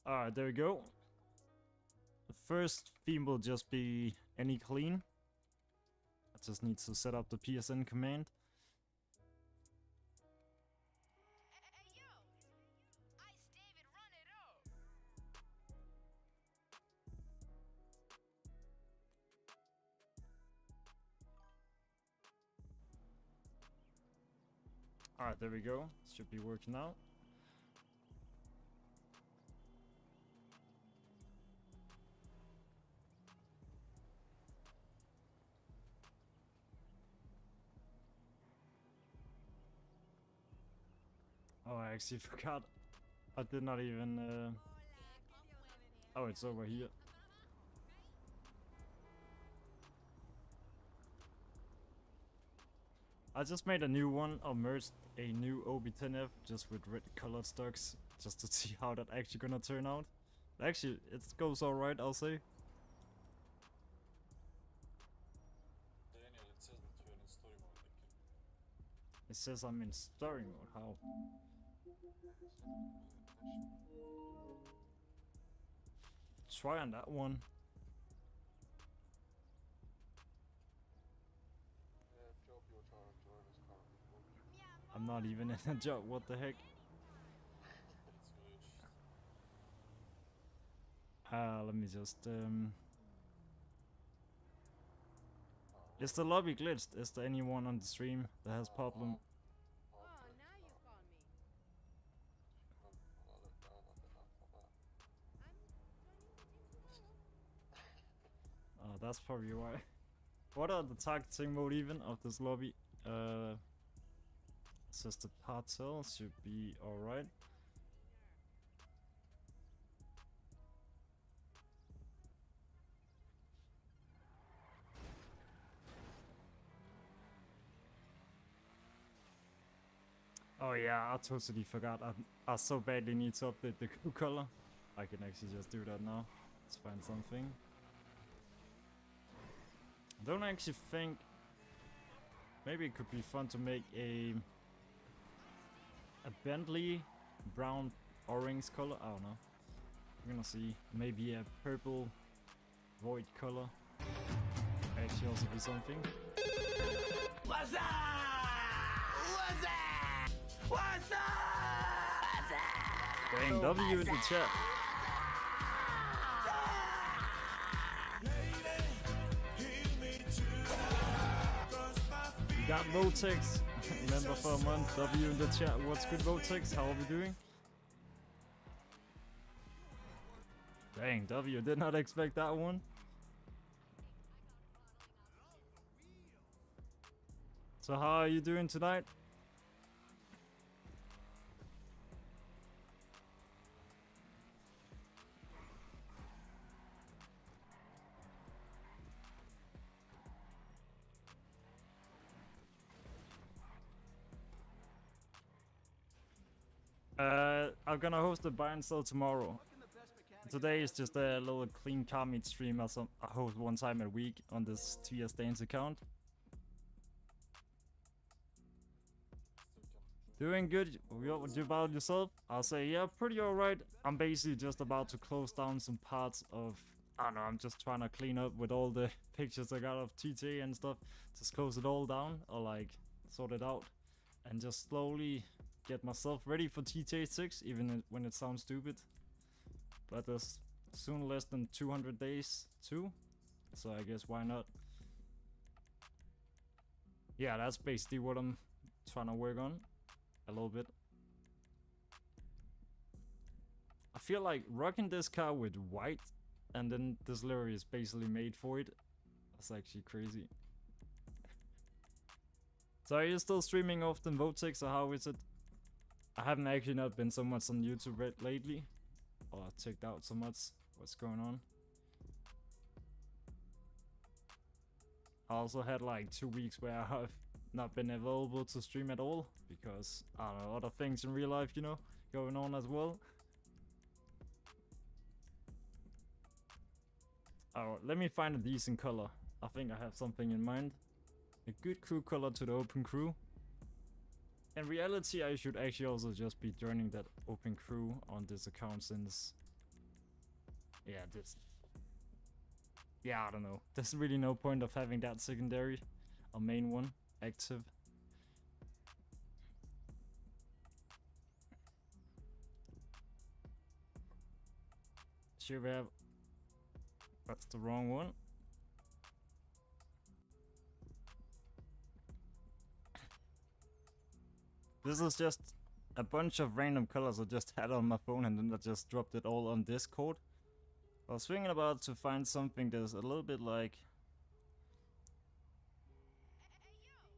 Alright, there we go. The first theme will just be any clean. I just need to set up the PSN command. Hey, yo! Ice David, run it up! Alright, there we go. Should be working out. Oh, I actually forgot. I did not even... Oh, it's over here. I just made a new one. I merged a new OB10F just with red colored stocks. Just to see how that actually gonna turn out. Actually, it goes alright, I'll say. Daniel, it says that you're in story mode. It says I'm in story mode. How? Try on that one. Job you're trying to join is currently booked. I'm not even in a job. What the heck? It's glitched. Let me just Is the lobby glitched? Is there anyone on the stream that has problem? Oh, now you call me. I'll look down at the map for that. I'm joining That's probably why. What are the targeting mode even of this lobby? Says the cartel should be alright. Oh yeah, I totally forgot. I so badly need to update the crew color. I can actually just do that now. Let's find something. I don't actually think... Maybe it could be fun to make a Bentley brown orange color. I don't know. We're gonna see. Maybe a purple void color. Actually also be something. What's up? What's up? What's up? What's up? Dang, W in the chat. We got Votex. Member for a month. W in the chat. What's good, Votex? How are we doing? Dang, W, did not expect that one. So how are you doing tonight? I'm gonna host a buy and sell tomorrow. Today is just a little clean car meet stream I host one time a week on this TS Dance account. Doing good. What about yourself? I'll say, yeah, pretty alright. I'm basically just about to close down some parts of... I don't know, I'm just trying to clean up with all the pictures I got of TT and stuff. Just close it all down, or like, sort it out. And just slowly get myself ready for GTA 6, even when it sounds stupid. But there's soon less than 200 days too, so I guess why not? Yeah, that's basically what I'm trying to work on. A little bit. I feel like rocking this car with white and then this livery is basically made for it. That's actually crazy. So are you still streaming often, Votex, or how is it? I haven't actually not been so much on YouTube lately. Or checked out so much what's going on. I also had like 2 weeks where I have not been available to stream at all because I don't know, other things in real life, you know, going on as well. Alright, let me find a decent color. I think I have something in mind. A good crew color to the open crew. In reality, I should actually also just be joining that open crew on this account since Yeah, this. Yeah, I don't know. There's really no point of having that secondary or main one active. Should we have... That's the wrong one. This is just a bunch of random colors I just had on my phone and then I just dropped it all on Discord. I was thinking about to find something that's a little bit like...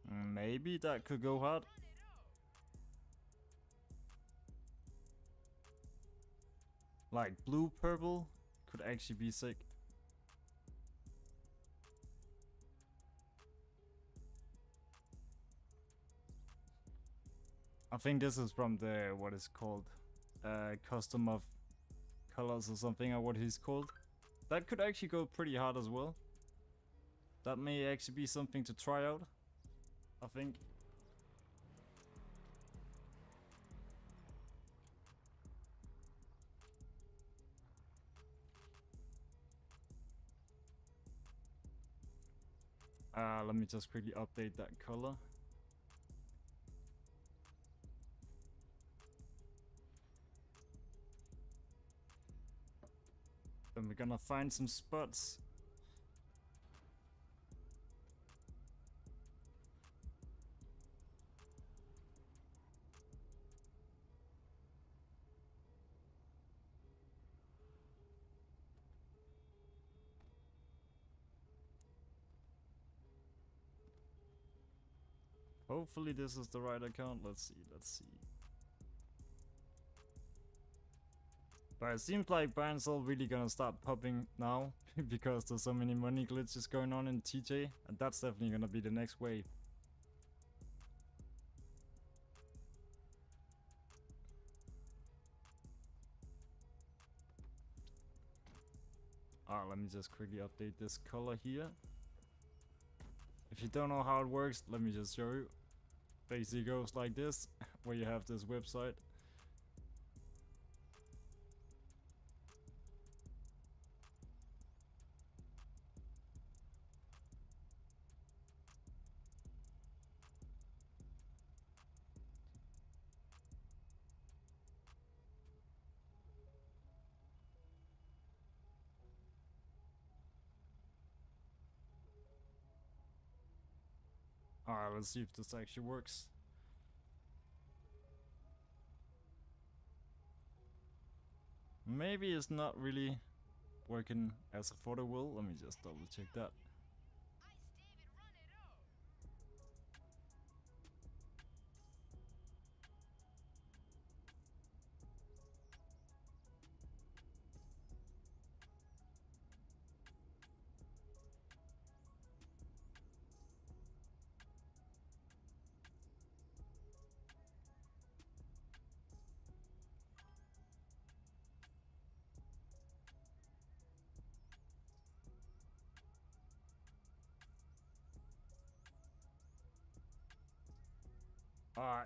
Maybe that could go hard. Like blue purple could actually be sick. I think this is from the, what is called, custom of colors or something, or what he's called. That could actually go pretty hard as well. That may actually be something to try out, I think. Let me just quickly update that color. Then we're gonna find some spots. Hopefully this is the right account. Let's see, let's see. But it seems like brands are really gonna start popping now because there's so many money glitches going on in TJ, and that's definitely gonna be the next wave. Alright, let me just quickly update this color here. If you don't know how it works, let me just show you. Basically goes like this, where you have this website. Alright, let's see if this actually works. Maybe it's not really working as I thought it will. Let me just double check that.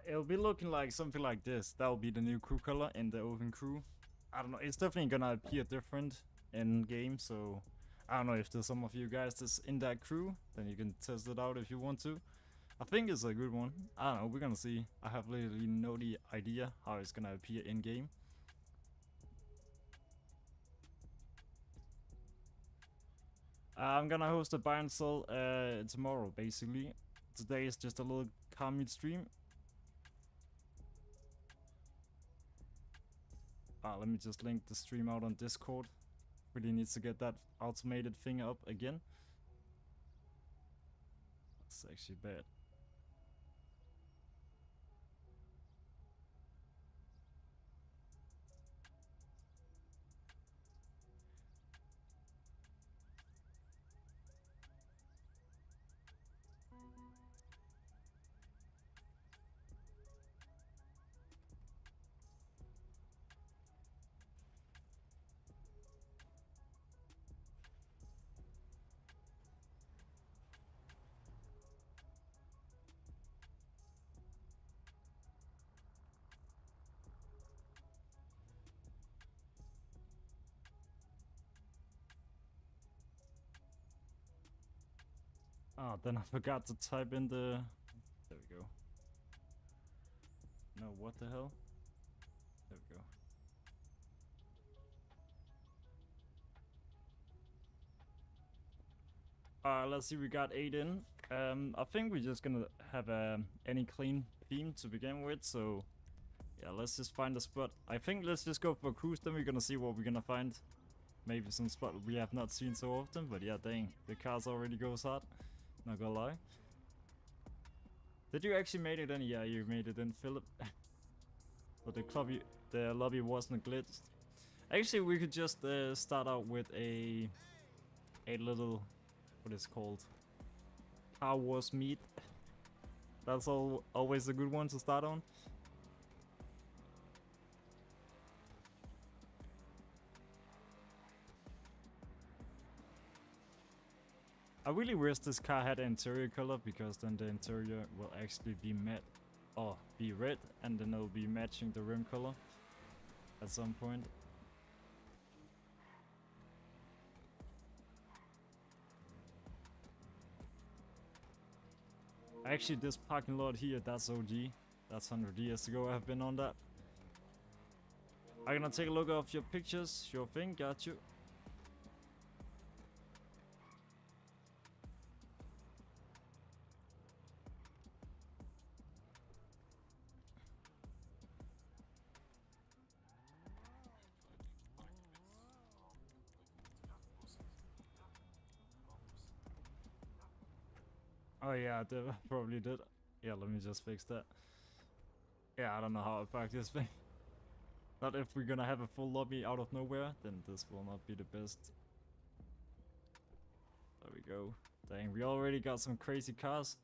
It'll be looking like something like this. That'll be the new crew color in the open crew. I don't know, it's definitely gonna appear different in game, so I don't know if there's some of you guys that's in that crew, then you can test it out if you want to. I think it's a good one. I don't know, we're gonna see. I have literally no idea how it's gonna appear in game. I'm gonna host a buy and sell tomorrow, basically. Today is just a little car meet stream. Let me just link the stream out on Discord. Really needs to get that automated thing up again. That's actually bad. Oh, then I forgot to type in the... There we go. No, what the hell? There we go. Let's see, we got 8 in. I think we're just gonna have any clean theme to begin with, so... Yeah, let's just find a spot. I think let's just go for a cruise, then we're gonna see what we're gonna find. Maybe some spot we have not seen so often, but yeah, dang. The cars already goes hard. Not gonna lie. Did you actually made it in? Yeah, you made it in, Philip. But the lobby wasn't glitched. Actually, we could just start out with a little, what is it called? Car Wars meet. That's always a good one to start on. I really wish this car had an interior color, because then the interior will actually be matte or be red, and then it'll be matching the rim color at some point. Actually, this parking lot here, that's OG. That's 100 years ago I've been on that. I'm gonna take a look of your pictures. Sure thing, got you. Oh yeah, I did, probably did. Yeah, let me just fix that. Yeah, I don't know how I fuck this thing. Not if we're gonna have a full lobby out of nowhere, then this will not be the best. There we go. Dang, we already got some crazy cars.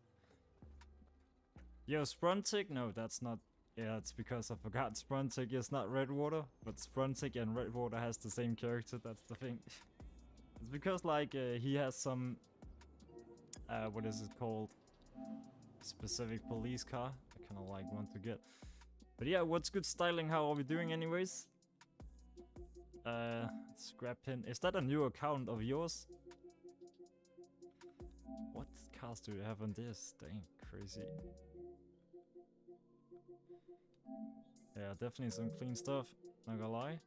Yo, Spruntic? No, that's not... Yeah, it's because I forgot Spruntic is not Redwater, but Spruntic and Redwater has the same character, that's the thing. It's because, like, he has some... what is it called? Specific police car. I kind of like want to get. But yeah, what's good styling? How are we doing anyways? Scrap pin. Is that a new account of yours? What cars do you have on this? Dang, crazy. Yeah, definitely some clean stuff. Not gonna lie.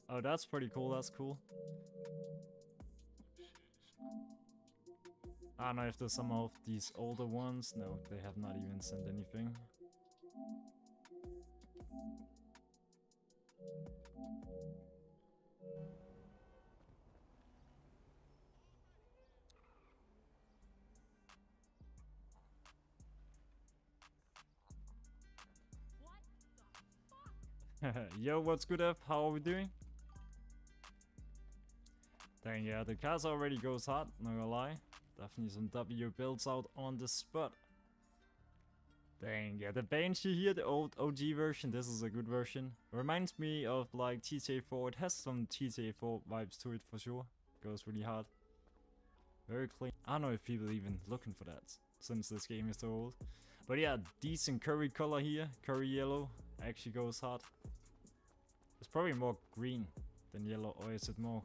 Oh, that's pretty cool. That's cool. I don't know if there's some of these older ones. No, they have not even sent anything. Yo, what's good, F? How are we doing? Dang, yeah, the cars already goes hot, not gonna lie. Definitely some W builds out on the spot. Dang, yeah, the Banshee here, the old OG version, this is a good version. Reminds me of like GTA 4, it has some GTA 4 vibes to it for sure. Goes really hard. Very clean. I don't know if people even looking for that, since this game is so old. But yeah, decent curry color here, curry yellow, actually goes hard. It's probably more green than yellow, or is it more...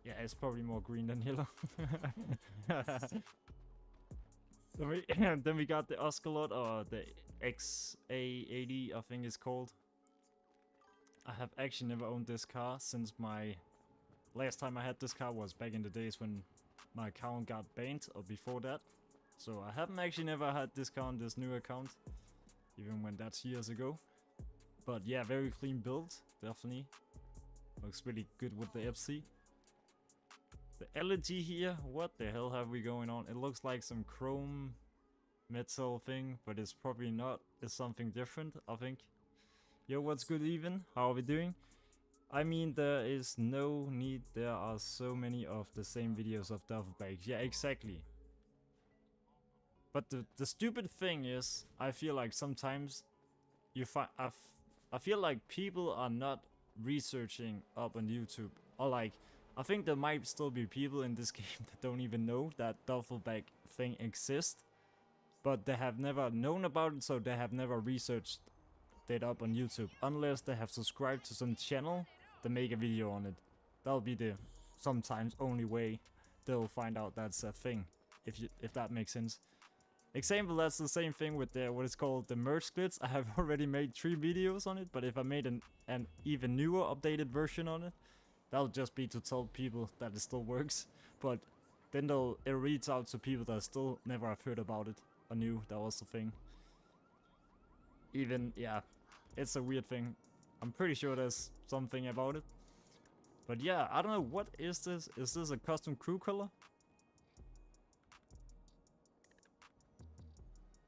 Yeah, it's probably more green than yellow. Then we got the Oscalot, or the XA80, I think it's called. I have actually never owned this car since my... Last time I had this car was back in the days when my account got banned, or before that. So I haven't actually never had this car on this new account, even when that's years ago. But yeah, very clean build, definitely. Looks really good with the EPSI. The LED here, what the hell have we going on? It looks like some chrome metal thing, but it's probably not. It's something different, I think. Yo, what's good even? How are we doing? I mean, there is no need. There are so many of the same videos of duffel bags. Yeah, exactly. But the stupid thing is, I feel like sometimes you find... I feel like people are not researching up on YouTube, or like... I think there might still be people in this game that don't even know that duffel bag thing exists, but they have never known about it, so they have never researched it up on YouTube, unless they have subscribed to some channel that make a video on it. That'll be the sometimes only way they'll find out that's a thing, if that makes sense. Example, that's the same thing with the what is called the merge glitch. I have already made 3 videos on it, but if I made an even newer updated version on it, that'll just be to tell people that it still works. But then it reads out to people that still never have heard about it or knew that was the thing. Even, yeah, it's a weird thing. I'm pretty sure there's something about it. But yeah, I don't know, what is this? Is this a custom crew color?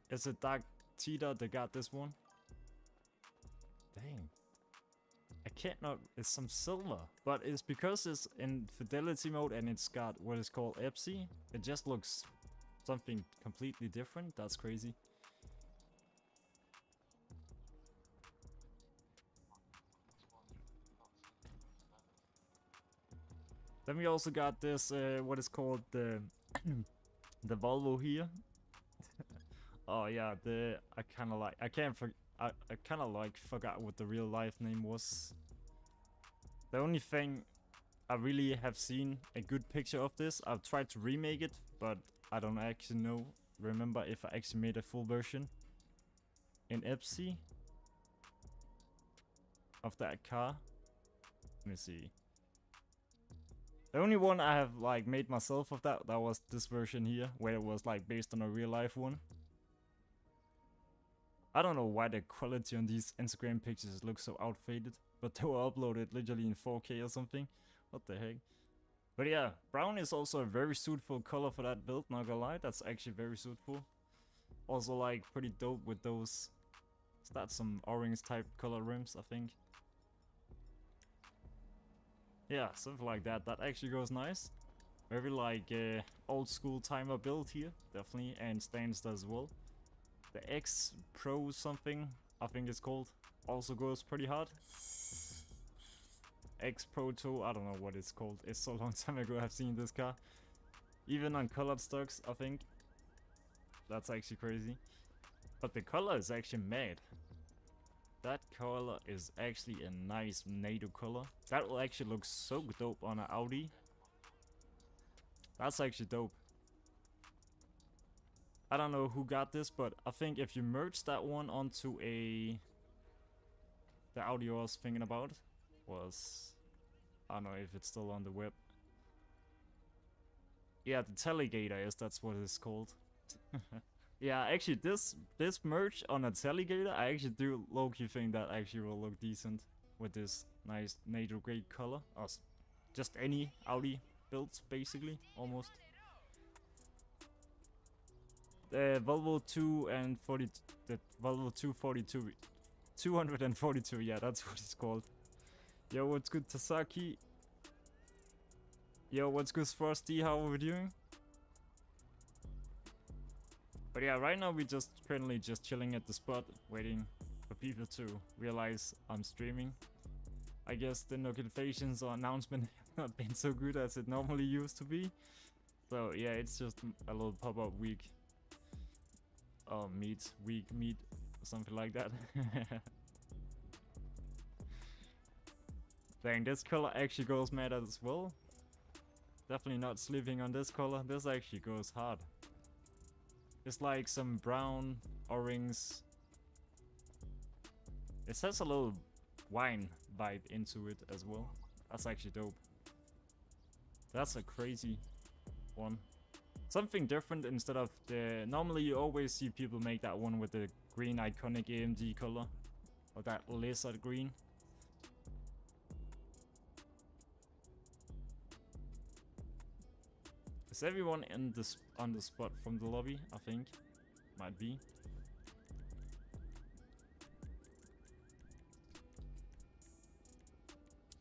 Is it Dark Cheetah that got this one? Dang. I can't not. It's some silver. But it's because it's in fidelity mode and it's got what is called EPSI. It just looks something completely different. That's crazy. Then we also got this, what is called the the Volvo here. Oh yeah, I kind of like forgot what the real life name was. The only thing I really have seen a good picture of this. I've tried to remake it, but I don't actually remember if I actually made a full version in EPSI of that car. Let me see. The only one I have like made myself of that was this version here, where it was like based on a real life one. I don't know why the quality on these Instagram pictures looks so outdated, but they were uploaded literally in 4K or something. What the heck? But yeah, brown is also a very suitable color for that build, not gonna lie. That's actually very suitable. Also like pretty dope with those. Is that some orange type color rims, I think? Yeah, something like that. That actually goes nice. Very like old school timer build here, definitely, and stands as well. The X Pro something, I think it's called, also goes pretty hard. X Pro 2, I don't know what it's called. It's so long time ago I've seen this car. Even on colored stocks, I think. That's actually crazy. But the color is actually mad. That color is actually a nice NATO color. That will actually look so dope on an Audi. That's actually dope. I don't know who got this, but I think if you merge that one onto the Audi I was thinking about was, I don't know if it's still on the web. Yeah, the Telegator that's what it's called. Yeah, actually this merge on a Telegator, I actually do low-key think that actually will look decent with this nice NATO grade color. Or just any Audi builds basically, almost. The Volvo 242, yeah, that's what it's called. Yo, what's good, Tasaki? Yo, what's good, Frosty? How are we doing? But yeah, right now we currently just chilling at the spot, waiting for people to realize I'm streaming. I guess the notifications or announcement have not been so good as it normally used to be. So yeah, it's just a little pop-up week. Meet, something like that. Dang, this color actually goes mad as well. Definitely not sleeping on this color. This actually goes hard. It's like some brown, orange. It has a little wine vibe into it as well. That's actually dope. That's a crazy one. Something different instead of the... Normally you always see people make that one with the green iconic AMG color. Or that lizard green. Is everyone in on the spot from the lobby? I think. Might be.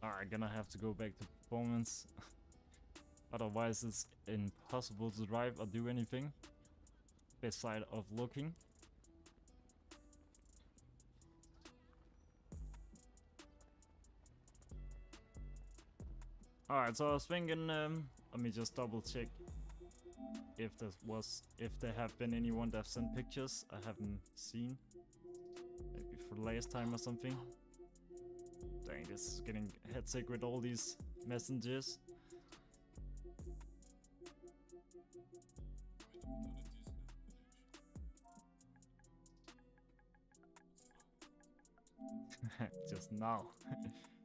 Alright, gonna have to go back to performance. Otherwise it's impossible to drive or do anything beside of looking. Alright, so I was thinking, let me just double check if there have been anyone that sent pictures I haven't seen. Maybe for the last time or something. Dang, this is getting hectic with all these messages. Just now.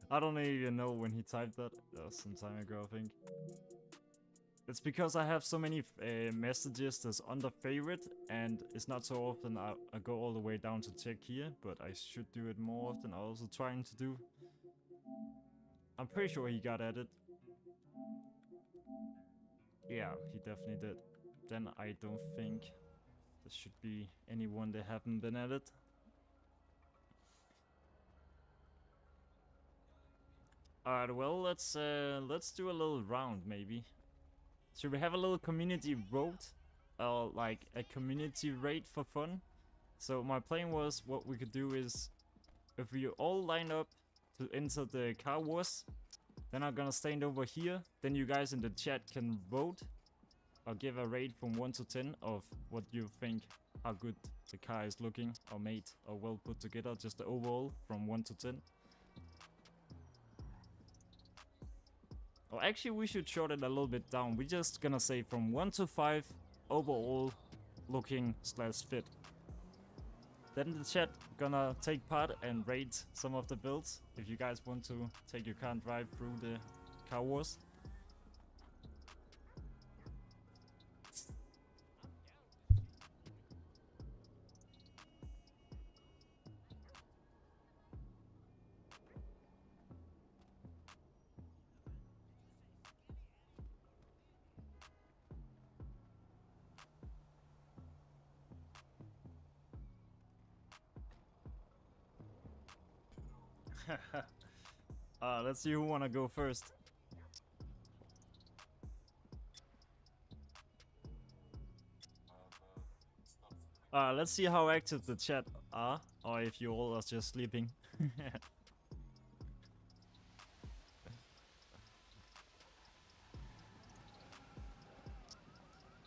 I don't even know when he typed that. That was some time ago, I think. It's because I have so many messages that's under favorite, and it's not so often I go all the way down to check here, but I should do it more often. I'm also trying to do. I'm pretty sure he got added. Yeah, he definitely did. Then I don't think there should be anyone that haven't been added. Alright, well, let's do a little round maybe. Should we have a little community vote? Or like a community raid for fun? So my plan was, what we could do is, if we all line up to enter the car wars, then I'm gonna stand over here, then you guys in the chat can vote or give a rate from 1 to 10 of what you think, how good the car is looking or made or well put together, just the overall from 1 to 10. Or actually, we should short it a little bit down. We're just gonna say from 1 to 5 overall looking / fit. Then the chat gonna take part and rate some of the builds if you guys want to take your car and drive through the car wars. Let's see who wanna go first. Let's see how active the chat are, or if you all are just sleeping.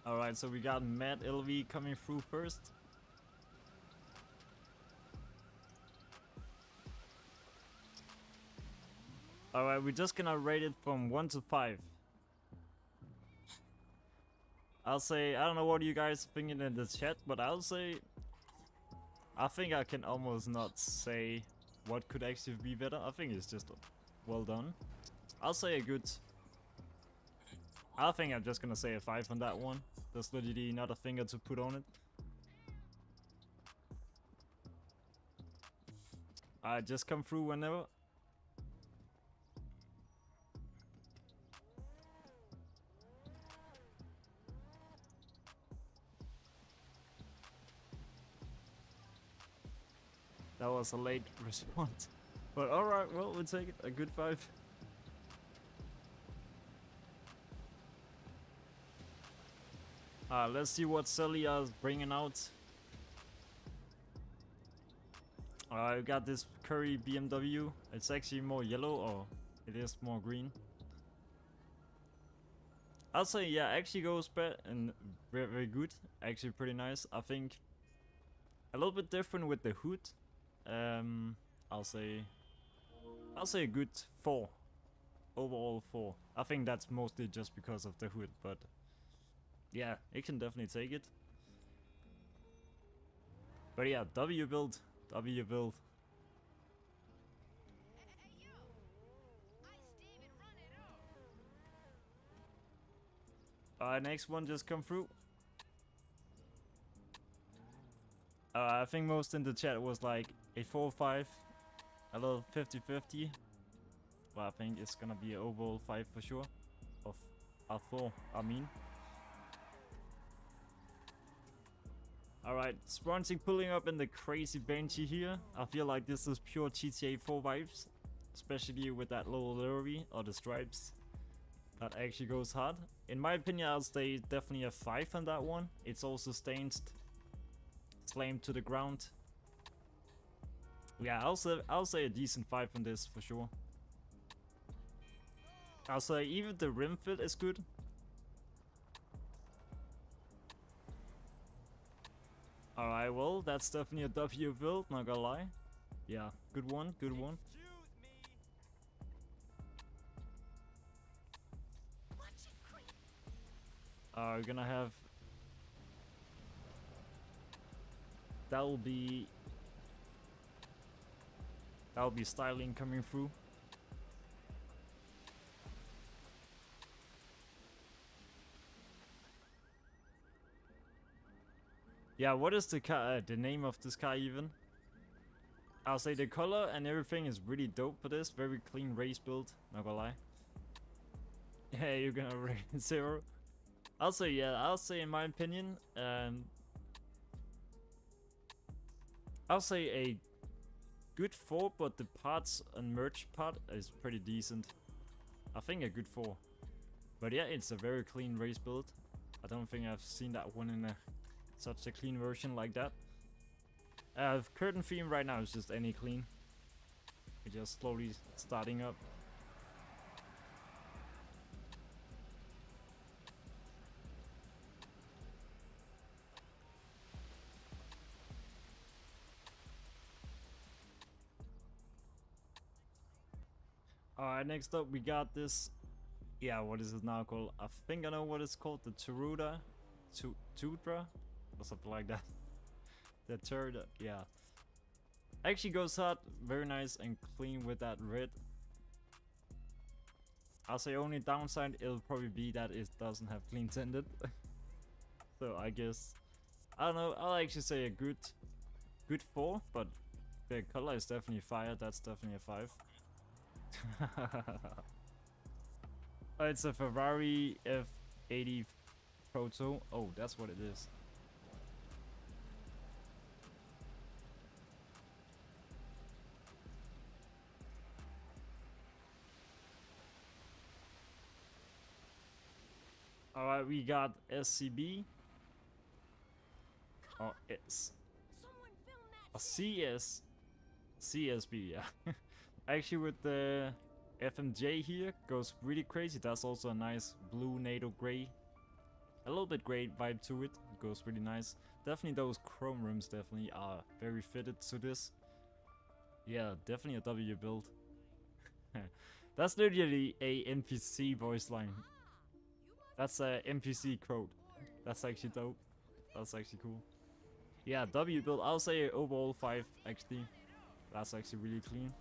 Alright, so we got Matt LV coming through first. Alright, we're just gonna rate it from 1 to 5. I'll say, I don't know what you guys thinking in the chat, but I'll say, I think I can almost not say what could actually be better. I think it's just well done. I'll say a good, I think I'm just gonna say a 5 on that one. There's literally not a finger to put on it. Just come through whenever. That was a late response. But alright, well, we'll take it. A good 5. Let's see what Celia is bringing out. I got this Curry BMW. It's actually more yellow, or it is more green. I'll say, yeah, actually goes bad and very, very good. Actually pretty nice. I think a little bit different with the hood. I'll say a good 4. Overall 4. I think that's mostly just because of the hood, but yeah, it can definitely take it. But yeah, W build. Hey, yo! I Steven run it up. Next one just come through. I think most in the chat was like a 4-5, a little 50-50. Well, I think it's gonna be an overall 5 for sure. Of a 4, I mean. Alright, Spronting pulling up in the crazy Banshee here. I feel like this is pure GTA 4 vibes. Especially with that little livery or the stripes. That actually goes hard. In my opinion, I'll say definitely a 5 on that one. It's also stained, slammed to the ground. Yeah, I'll say a decent 5 on this for sure. I'll say even the rim fit is good. Alright, well, that's definitely a W build, not gonna lie. Yeah, good one, good one. We're gonna have... That'll be That'll be styling coming through. Yeah, what is the car? The name of this car even? I'll say the color and everything is really dope for this. Very clean race build. Not gonna lie. Yeah, you're gonna rate 0. I'll say yeah. I'll say in my opinion, I'll say a good 4, but the parts and merch part is pretty decent. I think a good 4. But yeah, it's a very clean race build. I don't think I've seen that one in such a clean version like that. Curtain theme right now is just any clean. We're just slowly starting up. Alright, next up we got this. Yeah, what is it now called? I think I know what it's called. The Tudra or something like that. The Tudra, yeah. Actually goes hard, very nice and clean with that red. I'll say only downside it'll probably be that it doesn't have clean tinted. So I guess, I don't know, I'll actually say a good 4, but the color is definitely fire. That's definitely a 5. Oh, it's a Ferrari F80 Proto. Oh, that's what it is. Alright, we got SCB. Oh, it's a CS. CSB, yeah. Actually, with the FMJ here, goes really crazy. That's also a nice blue NATO gray. A little bit gray vibe to it. Goes really nice. Definitely those chrome rims definitely are very fitted to this. Yeah, definitely a W build. That's literally a NPC voice line. That's a NPC quote. That's actually dope. That's actually cool. Yeah, W build. I'll say overall 5 actually. That's actually really clean.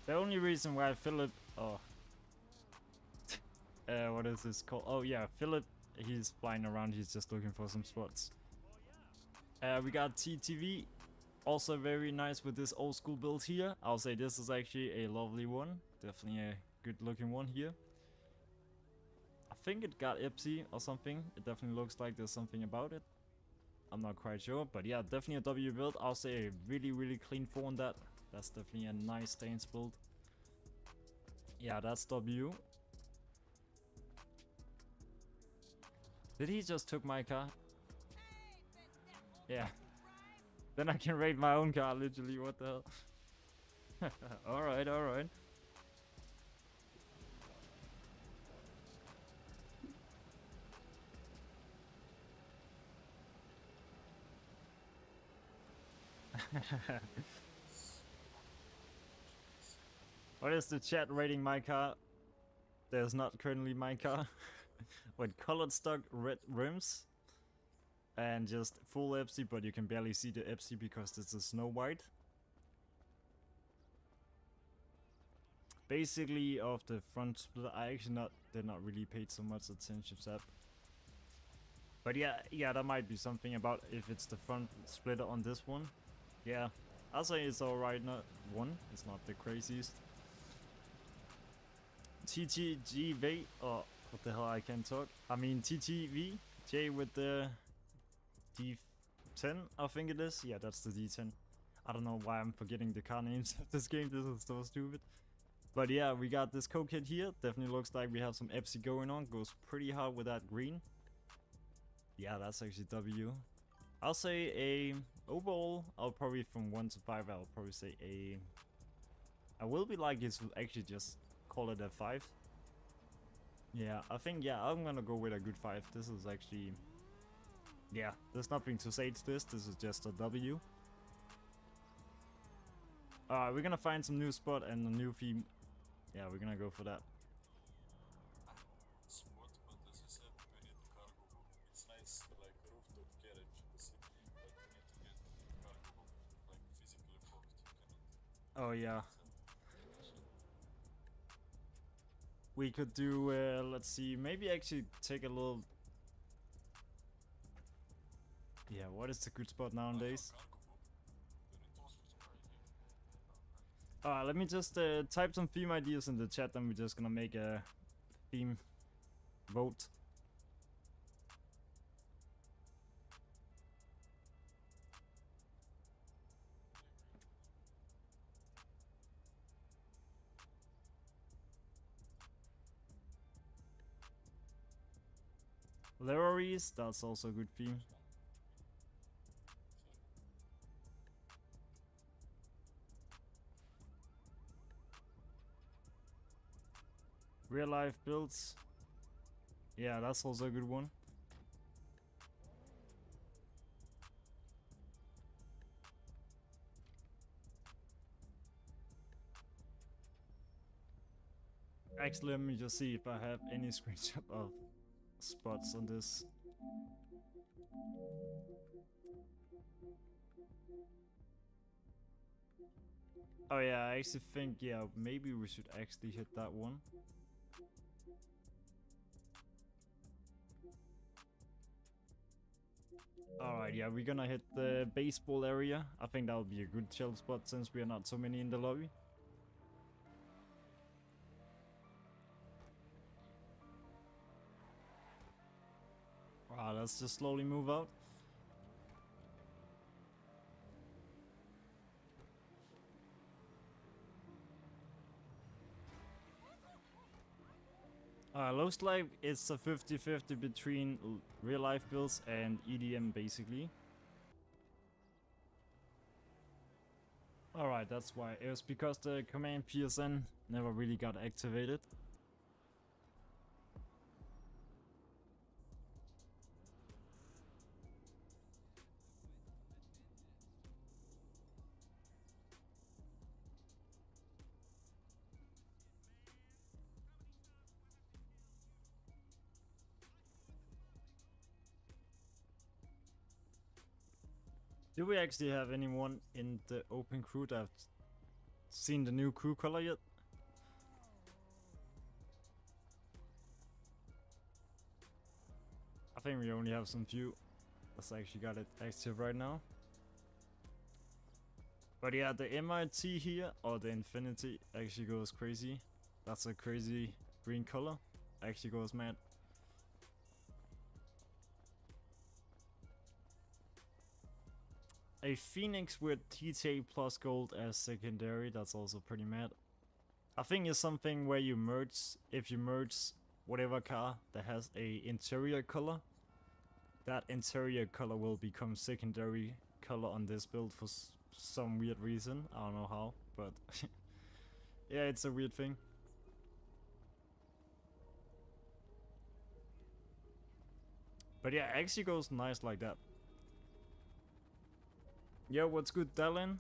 The only reason why Philip, what is this called? Oh yeah, Philip, he's flying around, he's just looking for some spots. We got TTV, also very nice with this old school build here. I'll say this is actually a lovely one, definitely a good looking one here. I think it got EPSI or something, it definitely looks like there's something about it. I'm not quite sure, but yeah, definitely a W build. I'll say a really clean 4 on that. That's definitely a nice stance build. Yeah, that's W. Did he just took my car? Yeah. Then I can raid my own car, literally. What the hell? Alright, alright. What is the chat rating my car? There's not currently my car. With colored stock red rims. And just full EPSI, but you can barely see the EPSI because it's a snow white. Basically, of the front split, I actually did not really pay so much attention to that. But yeah, that might be something about if it's the front splitter on this one. Yeah, I'll say it's alright. Not one, it's not the craziest. TTGV, oh, what the hell, I can't talk. I mean TTV, J with the D10, I think it is. Yeah, that's the D10. I don't know why I'm forgetting the car names of this game, this is so stupid. But yeah, we got this co-kit here. Definitely looks like we have some EPSI going on. Goes pretty hard with that green. Yeah, that's actually W. I'll say a overall, I'll probably from 1 to 5, I'll probably say a... I will be like this, will actually just call it a 5. Yeah, I think, yeah, I'm gonna go with a good 5. This is actually... Yeah, there's nothing to say to this. This is just a W. We're gonna find some new spot and a new theme. Yeah, we're gonna go for that. Spot, but as I said, we need the cargo boat. It's nice, like rooftop carriage, the city, but we need to get the cargo boat, like physically booked. You cannot Oh, yeah. sell. We could do, let's see, maybe actually take a little... Yeah, what is the good spot nowadays? Let me just type some theme ideas in the chat, and we're just gonna make a theme vote. Liveries, that's also a good theme. Real life builds. Yeah, that's also a good one. Actually, let me just see if I have any screenshot of spots on this. Oh yeah, I actually think, yeah, maybe we should actually hit that one. Alright, yeah, we're gonna hit the baseball area. I think that would be a good chill spot since we are not so many in the lobby. Let's just slowly move out. Looks like it's a 50-50 between real life builds and EDM basically. Alright, that's why. It was because the command PSN never really got activated. Do we actually have anyone in the open crew that have seen the new crew color yet? I think we only have some few that's actually got it active right now. But yeah, the MIT here, or the Infinity, actually goes crazy. That's a crazy green color. Actually goes mad. A Phoenix with TTA plus gold as secondary, that's also pretty mad. I think it's something where you merge, if you merge whatever car that has a interior color, that interior color will become secondary color on this build for some weird reason. I don't know how, but yeah, it's a weird thing. But yeah, actually goes nice like that. Yo, what's good, Dalian?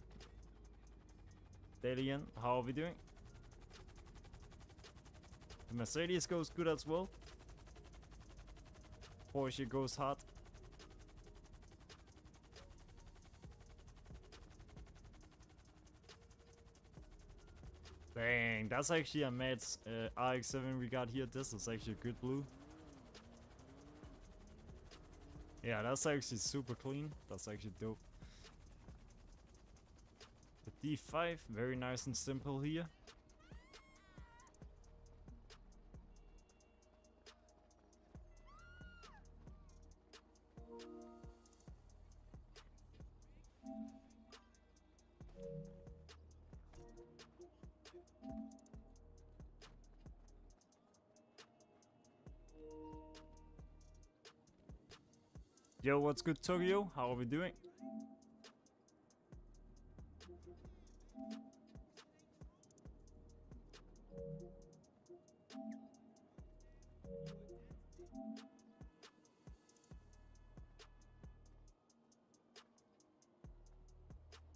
Dalian, how are we doing? The Mercedes goes good as well. Porsche goes hot. Dang, that's actually a Mads RX-7 we got here. This is actually a good blue. Yeah, that's actually super clean. That's actually dope. The D5, very nice and simple here. Yo, what's good, Tokyo? How are we doing?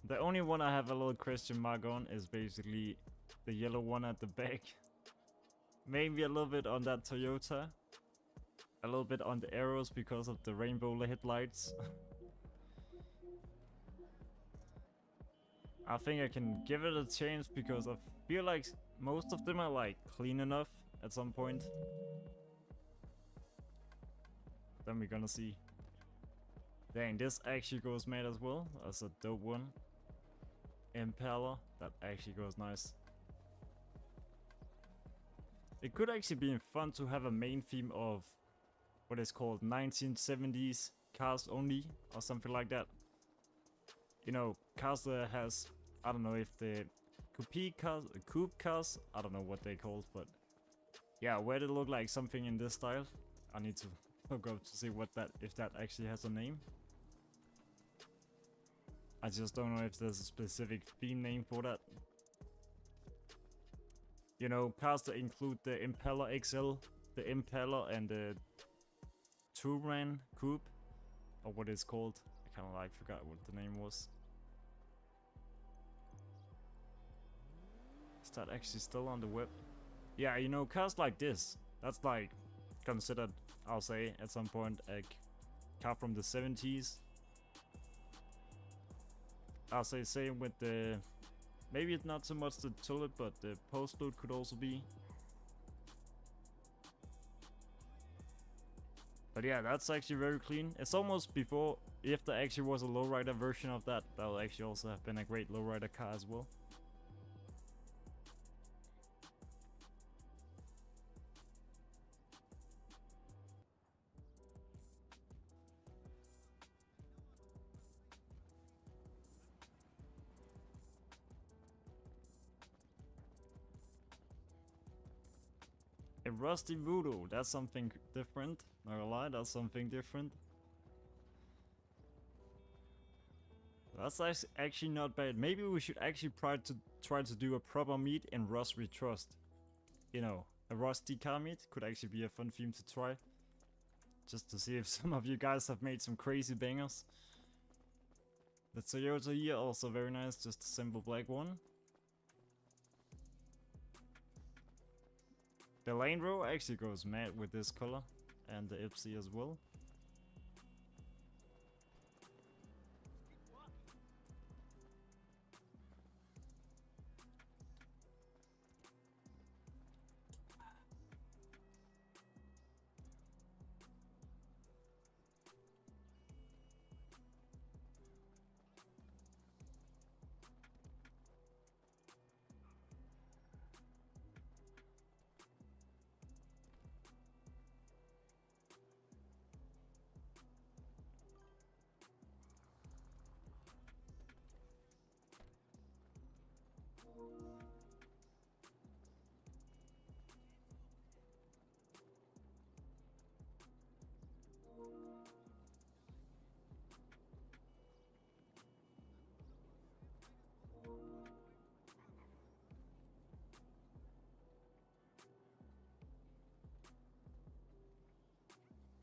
The only one I have a little question mark on is basically the yellow one at the back. Maybe a little bit on that Toyota. A little bit on the arrows because of the rainbow headlights. I think I can give it a chance because I feel like most of them are like clean enough at some point. Then we're gonna see. Dang, this actually goes mad as well. That's a dope one. Impaler, that actually goes nice. It could actually be fun to have a main theme of what is called 1970s cars only or something like that. You know, cars that has, I don't know if the coupe cars, I don't know what they called, but yeah, where they look like something in this style. I need to look up to see what that, if that actually has a name. I just don't know if there's a specific theme name for that. You know, cars that include the Impala XL, the Impala, and the Touran Coupe, or what it's called. I kind of like forgot what the name was. Is that actually still on the web? Yeah, you know, cars like this, that's like considered, I'll say, at some point a car from the 70s. I'll say same with the, maybe it's not so much the tulip, but the postload could also be. But yeah, that's actually very clean. It's almost before, if there actually was a lowrider version of that, that would actually also have been a great lowrider car as well. A rusty voodoo, that's something different. Not gonna lie, that's something different. That's actually not bad. Maybe we should actually try to do a proper meet in Rust We Trust. You know, a rusty car meet could actually be a fun theme to try. Just to see if some of you guys have made some crazy bangers. The Toyota here, also very nice, just a simple black one. The Lane Row actually goes mad with this color, and the EPSI as well.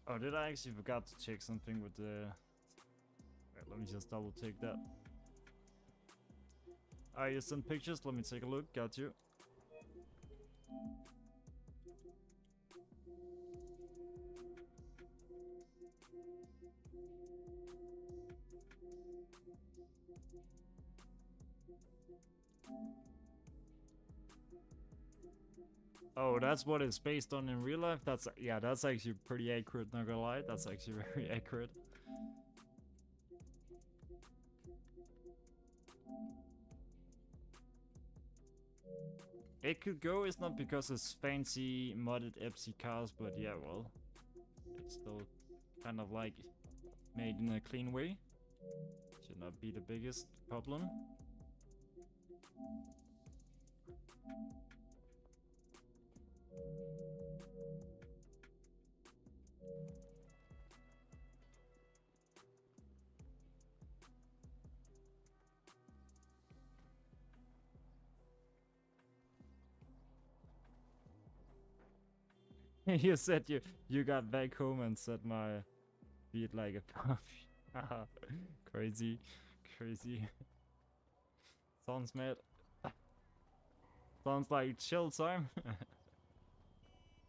Oh, did I actually forgot to check something with the... Wait, let me just double check that. You sent pictures, let me take a look, got you. Oh, that's what it's based on in real life? That's, yeah, that's actually pretty accurate, not gonna lie. That's actually very accurate. It could go, it's not because it's fancy modded EPSI cars, but yeah, well, it's still kind of like made in a clean way. Should not be the biggest problem. You said you got back home and set my beat like a puppy. Crazy, crazy. Sounds mad. Sounds like chill time.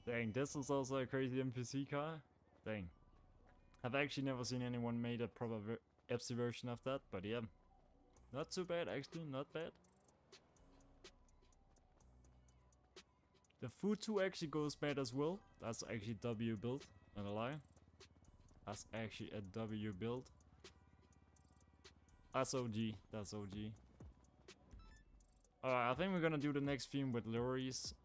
Dang, this is also a crazy NPC car. Dang. I've actually never seen anyone made a proper EPSI version of that, but yeah. Not too bad actually, not bad. The Futu actually goes bad as well. That's actually W build, not a lie. That's actually a W build. That's OG, that's OG. Alright, I think we're gonna do the next theme with lorries.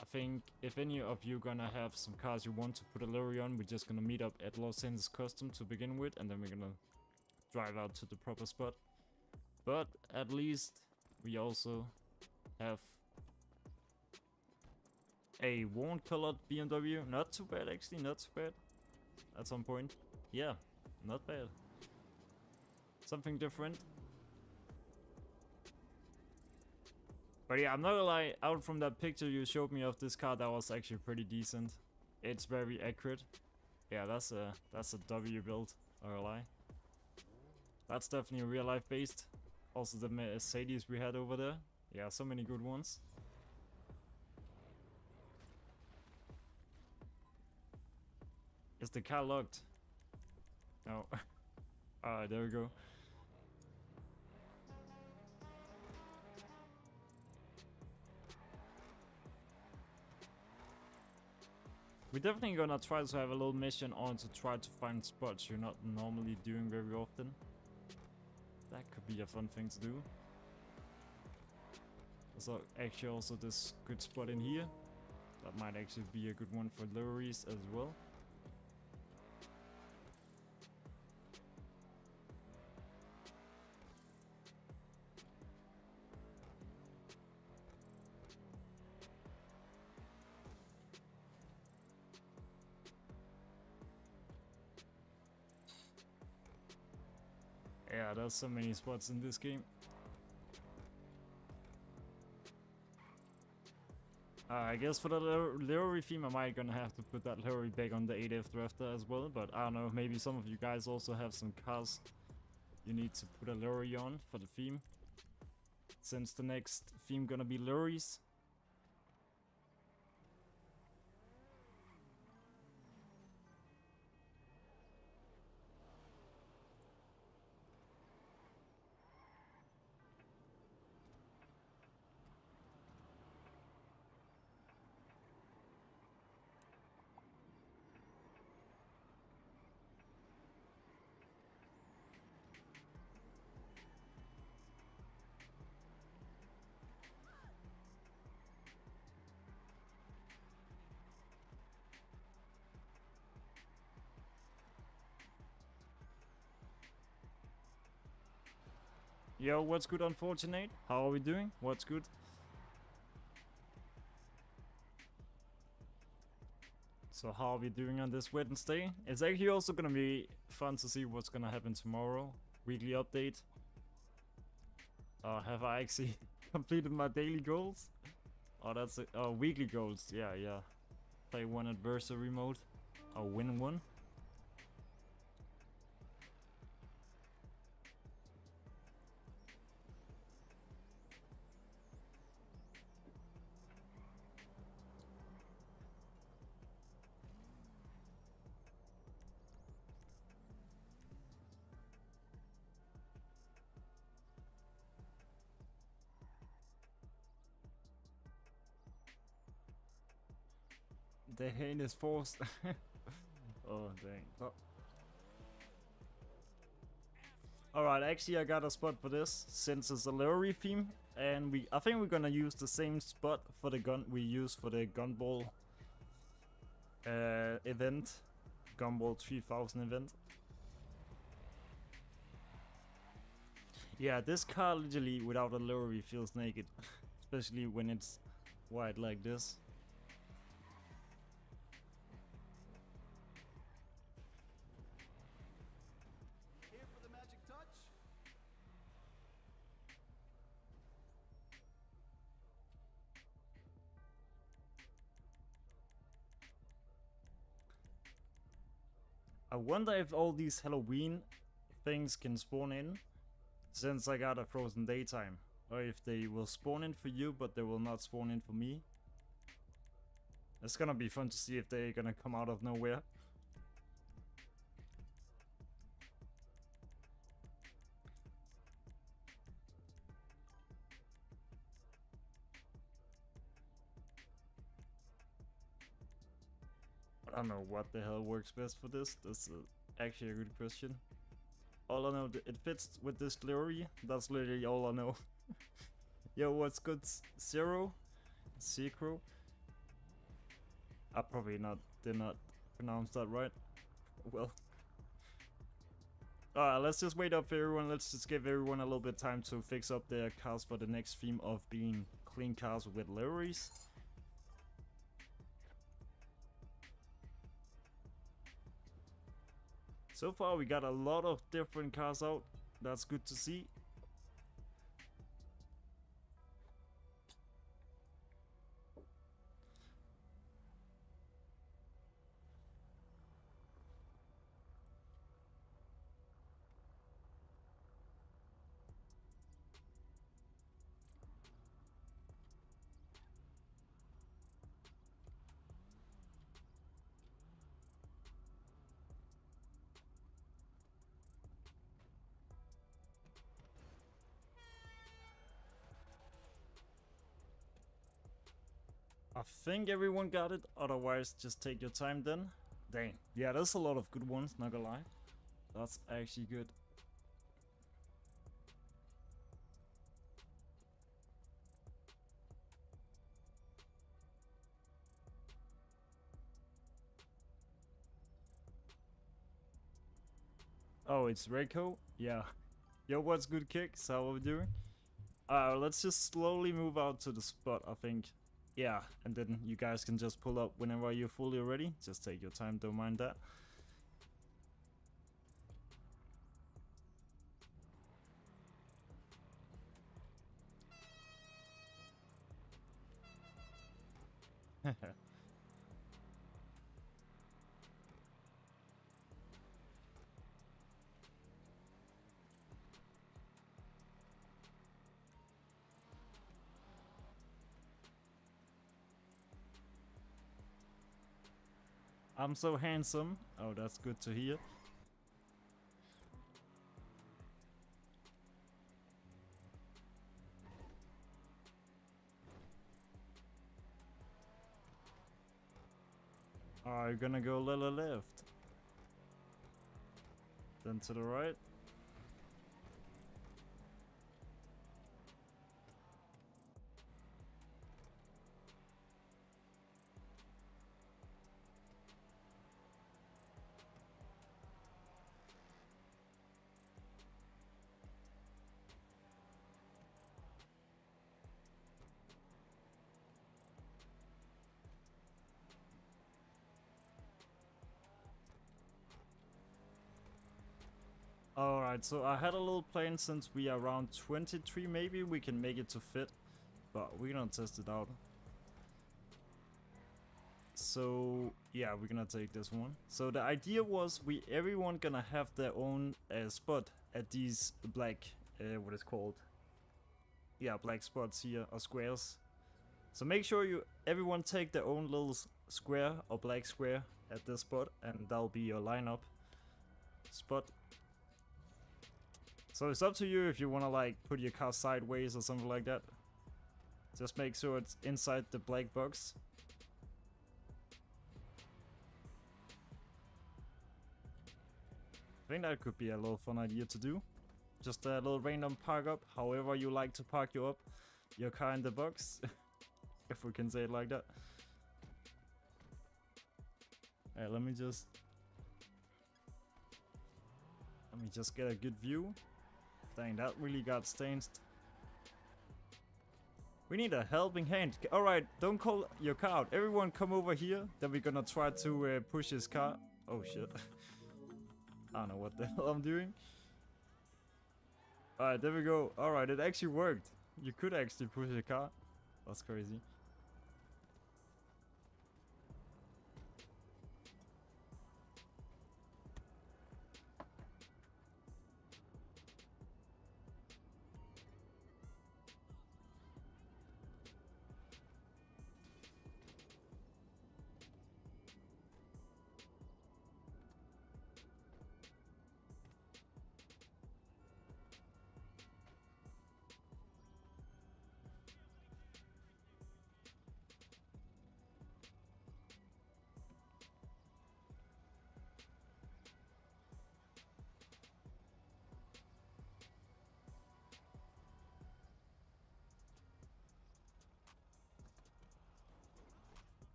I think if any of you gonna have some cars you want to put a lorry on, we're just gonna meet up at Los Angeles Custom to begin with, and then we're gonna drive out to the proper spot. But at least we also have a worn colored BMW. Not too bad actually, not too bad. At some point. Yeah, not bad. Something different. But yeah, I'm not gonna lie, out from that picture you showed me of this car, that was actually pretty decent. It's very accurate. Yeah, that's a W build, not gonna lie. That's definitely real life based. Also the Mercedes we had over there. Yeah, so many good ones. Is the car locked? No. Alright, there we go. We're definitely gonna try to have a little mission on to try to find spots you're not normally doing very often. That could be a fun thing to do. There's actually also this good spot in here. That might actually be a good one for lorries as well. Yeah, there's so many spots in this game. I guess for the lorry theme I might gonna have to put that lorry back on the 8F Drafter as well, but I don't know, maybe some of you guys also have some cars you need to put a lorry on for the theme. Since the next theme gonna be lorries. Yo, what's good, Unfortunate? How are we doing? What's good? So how are we doing on this Wednesday? It's actually also gonna be fun to see what's gonna happen tomorrow. Weekly update. Have I actually completed my daily goals? Oh, that's it. Oh, weekly goals. Yeah, yeah. Play one adversary mode. Or win one. The hand is forced. Oh, dang. Oh. Alright, actually I got a spot for this, since it's a lorry theme. And I think we're gonna use the same spot for the gun we use for the Gunball event. Gunball 3000 event. Yeah, this car literally without a lorry feels naked. Especially when it's white like this. Here for the magic touch. I wonder if all these Halloween things can spawn in. since I got a frozen daytime, or if they will spawn in for you but they will not spawn in for me. It's gonna be fun to see if they're gonna come out of nowhere. I don't know what the hell works best for this. This is actually a good question. All I know, it fits with this glory. That's literally all I know. Yo, what's good? Zero? Zero? I probably did not pronounce that right. Well. Alright, let's just wait up for everyone. Let's just give everyone a little bit of time to fix up their cars for the next theme of being clean cars with liveries. So far we got a lot of different cars out. That's good to see. I think everyone got it, otherwise just take your time then. Dang, yeah, there's a lot of good ones, not gonna lie. That's actually good. Oh, it's Reiko? Yeah. Yo, what's good, Kicks? How are we doing? Let's just slowly move out to the spot, I think. Yeah, and then you guys can just pull up whenever you're fully ready. Just take your time, don't mind that. I'm so handsome. Oh, that's good to hear. Are you gonna go little left? Then to the right. Alright, so I had a little plan since we are around 23, maybe we can make it to fit. But we're gonna test it out. So yeah, we're gonna take this one. So the idea was everyone gonna have their own spot at these black, what is called? Yeah, black spots here, or squares. So make sure everyone take their own little square or black square at this spot, and that'll be your lineup spot. So it's up to you if you wanna like put your car sideways or something like that. Just make sure it's inside the black box. I think that could be a little fun idea to do. Just a little random park up, however you like to park your car in the box. If we can say it like that. Alright, let me just get a good view. Dang, that really got stained. We need a helping hand. Alright, don't call your car out. Everyone come over here. Then we're gonna try to push his car. Oh shit. I don't know what the hell I'm doing. Alright, there we go. Alright, it actually worked. You could actually push the car. That's crazy.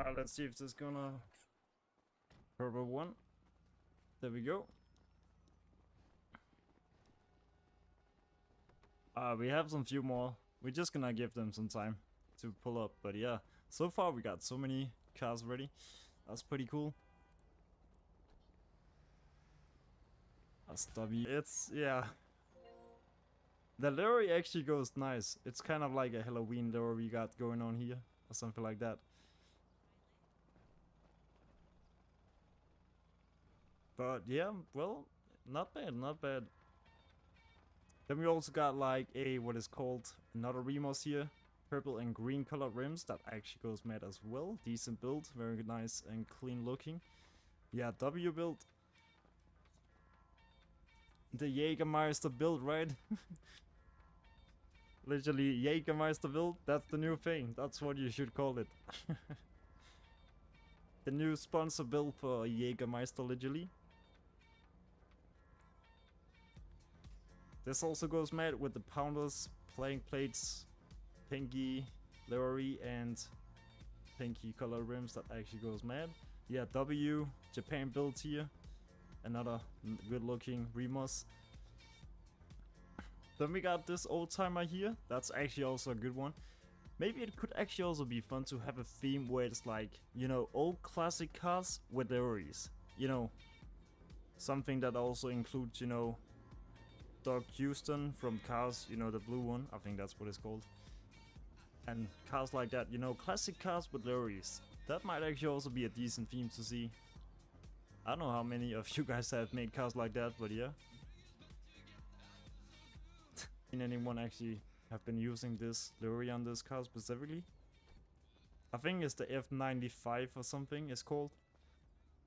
Alright, let's see if this is gonna... Purple one. There we go. We have some few more. We're just gonna give them some time to pull up. But yeah, so far we got so many cars ready. That's pretty cool. SW. It's, yeah. The livery actually goes nice. It's kind of like a Halloween livery we got going on here. Or something like that. But yeah, well, not bad, not bad. Then we also got like a, what is called, another Remos here. Purple and green colored rims that actually goes mad as well. Decent build, very nice and clean looking. Yeah, W build. The Jägermeister build, right? Literally, Jägermeister build, that's the new thing. That's what you should call it. The new sponsor build for Jägermeister, literally. This also goes mad with the pounders, playing plates, pinky livery, and pinky color rims that actually goes mad. Yeah, W, Japan build here. Another good looking Remos. Then we got this old timer here. That's actually also a good one. Maybe it could actually also be fun to have a theme where it's like, you know, old classic cars with liveries. You know, something that also includes, you know, Doc Houston from Cars, you know, the blue one. I think that's what it's called. And cars like that, you know, classic cars with liveries. That might actually also be a decent theme to see. I don't know how many of you guys have made cars like that, but yeah. Seen anyone actually have been using this livery on this car specifically? I think it's the F95 or something it's called.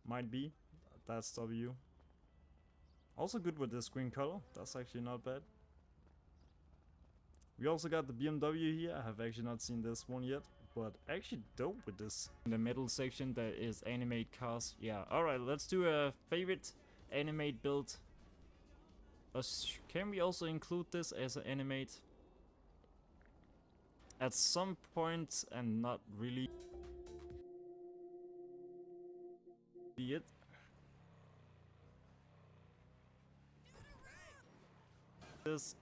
Might be. That's W. Also good with this green color. That's actually not bad. We also got the BMW here. I have actually not seen this one yet, but actually dope with this. In the middle section there is animate cars. Yeah, alright, let's do a favorite animate build. Can we also include this as an animate? At some point, and not really. Be it. This,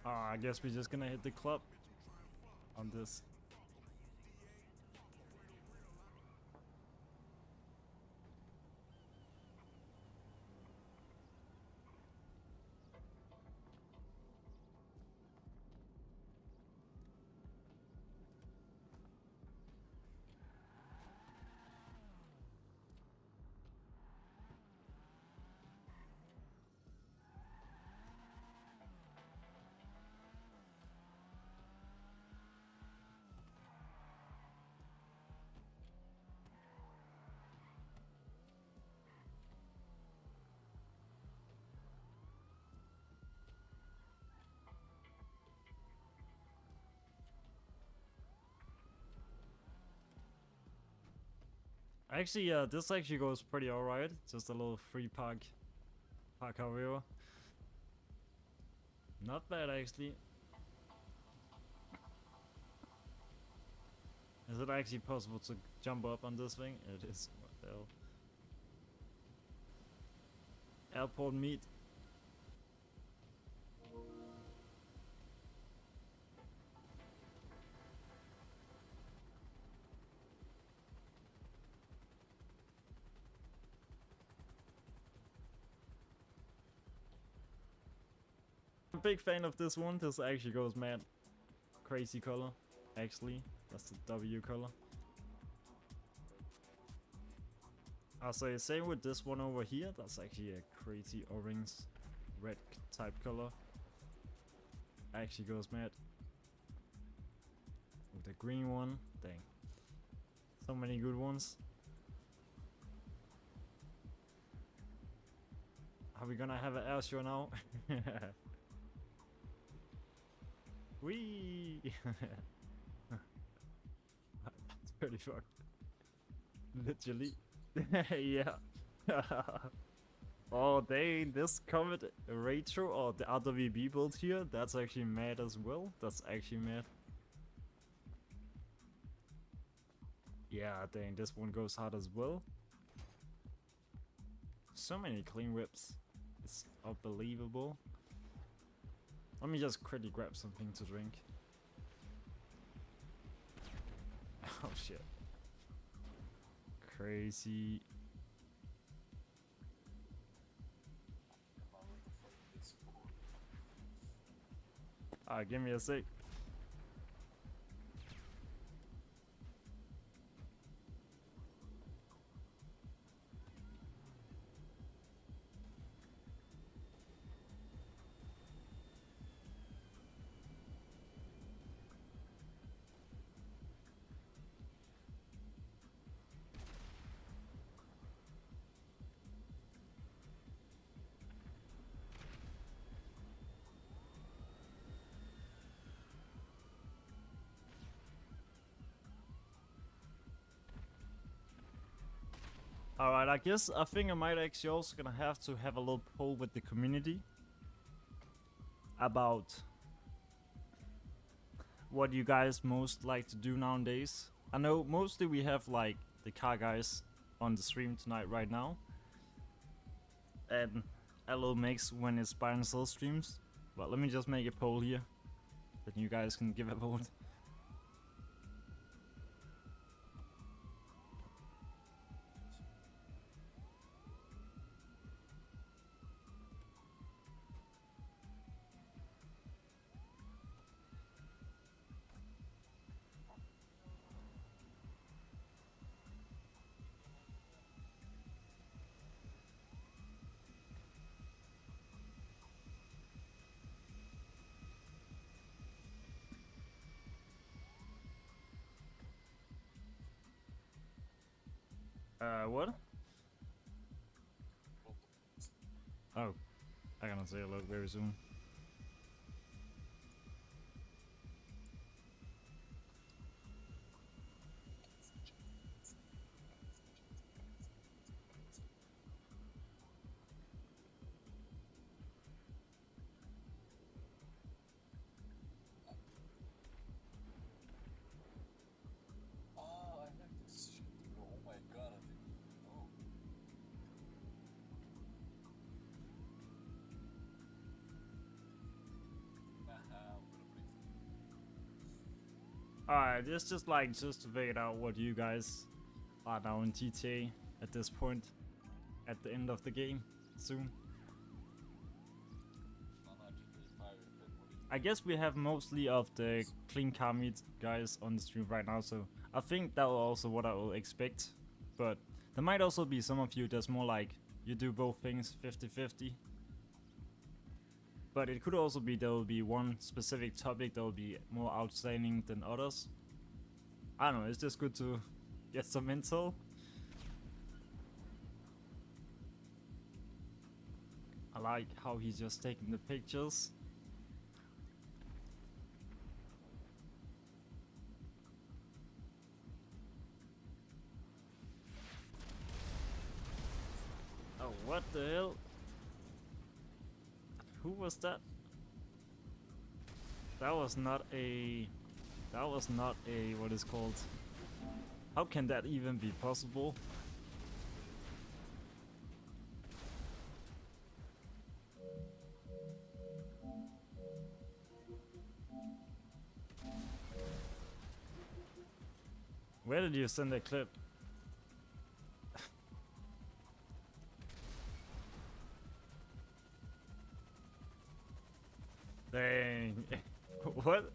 I guess we're just gonna hit the club on this. Actually, this actually goes pretty alright. Just a little free park area. Not bad actually. Is it actually possible to jump up on this thing? It is. What the hell? Airport meat. I'm a big fan of this one. This actually goes mad. Crazy color. Actually, that's the W color. I'll say same with this one over here. That's actually a crazy orange red type color. Actually goes mad. With the green one, dang. So many good ones. Are we gonna have an air show now? Whee! It's pretty fucked. Literally. Yeah. Oh dang, this comet retro or the other VB build here, that's actually mad as well. That's actually mad. Yeah, dang, this one goes hard as well. So many clean whips. It's unbelievable. Let me just quickly grab something to drink. Oh shit. Crazy. Alright, give me a sec. Alright, I think I might actually also gonna have to have a little poll with the community about what you guys most like to do nowadays. I know mostly we have like the car guys on the stream tonight right now, and a little mix when it's buy and sell streams. But let me just make a poll here, then you guys can give a vote. What? Oh, I'm gonna say hello very soon. Oh, I like this shit, bro. Oh my god, I didn't know. Haha, I'm gonna break. Alright, it's just like just to figure out what you guys are now in GTA at this point, at the end of the game soon. I guess we have mostly of the clean car meat guys on the stream right now, so I think that will also what I will expect. But there might also be some of you that's more like you do both things 50-50. But it could also be there will be one specific topic that will be more outstanding than others. I don't know, it's just good to get some intel. I like how he's just taking the pictures. Oh, what the hell? Who was that? That was not a... That was not a... What is called? How can that even be possible? Where did you send the clip? Dang. What?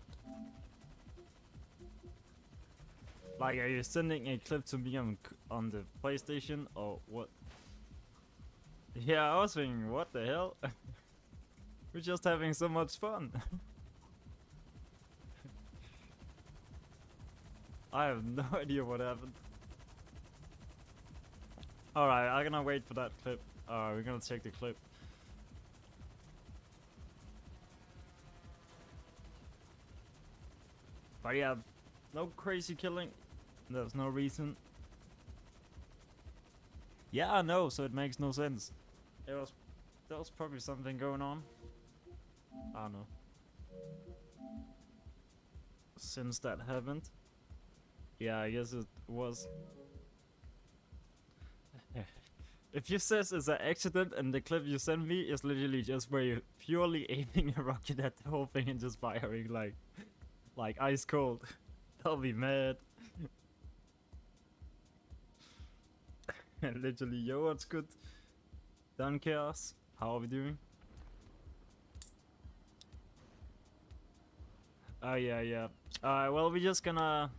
Like, are you sending a clip to me on the PlayStation or what? Yeah, I was thinking, what the hell? We're just having so much fun. I have no idea what happened. Alright, I'm gonna wait for that clip. Alright, we're gonna check the clip. But yeah, no crazy killing. There's no reason. Yeah, I know, so it makes no sense. There was probably something going on. I don't know. Since that happened. Yeah, I guess it was. If you says it's an accident and the clip you send me is literally just where you're purely aiming a rocket at the whole thing and just firing like ice cold, I'll be mad. Literally, yo, what's good? Done chaos. How are we doing? Oh yeah. Well, we're just gonna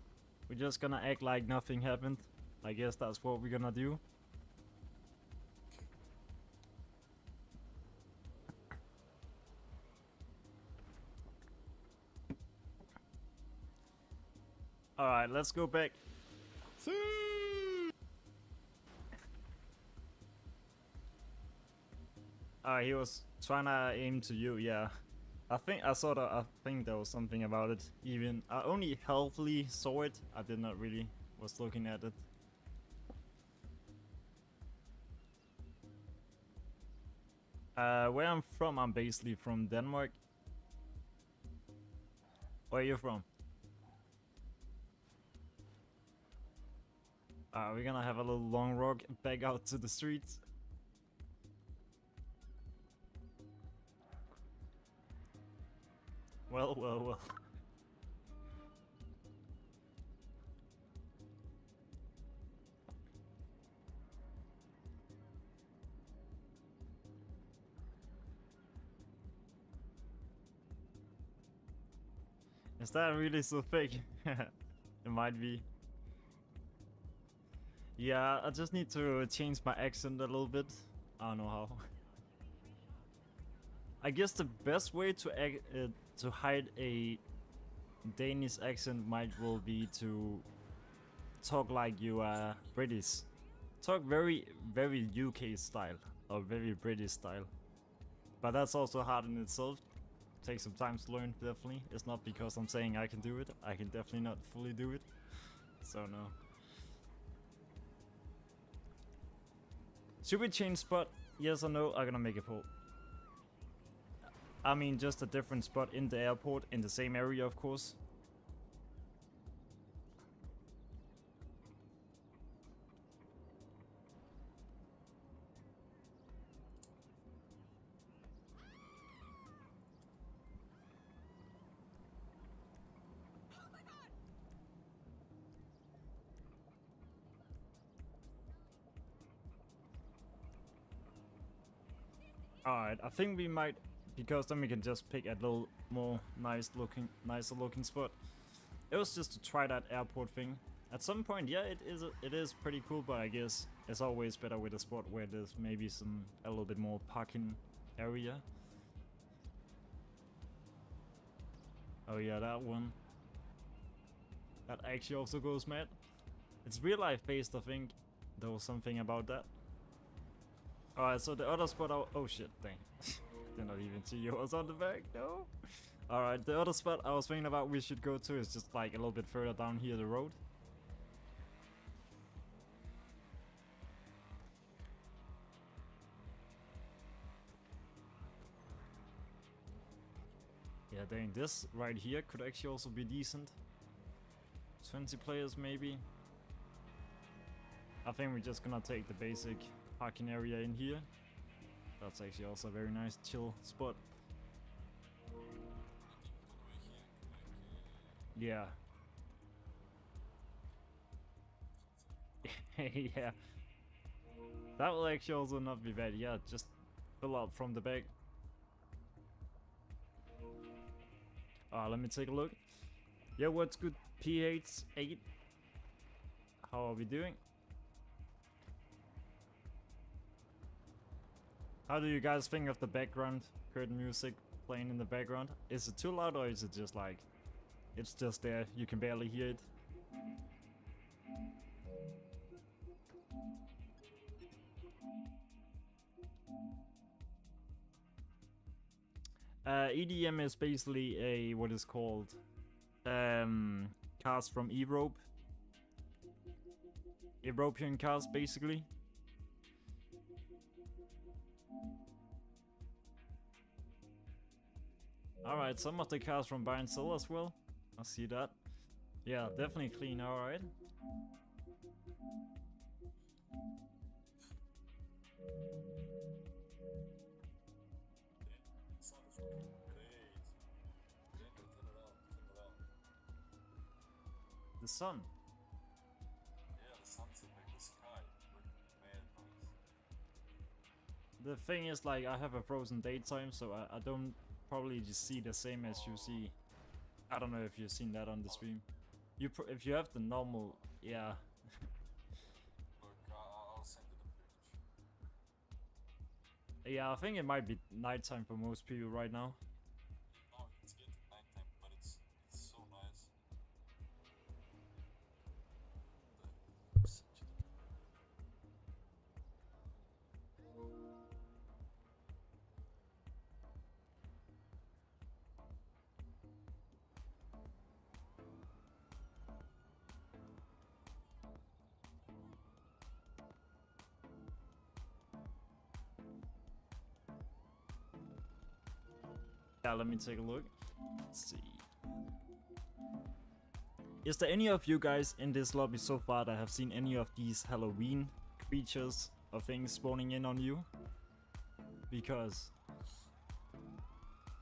act like nothing happened. I guess that's what we're gonna do. Alright, let's go back. He was trying to aim to you, yeah. I think there was something about it. Even I only halfly saw it. I did not really was looking at it. Where I'm from, I'm basically from Denmark. Where are you from? We're gonna have a little long walk back out to the streets. Well. Is that really so fake? It might be. Yeah, I just need to change my accent a little bit. I don't know how. I guess the best way to hide a Danish accent might well be to talk like you are British. Talk very UK style or very British style. But that's also hard in itself. Takes some time to learn, definitely. It's not because I'm saying I can do it. I can definitely not fully do it. So no. Should we change spot? Yes or no? I'm gonna make a poll. I mean, just a different spot in the airport, in the same area, of course. Alright, I think we might, because then we can just pick a little more nicer looking spot. It was just to try that airport thing. At some point, yeah, it is pretty cool, but I guess it's always better with a spot where there's maybe a little bit more parking area. Oh yeah, that one. That actually also goes mad. It's real life based, I think. There was something about that. Alright, so the other spot oh shit, dang. Did not even see you was on the back, no. Alright, the other spot I was thinking about we should go to is just like a little bit further down here the road. Yeah, dang, this right here could actually also be decent. 20 players maybe. I think we're just gonna take the basic parking area in here. That's actually also a very nice chill spot. Yeah. Yeah. That will actually also not be bad. Yeah, just fill up from the back. Let me take a look. Yeah, what's good? PH 8. How are we doing? How do you guys think of the background curtain music playing in the background? Is it too loud or is it just like it's just there, you can barely hear it? EDM is basically a what is called cars from Europe. European cars basically. Alright, some of the cars from buy and sell as well. I see that. Yeah, definitely clean, alright. Sun is looking great. Bandito, turn around, turn around. The sun. Yeah, the sunset, like the sky. Looking mad nice. The thing is, like, I have a frozen daytime, so I don't probably just see the same as you see. I don't know if you've seen that on the stream. If you have the normal, yeah. Look, I'll send you the footage. Yeah, I think it might be nighttime for most people right now. No, it's getting nighttime, but it's so nice. Send you the Yeah, let me take a look. Let's see. Is there any of you guys in this lobby so far that have seen any of these Halloween creatures or things spawning in on you? Because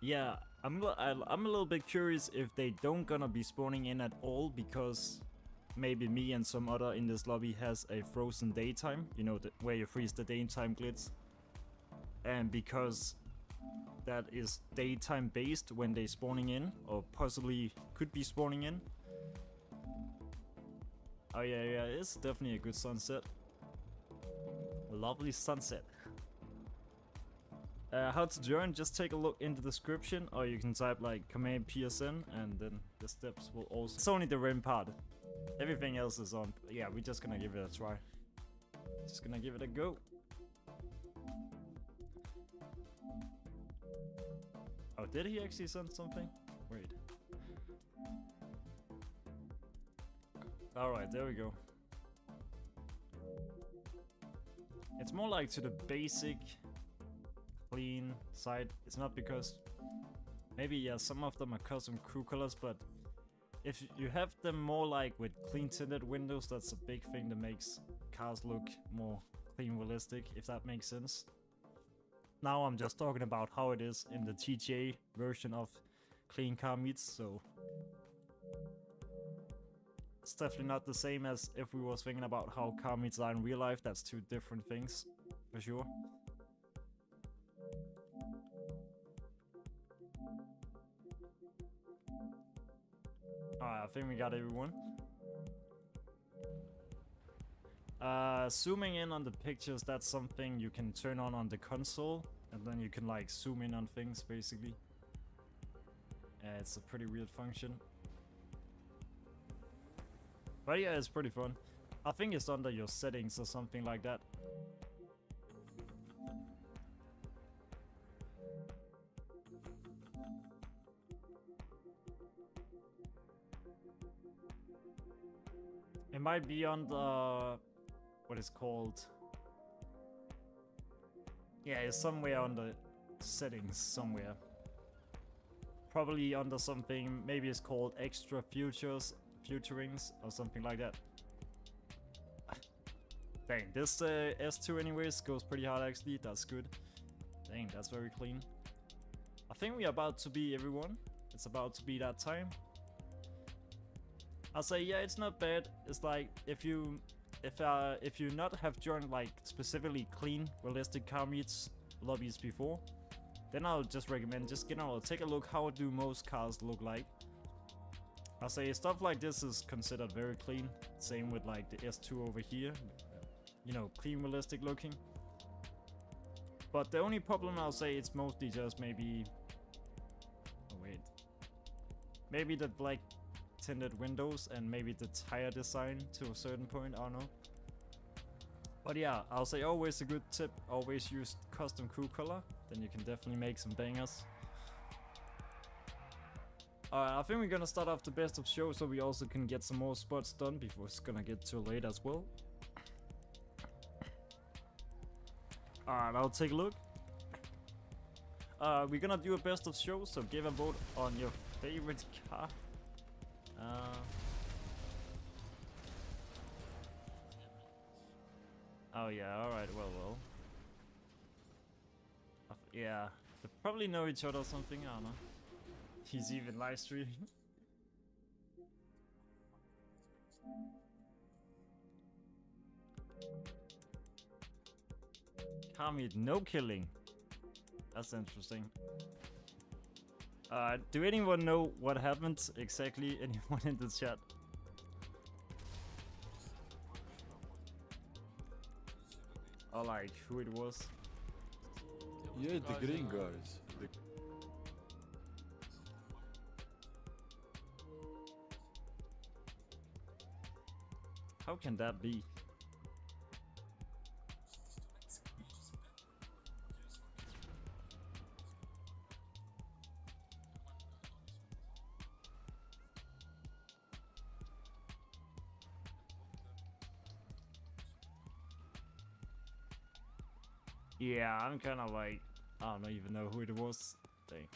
yeah, I'm a little bit curious if they don't gonna be spawning in at all, because maybe me and some other in this lobby has a frozen daytime, you know, where you freeze the daytime glitch, and because that is daytime based when they spawning in, or possibly could be spawning in. Oh yeah, it's definitely a good sunset. A lovely sunset. How to join? Just take a look in the description, or you can type like command PSN and then the steps will also... It's only the REM part. Everything else is on. Yeah, we're just gonna give it a try. Just gonna give it a go. Oh, did he actually send something? Wait. Alright, there we go. It's more like to the basic clean side. It's not because maybe, yeah, some of them are custom crew colors, but if you have them more like with clean tinted windows, that's a big thing that makes cars look more clean realistic, if that makes sense. Now I'm just talking about how it is in the GTA version of clean car meets, so it's definitely not the same as if we was thinking about how car meets are in real life. That's two different things, for sure. Alright, I think we got everyone. Zooming in on the pictures, that's something you can turn on the console, and then you can like zoom in on things basically. It's a pretty weird function. But yeah, it's pretty fun. I think it's under your settings or something like that. It might be on the... what is called... yeah, it's somewhere on the settings somewhere. Probably under something, maybe it's called extra futurings or something like that. Dang, this S2 anyways goes pretty hard actually, that's good. Dang, that's very clean. I think we're about to be everyone. It's about to be that time. I'll say, yeah, it's not bad. It's like, if you if you not have joined like specifically clean realistic car meets lobbies before, then I'll just recommend just take a look how do most cars look like. I'll say stuff like this is considered very clean. Same with like the S2 over here, you know, clean realistic looking. But the only problem I'll say it's mostly just maybe, oh wait, maybe the black tinted windows and maybe the tire design to a certain point, I don't know. But yeah, I'll say always a good tip, always use custom crew color, then you can definitely make some bangers. I think we're gonna start off the best of show so we also can get some more spots done before it's gonna get too late as well. Alright, I'll take a look. We're gonna do a best of show, so give a vote on your favorite car. Oh yeah, alright, well. Yeah, they probably know each other or something, I don't know. He's even live streaming. Hamid, no killing. That's interesting. Do anyone know what happened exactly? Anyone in the chat? Or like who it was? Yeah, the green guys. How can that be? Yeah, I'm kind of like, I don't even know who it was. Dang.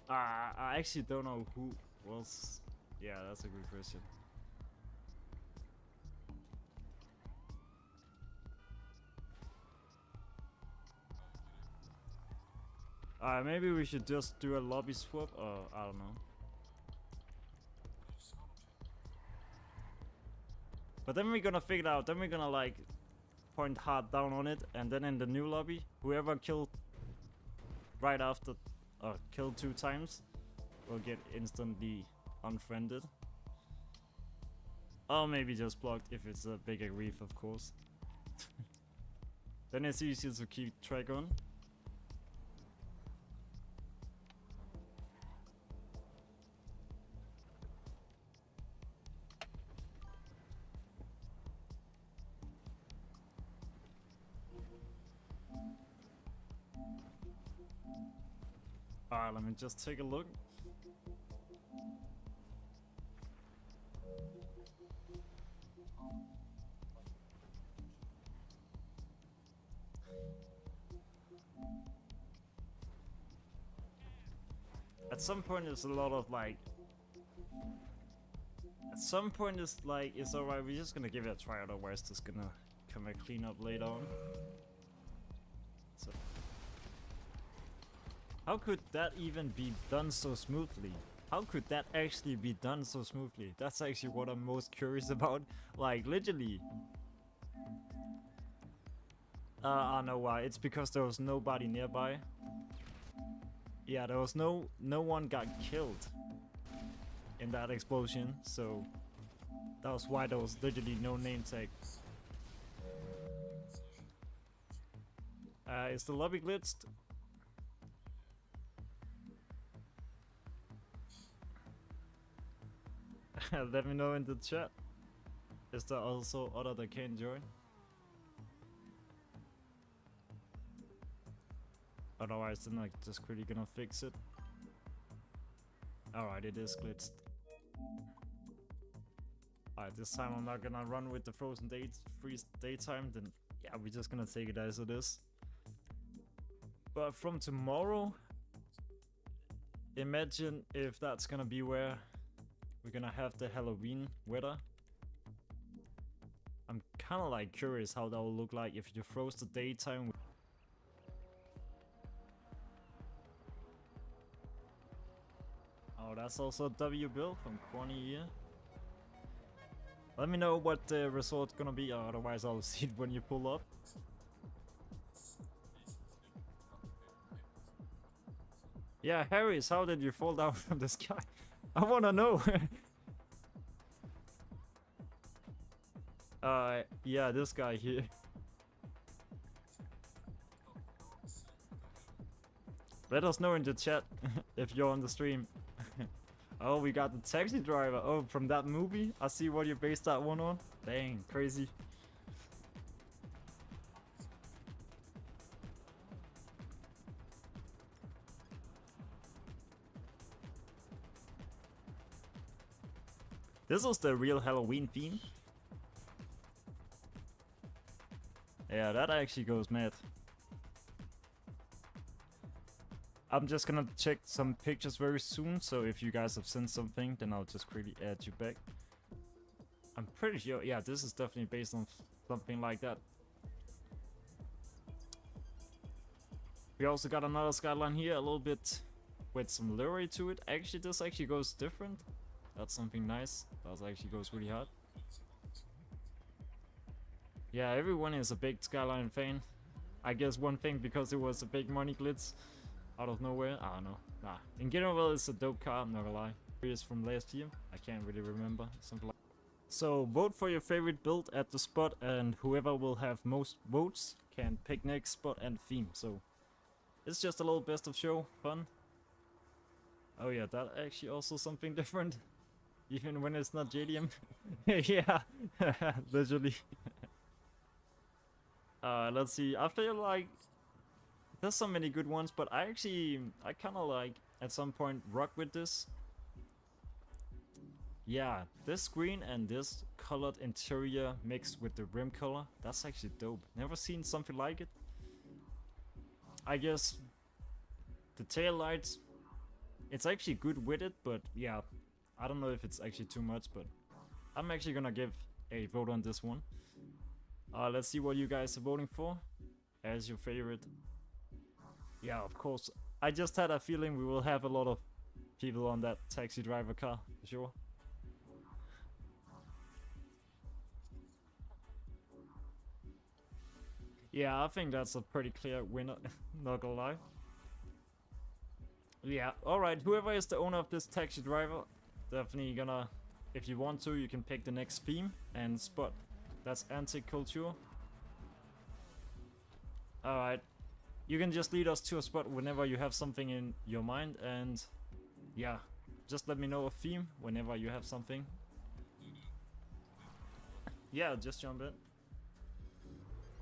I actually don't know who was. Yeah, that's a good question. Maybe we should just do a lobby swap, or I don't know. But then we're gonna figure it out. Then we're gonna like point hard down on it, and then in the new lobby, whoever killed right after, or killed 2 times, will get instantly unfriended. Or maybe just blocked if it's a bigger grief, of course. Then it's easier to keep track on. Alright, let me just take a look. At some point there's a lot of like, at some point it's like, it's alright, we're just gonna give it a try, otherwise it's gonna come a clean up later on. So how could that even be done so smoothly? How could that actually be done so smoothly? That's actually what I'm most curious about. Like, literally. I know why. It's because there was nobody nearby. Yeah, there was no one got killed in that explosion, so that was why there was literally no name tag. Is the lobby glitched? Let me know in the chat. Is there also other that can join? Otherwise, then I'm just quickly gonna fix it. Alright, it is glitched. Alright, this time I'm not gonna run with the frozen freeze daytime, then yeah, we're just gonna take it as it is. But from tomorrow, imagine if that's gonna be where we're gonna have the Halloween weather. I'm kind of like curious how that will look like if you froze the daytime. Oh, that's also a W bill from Corny here. Let me know what the resort's gonna be, or otherwise I'll see it when you pull up. Yeah, Harris, how did you fall down from the sky? I wanna know. Yeah, this guy here. Let us know in the chat if you're on the stream. Oh, we got the taxi driver. Oh, from that movie? I see what you based that one on. Dang, crazy. This was the real Halloween theme. Yeah, that actually goes mad. I'm just gonna check some pictures very soon, so if you guys have sent something, then I'll just quickly add you back. I'm pretty sure, yeah, this is definitely based on something like that. We also got another skyline here, a little bit with some lure to it. Actually, this actually goes different. That's something nice. That actually goes really hard. Yeah, everyone is a big skyline fan. I guess one thing because it was a big money glitz out of nowhere. I don't know. Nah. In general, it's a dope car, I'm not gonna lie. It is from last year. I can't really remember. Something like. So vote for your favorite build at the spot, and whoever will have most votes can pick next spot and theme. So it's just a little best of show fun. Oh yeah, that actually also something different. Even when it's not JDM. Yeah, literally. Let's see. I feel like there's so many good ones, but I kind of like at some point rock with this. Yeah, this green and this colored interior mixed with the rim color. That's actually dope. Never seen something like it. I guess the tail lights, it's actually good with it, but yeah, I don't know if it's actually too much, but I'm actually gonna give a vote on this one. Let's see what you guys are voting for as your favorite. Yeah, of course. I just had a feeling we will have a lot of people on that taxi driver car, for sure. Yeah, I think that's a pretty clear winner, not gonna lie. Yeah, alright, whoever is the owner of this taxi driver, definitely gonna, if you want to, you can pick the next theme and spot. That's antique culture. Alright, you can just lead us to a spot whenever you have something in your mind, and yeah, just let me know a theme whenever you have something. Yeah, just jump in.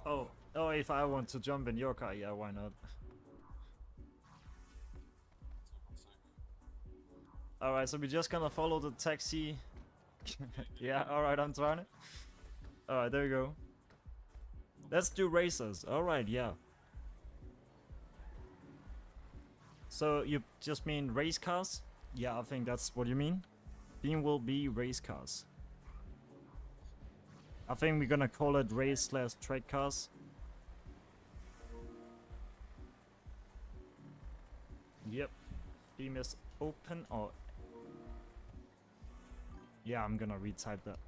Oh, if I want to jump in your car, yeah, why not? Alright, so we're just gonna follow the taxi. Yeah, alright, I'm trying it. Alright, there we go. Let's do racers. Alright, yeah. So you just mean race cars? Yeah, I think that's what you mean. Theme will be race cars. I think we're gonna call it race/track cars. Yep. Theme is open, or yeah, I'm gonna retype that.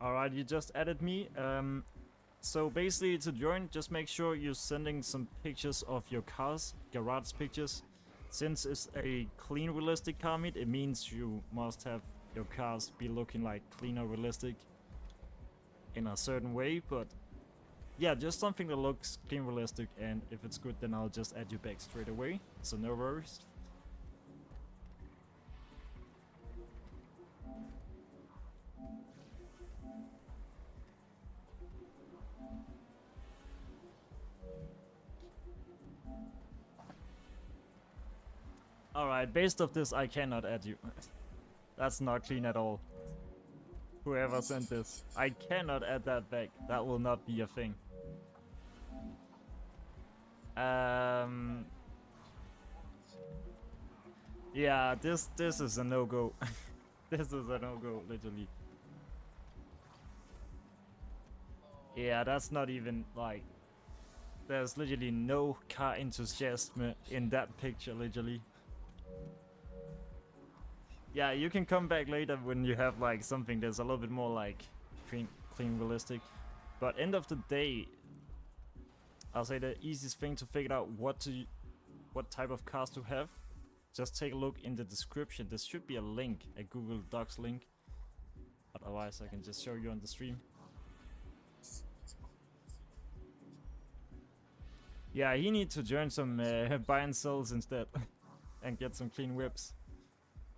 Alright, you just added me. So basically to join, just make sure you're sending some pictures of your cars, garage pictures. Since it's a clean realistic car meet, it means you must have your cars be looking like clean or realistic in a certain way, but yeah, just something that looks clean realistic, and if it's good then I'll just add you back straight away, so no worries. Alright, based off this I cannot add you. That's not clean at all. Whoever sent this. I cannot add that back. That will not be a thing. Yeah, this is a no-go. This is a no-go, literally. Yeah, that's not even like... There's literally no car enthusiasm in that picture, literally. Yeah, you can come back later when you have like something that's a little bit more like clean realistic. But end of the day, I'll say the easiest thing to figure out what type of cars to have, just take a look in the description. There should be a link, a Google Docs link. Otherwise, I can just show you on the stream. Yeah, he needs to join some buy and sells instead, and get some clean whips,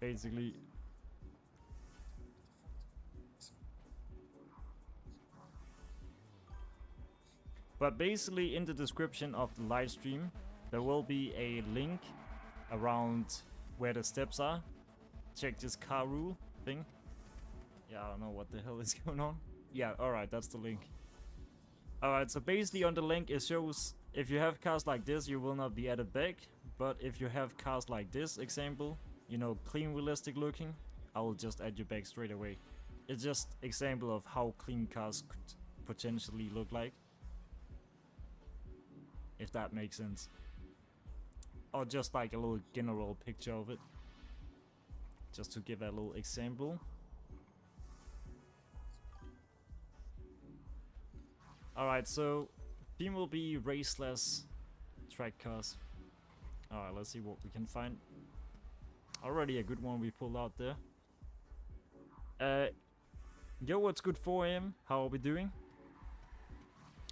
basically. But basically, in the description of the live stream, there will be a link around where the steps are. Check this car rule thing. Yeah, I don't know what the hell is going on. Yeah, alright, that's the link. Alright, so basically on the link it shows if you have cars like this, you will not be added back. But if you have cars like this example, you know, clean realistic looking, I will just add you back straight away. It's just example of how clean cars could potentially look like. If that makes sense. Or just like a little general picture of it. Just to give a little example. Alright, so theme will be raceless track cars. Alright, let's see what we can find. Already a good one we pulled out there. Yo, what's good 4 AM? How are we doing?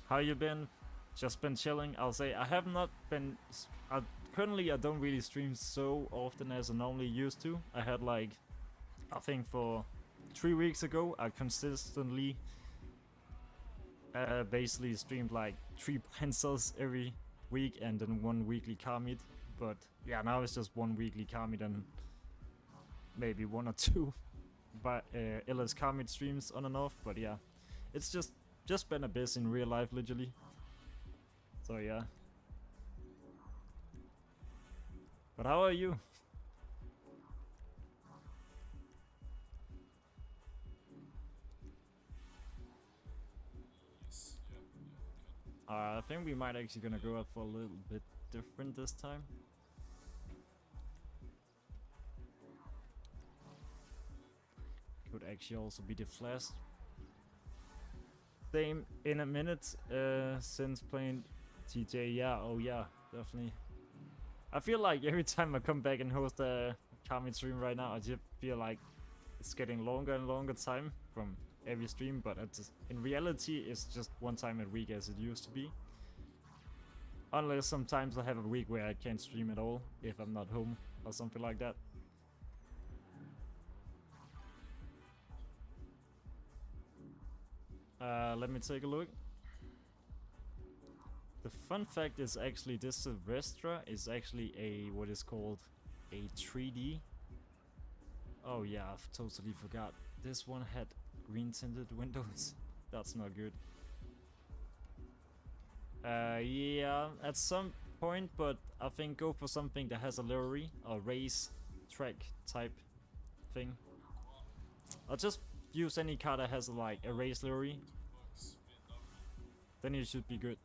How you been? Just been chilling. I'll say I have not been... currently I don't really stream so often as I normally used to. I had like... I think for 3 weeks ago I consistently basically streamed like 3 pencils every week and then 1 weekly car meet. But yeah, now it's just 1 weekly car meet and maybe 1 or 2 but LS car meet streams on and off. But yeah, it's just been a bit in real life literally. So yeah. But how are you? I think we might actually gonna go up for a little bit different this time. Could actually also be the flash. Same in a minute since playing TJ. Yeah, oh yeah, definitely. I feel like every time I come back and host a comment stream right now, I just feel like it's getting longer and longer time from every stream, but in reality it's just 1 time a week as it used to be. Unless sometimes I have a week where I can't stream at all if I'm not home or something like that. Let me take a look. The fun fact is actually this Silvestra is actually a what is called a 3D. Oh yeah, I've totally forgot. This one had green tinted windows. That's not good. Yeah, at some point, but I think go for something that has a livery or race track type thing. I'll just use any car that has like a race livery. Then it should be good.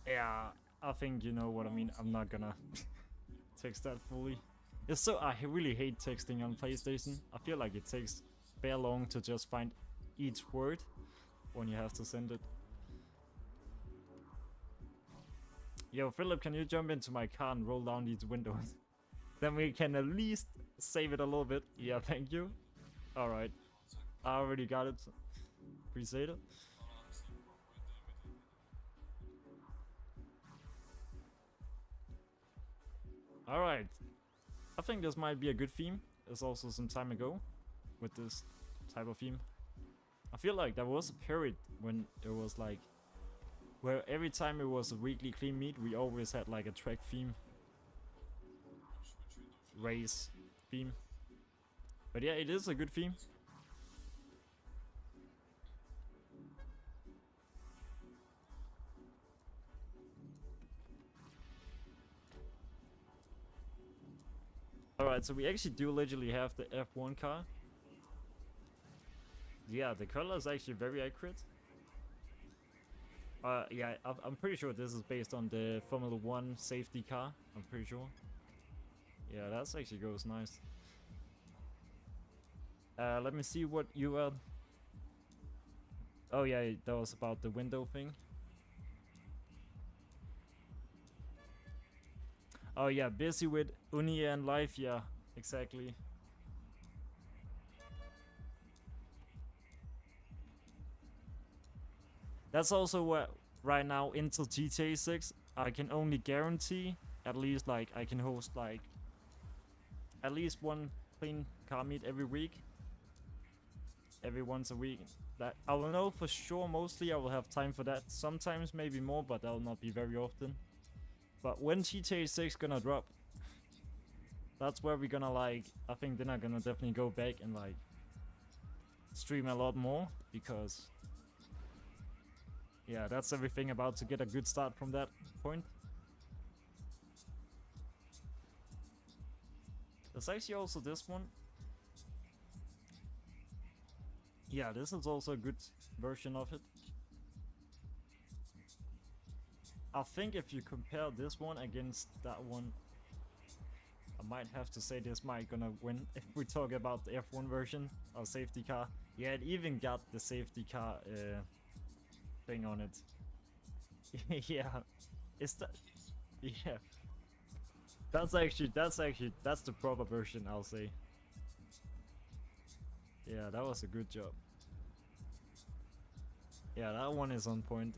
Yeah, I think you know what I mean. I'm not gonna text that fully. It's so I really hate texting on PlayStation. I feel like it takes bare long to just find each word when you have to send it. Yo, Philip, can you jump into my car and roll down these windows? Then we can at least save it a little bit. Yeah, thank you. Alright. I already got it. Appreciate it. Alright. I think this might be a good theme. It's also some time ago. with this type of theme. I feel like there was a period when it was like, where every time it was a weekly clean meet, we always had like a track theme, race theme. But yeah, it is a good theme. Alright, so we actually do literally have the F1 car. Yeah, the color is actually very accurate. Yeah, I'm pretty sure this is based on the Formula 1 safety car. I'm pretty sure. Yeah, that actually goes nice. Let me see what you oh yeah, that was about the window thing. Oh yeah, busy with uni and life. Yeah, exactly. That's also what right now until GTA 6 I can only guarantee at least like I can host like at least one clean car meet every week. Every once a week. That I will know for sure. Mostly I will have time for that. Sometimes maybe more, but that will not be very often. But when GTA 6 gonna drop, that's where we're gonna like, I think then I'm gonna definitely go back and like stream a lot more, because yeah, that's everything about to get a good start from that point. There's actually also this one. Yeah, this is also a good version of it. I think if you compare this one against that one, I might have to say this might gonna win if we talk about the F1 version of safety car. Yeah, it even got the safety car thing on it. Yeah, is that? Yeah, that's the proper version, I'll say. Yeah, that was a good job. Yeah, that one is on point.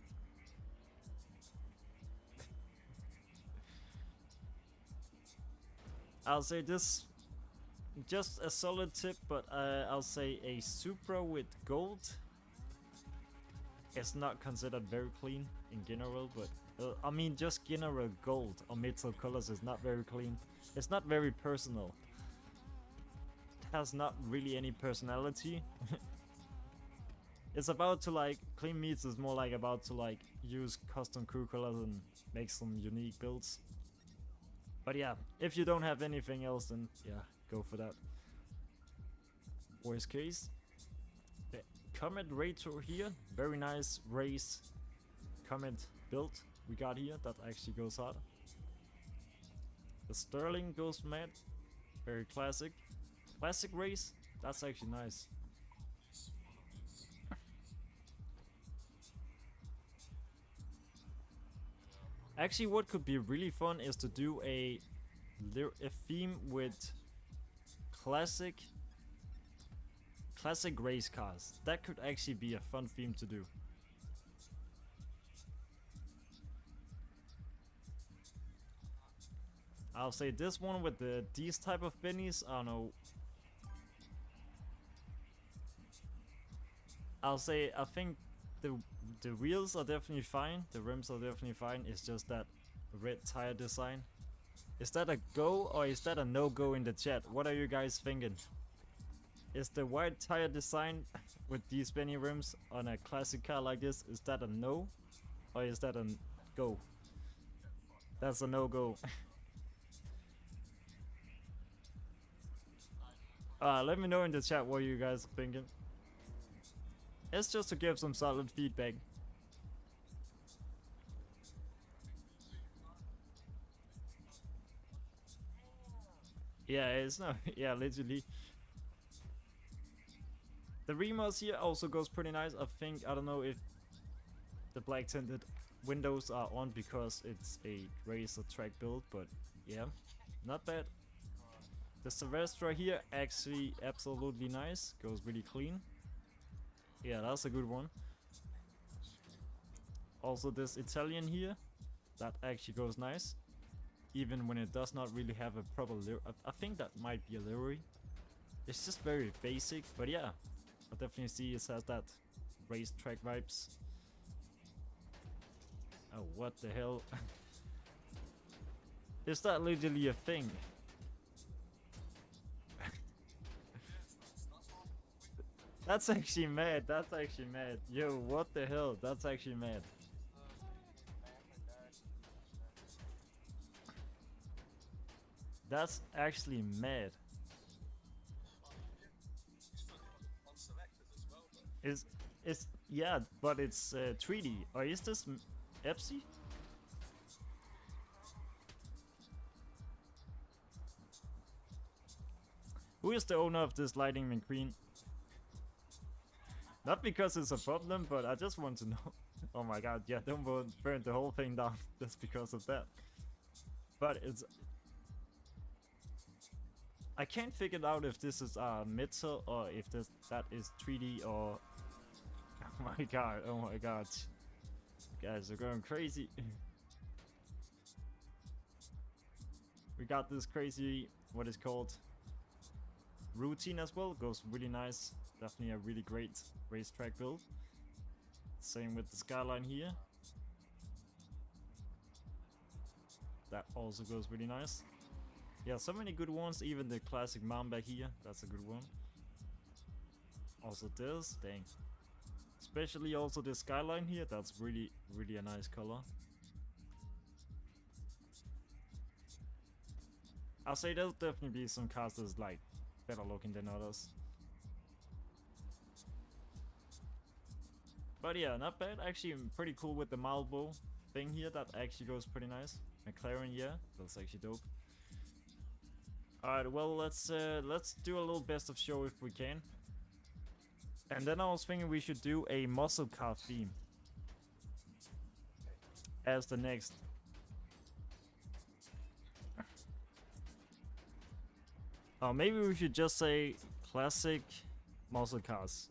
I'll say this, just a solid tip, but I'll say a Supra with gold is not considered very clean in general, but I mean just general gold or metal colors is not very clean. It's not very personal. It has not really any personality. It's about to like, clean meats is more like about to like use custom crew colors and make some unique builds. But yeah, if you don't have anything else, then yeah, go for that. Worst case, the Comet Rator here, very nice race Comet build we got here, that actually goes hard. The Sterling goes mad, very classic. Classic race, that's actually nice. Actually, what could be really fun is to do a theme with classic race cars. That could actually be a fun theme to do. I'll say this one with these type of bennies, I don't know. I'll say I think the wheels are definitely fine, the rims are definitely fine, it's just that red tire design. Is that a go or is that a no-go in the chat? What are you guys thinking? Is the white tire design with these Benny rims on a classic car like this, is that a no or is that a go? That's a no-go. Let me know in the chat what you guys are thinking. It's just to give some solid feedback. Yeah, it's not. Yeah, literally. The remods here also goes pretty nice. I think, I don't know if the black tinted windows are on because it's a race or track build, but yeah, not bad. The Silvestre here actually absolutely nice, goes really clean. Yeah, that's a good one. Also this Italian here, that actually goes nice, even when it does not really have a proper I think that might be a livery. It's just very basic, but yeah, I definitely see it has that racetrack vibes. Oh, what the hell? Is that literally a thing? That's actually mad. That's actually mad. Yo, what the hell? That's actually mad. That's actually mad. Unselected as well, though. It's yeah, but it's 3D. Or is this EPSI? Who is the owner of this Lightning McQueen? Not because it's a problem, but I just want to know. Oh my god, yeah, don't burn the whole thing down just because of that. But it's... I can't figure it out if this is metal or if that is 3D or... Oh my god, oh my god. Guys are going crazy. We got this crazy, what is called, routine as well. Goes really nice. Definitely a really great racetrack build. Same with the skyline here. That also goes really nice. Yeah, so many good ones. Even the classic Mamba here, that's a good one. Also this, dang. Especially also the skyline here, that's really a nice color. I'll say there'll definitely be some cars that's like better looking than others. But yeah, not bad. Actually, I'm pretty cool with the Malbo thing here. That actually goes pretty nice. McLaren, yeah, that's actually dope. Alright, well, let's do a little best of show if we can. And then I was thinking we should do a muscle car theme as the next. Oh, maybe we should just say classic muscle cars.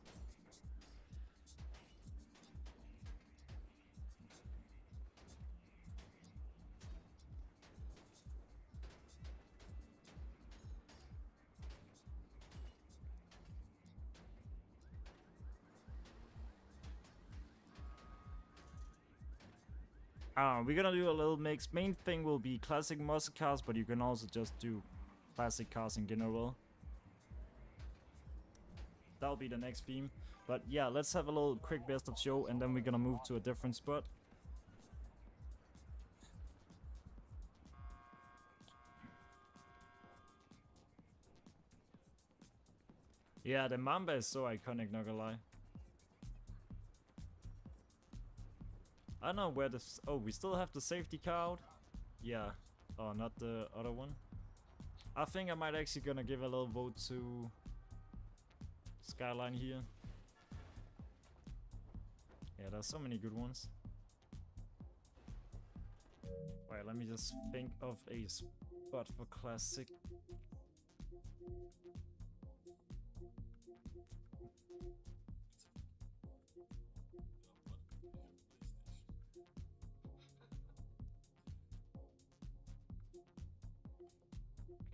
We're gonna do a little mix. Main thing will be classic muscle cars, but you can also just do classic cars in general. That'll be the next theme. But yeah, let's have a little quick best of show and then we're gonna move to a different spot. Yeah, the Mamba is so iconic, not gonna lie. I don't know where this... Oh, we still have the safety car out? Yeah. Oh, not the other one. I think I might actually gonna give a little vote to Skyline here. Yeah, there's so many good ones. Wait, let me just think of a spot for classic.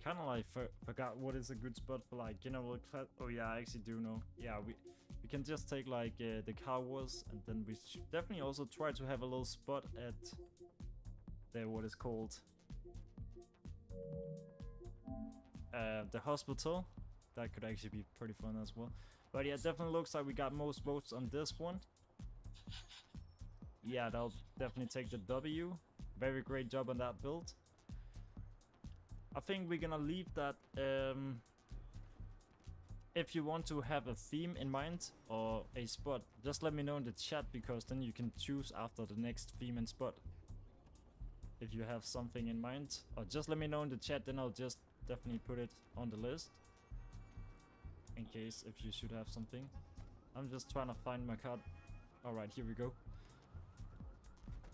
Kind of like forgot what is a good spot for like general class. Oh yeah, I actually do know. Yeah, we can just take like the car wars, and then we should definitely also try to have a little spot at the what is called the hospital. That could actually be pretty fun as well. But yeah, definitely looks like we got most votes on this one. Yeah, that'll definitely take the W. Very great job on that build. I think we're gonna leave that. If you want to have a theme in mind or a spot, just let me know in the chat, because then you can choose after the next theme and spot. If you have something in mind, or just let me know in the chat, then I'll just definitely put it on the list. In case if you should have something. I'm just trying to find my card. Alright, here we go.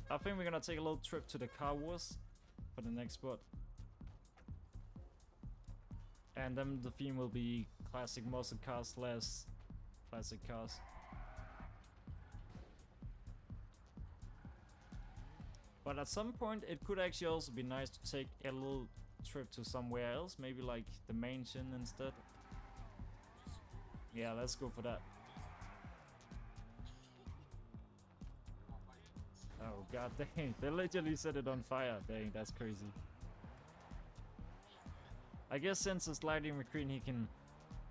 I think we're gonna take a little trip to the car wars for the next spot. And then the theme will be classic muscle cars / classic cars. But at some point it could actually also be nice to take a little trip to somewhere else, maybe like the mansion instead. Yeah, let's go for that. Oh god dang, they literally set it on fire. Dang, that's crazy. I guess since it's Lightning McQueen, he can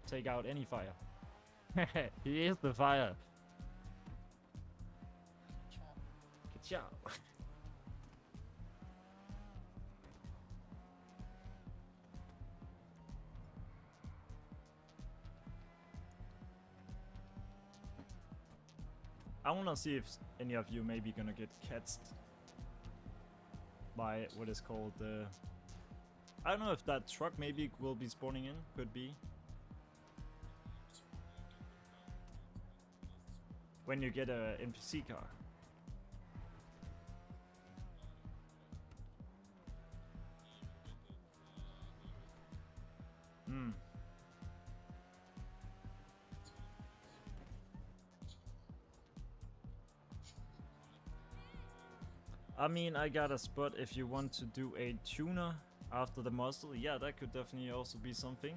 take out any fire. He is the fire. Good job. I wanna see if any of you maybe gonna get catched by what is called I don't know if that truck maybe will be spawning in, could be. When you get a NPC car. Hmm. I mean, I got a spot if you want to do a tuner after the muzzle. Yeah, that could definitely also be something.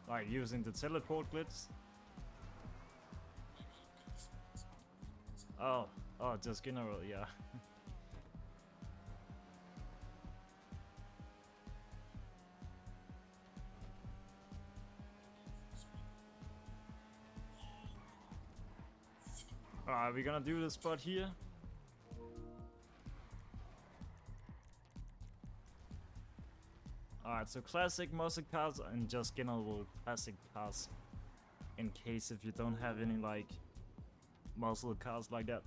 Like using the teleport glitch. Oh, just general, yeah. Alright, we're gonna do the spot here. Alright, so classic muscle cars and just general classic cars. In case if you don't have any like muscle cars like that.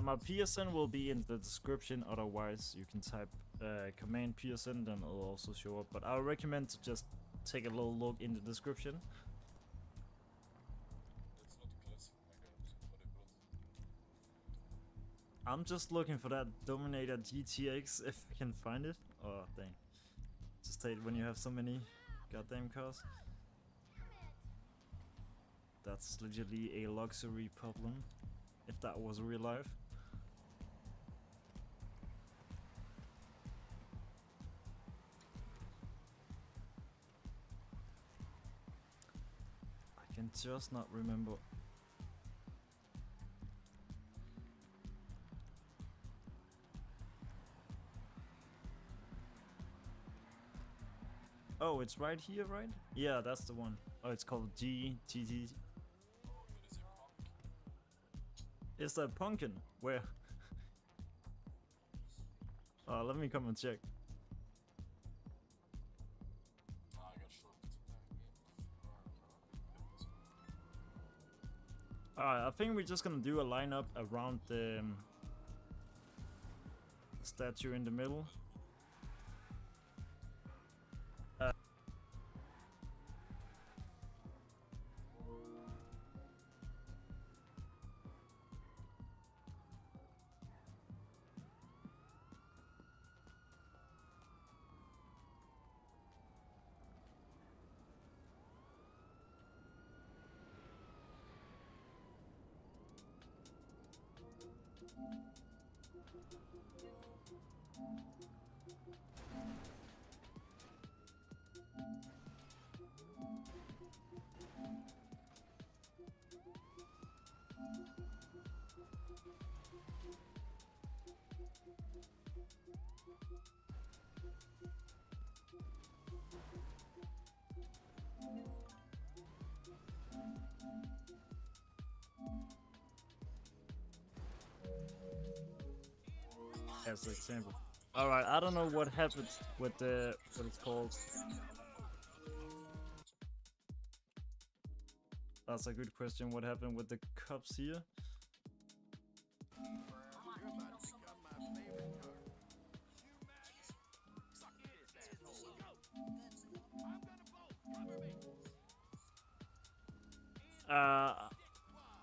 My PSN will be in the description, otherwise you can type command PSN, then it'll also show up. But I recommend to just take a little look in the description. I'm just looking for that Dominator GTX if I can find it. Oh dang. Just hate when you have so many goddamn cars. That's literally a luxury problem. If that was real life. I can just not remember. Oh, it's right here, right? Yeah, that's the one. Oh, it's called GTT. Is that Pumpkin? Where? Let me come and check. Alright, I think we're just gonna do a lineup around the statue in the middle. As an example. Alright, I don't know what happened with the what it's called. That's a good question. What happened with the cups here? I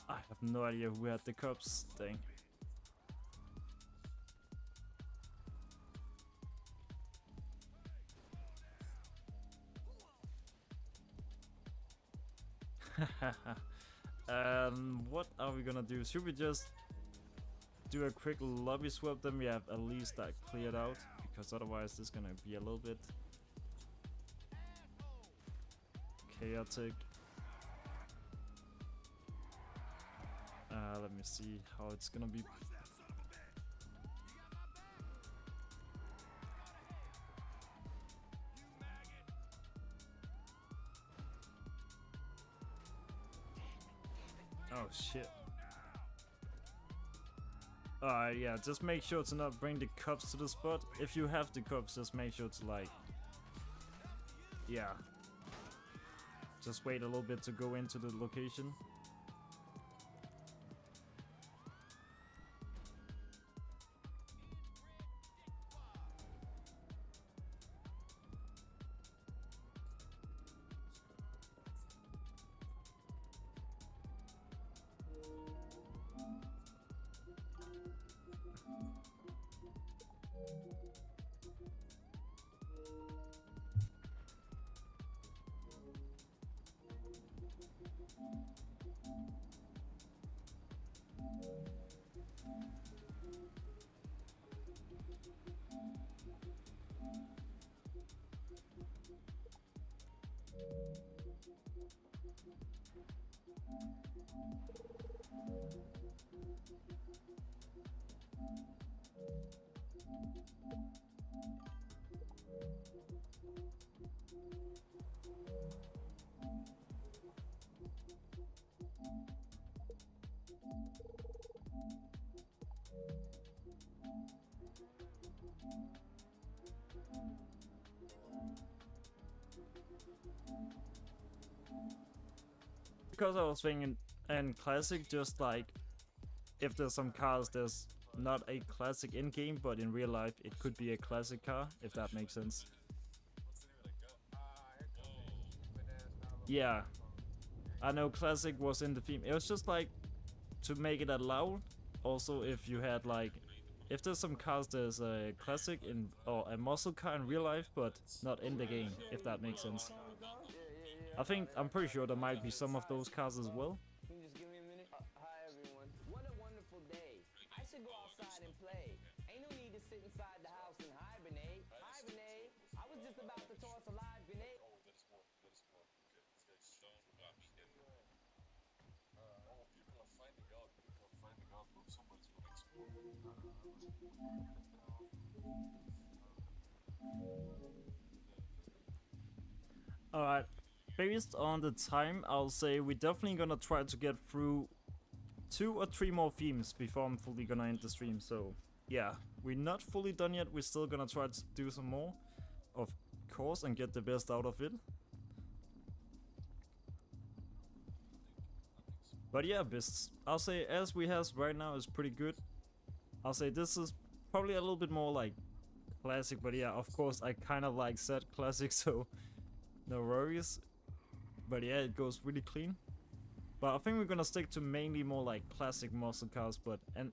have no idea who had the cups. Dang. What are we gonna do? Should we just do a quick lobby swap? Then we have at least that cleared out, because otherwise this is gonna be a little bit chaotic. Let me see how it's gonna be. Oh shit. Alright, yeah, just make sure to not bring the cups to the spot. If you have the cups, just make sure to like... Yeah. Just wait a little bit to go into the location. Because I was thinking in classic, just like if there's some cars there's not a classic in game, but in real life it could be a classic car, if that makes sense. Yeah, I know classic was in the theme. It was just like to make it allowed. Also, if you had like, if there's some cars there's a classic in or a muscle car in real life, but not in the game, if that makes sense. I'm pretty sure there might be some of those cars as well. Can you just give me a minute? Hi, everyone. What a wonderful day. I should go outside and play. Ain't no need to sit inside the house and hibernate. Hibernate? I was just about to toss a live grenade. Oh, there's more. There's more. Okay, this guy's oh, people are finding out. People are finding out what somebody's gonna explode. Alright, based on the time, I'll say we're definitely gonna try to get through 2 or 3 more themes before I'm fully gonna end the stream. So yeah, we're not fully done yet. We're still gonna try to do some more, of course, and get the best out of it. But yeah, bests, I'll say as we has right now is pretty good. I'll say this is probably a little bit more like classic, but yeah, of course I kind of like said classic, so no worries. But yeah, it goes really clean. But I think we're gonna stick to mainly more like classic muscle cars. But and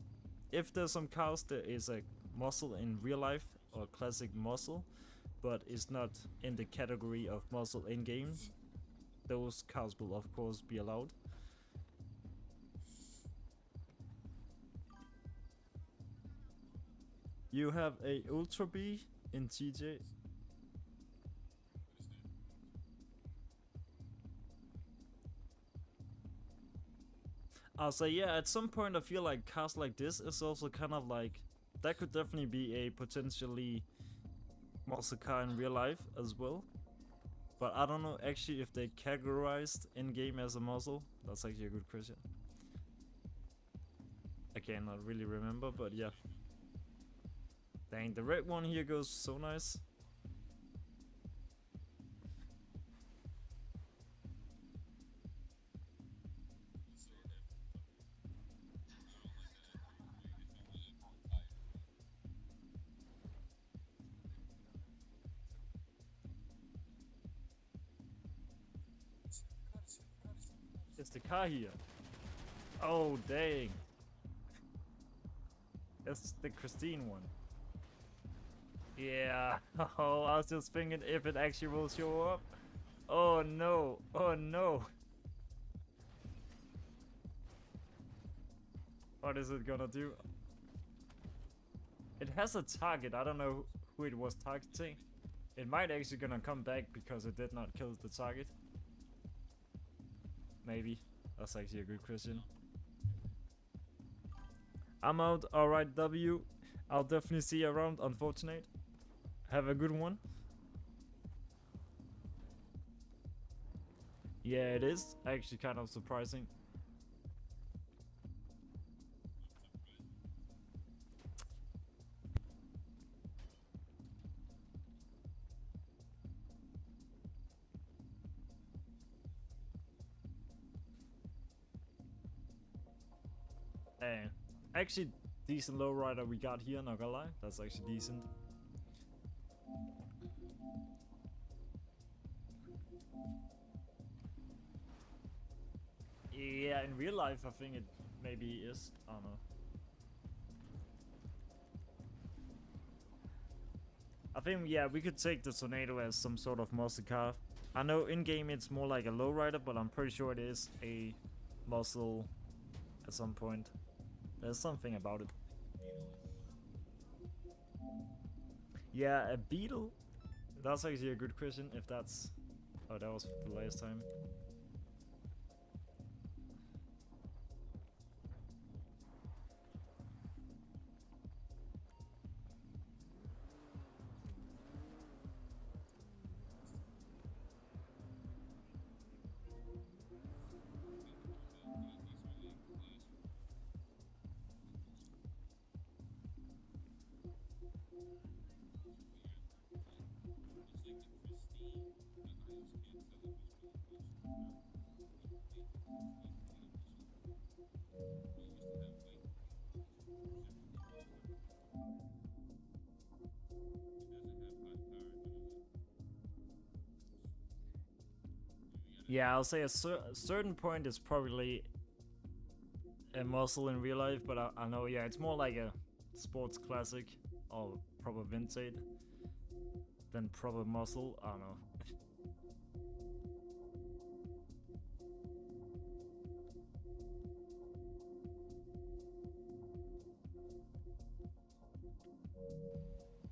if there's some cars that is a muscle in real life or classic muscle, but it's not in the category of muscle in game, those cars will of course be allowed. You have a Ultra B in TJ. I'll say yeah, at some point I feel like cars like this is also kind of like, that could definitely be a potentially muscle car in real life as well. But I don't know actually if they categorized in game as a muscle. That's actually a good question. I cannot really remember, but yeah. Dang, the red one here goes so nice. Is the car here? Oh, dang. It's the Christine one. Yeah. Oh, I was just thinking if it actually will show up. Oh no. Oh no. What is it gonna do? It has a target. I don't know who it was targeting. It might actually gonna come back because it did not kill the target. Maybe. That's actually a good question. I'm out. Alright, W. I'll definitely see you around. Unfortunate. Have a good one. Yeah, it is actually kind of surprising. Actually, decent lowrider we got here, not gonna lie. That's actually decent. Yeah, in real life, I think it maybe is. I don't know. I think, yeah, we could take the Tornado as some sort of muscle car. I know in-game it's more like a lowrider, but I'm pretty sure it is a muscle at some point. There's something about it. Yeah, a beetle? That's actually a good question, if that's... Oh, that was the last time. Yeah, I'll say a certain point is probably a muscle in real life, but I know, yeah, it's more like a sports classic or proper vintage than proper muscle. I don't know.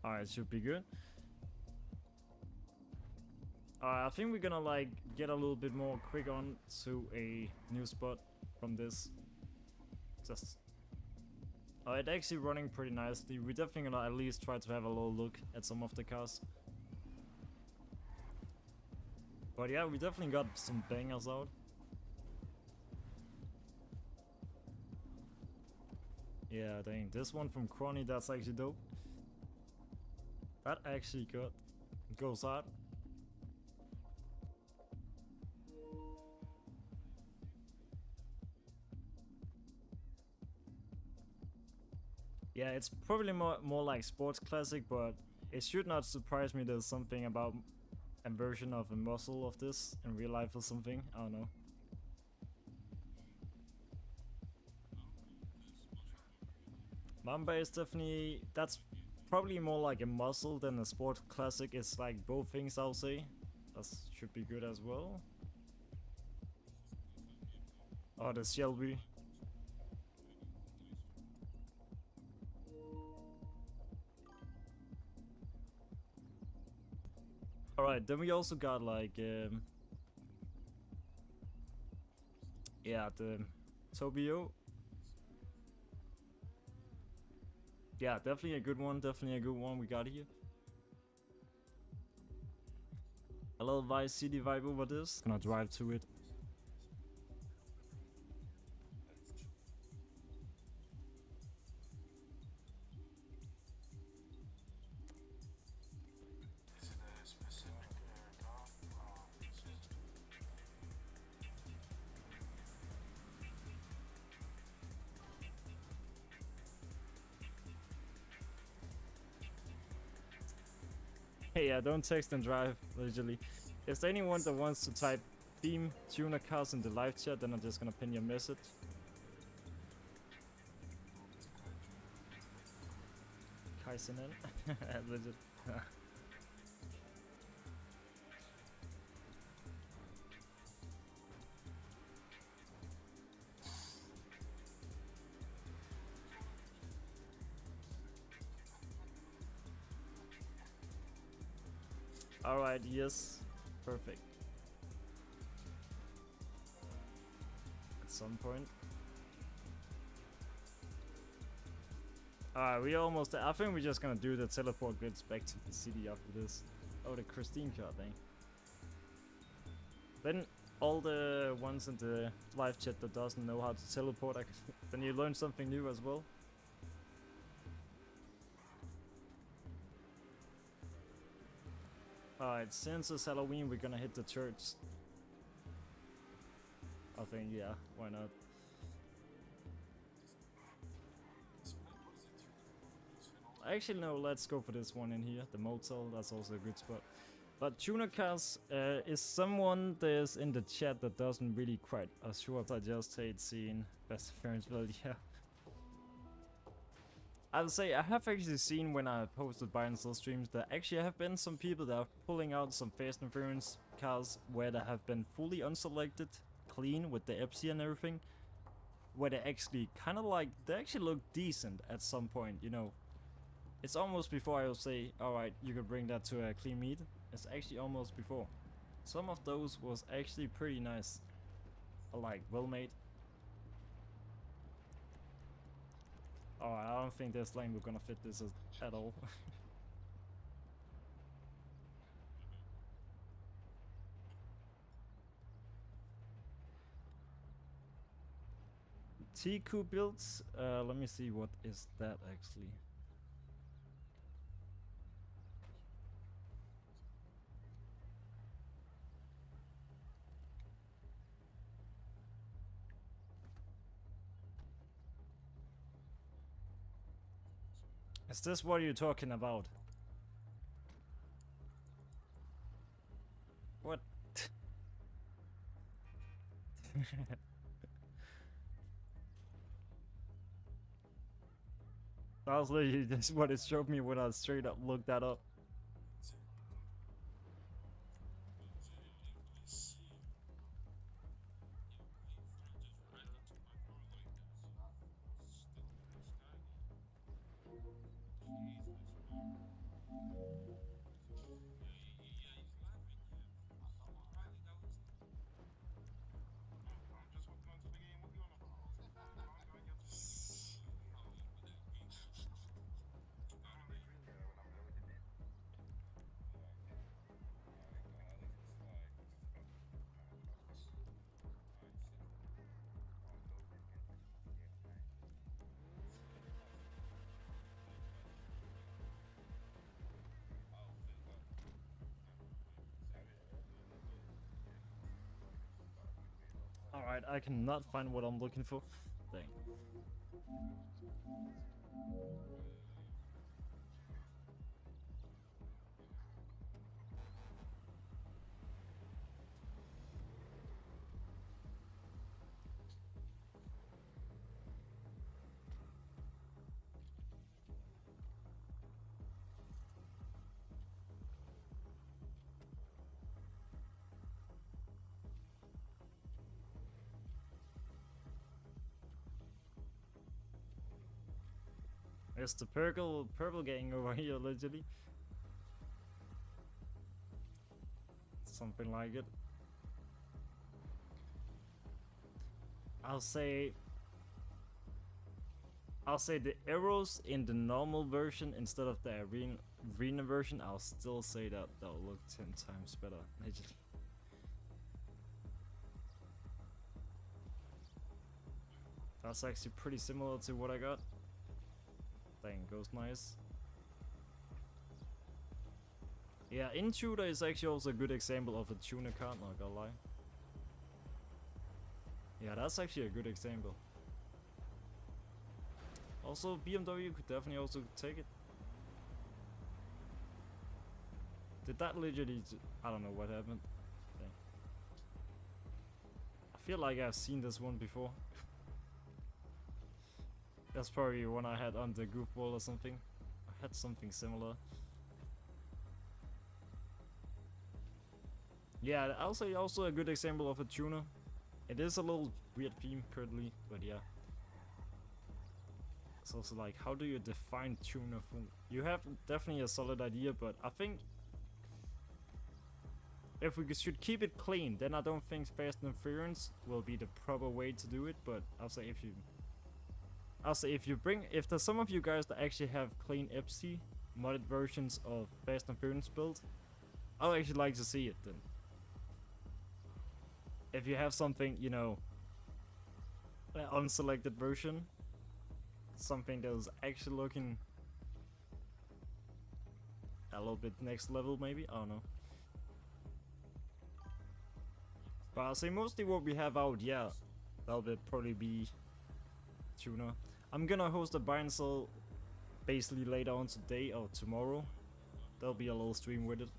Alright, should be good. I think we're gonna like get a little bit more quick on to a new spot from this. Just it's actually running pretty nicely. We're definitely gonna at least try to have a little look at some of the cars. But yeah, we definitely got some bangers out. Yeah, dang, this one from Crony, that's actually dope. That actually goes hard. Yeah, it's probably more like sports classic, but it should not surprise me there's something about a version of a muscle of this in real life or something. I don't know. Mamba is definitely, that's probably more like a muscle than a sport classic. It's like both things, I'll say. That should be good as well. Oh, the Shelby. Alright, then we also got like yeah, the Tobio. Yeah, definitely a good one, we got here. A little Vice City vibe over this. Gonna drive to it. Is it a specific car? Hey, yeah, don't text and drive, literally. Is there anyone that wants to type theme tuner cars in the live chat, then I'm just gonna pin your message. Kaisenen. Legit. Alright, yes. Perfect. At some point. Alright, we almost. I think we're just gonna do the teleport grids back to the city after this. Oh, the Christine card thing. Then all the ones in the live chat that doesn't know how to teleport, then you learn something new as well. Alright, since it's Halloween, we're gonna hit the church. I think, yeah, why not? Actually, no, let's go for this one in here, the motel, that's also a good spot. But Tuner Cars is someone that's in the chat that doesn't really quite sure. I just hate seeing best friends, well, yeah. I'll say I have actually seen when I posted buy and sell streams that actually have been some people that are pulling out some Fast and Furious cars where they have been fully unselected, clean with the EPSI and everything, where they actually kind of like, they actually look decent at some point, you know. It's almost before I will say, alright, you could bring that to a clean meet. It's actually almost before. Some of those was actually pretty nice. Like, well made. Alright, I don't think this lane we're gonna fit this at all. TQ builds, let me see what is that actually. Is this what you're talking about? What? That was literally just what it showed me when I straight up looked that up. Alright, I cannot find what I'm looking for. Dang. It's the purple gang over here, literally. Something like it. I'll say the arrows in the normal version instead of the arena version. I'll still say that that'll look 10 times better. Literally. That's actually pretty similar to what I got. Thing goes nice. Yeah, Intruder is actually also a good example of a tuner card, not gonna lie. Yeah, that's actually a good example. Also, BMW could definitely also take it. Did that literally I don't know what happened. Okay. feel like I've seen this one before. That's probably one I had on the group wall or something. I had something similar. Yeah, also a good example of a tuner. It is a little weird theme currently, but yeah. It's also like, how do you define tuner? You have definitely a solid idea, but I think if we should keep it clean, then I don't think fast interference will be the proper way to do it. But I'll say if there's some of you guys that actually have clean EPSI modded versions of fast interference build, I'd actually like to see it then. If you have something, you know, an unselected version, something that is actually looking a little bit next level maybe, I don't know. But I'll say mostly what we have out, yeah, that'll probably be tuner. I'm gonna host a buy and sell basically later on today or tomorrow. There'll be a little stream with it.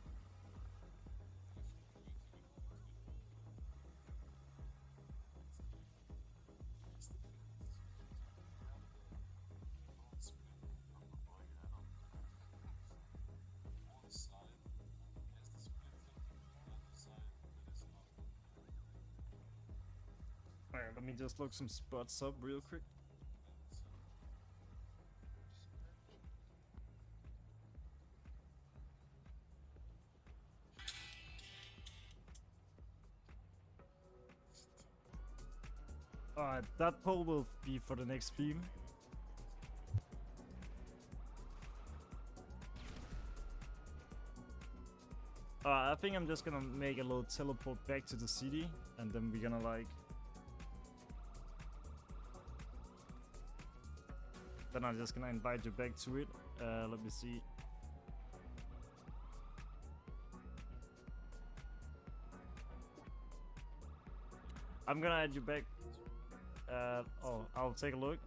Alright, let me just look some spots up real quick. Alright, that poll will be for the next theme. I think I'm just gonna make a little teleport back to the city, and then we're gonna like... Then I'm just gonna invite you back to it. Let me see. I'm gonna add you back. Oh, I'll take a look.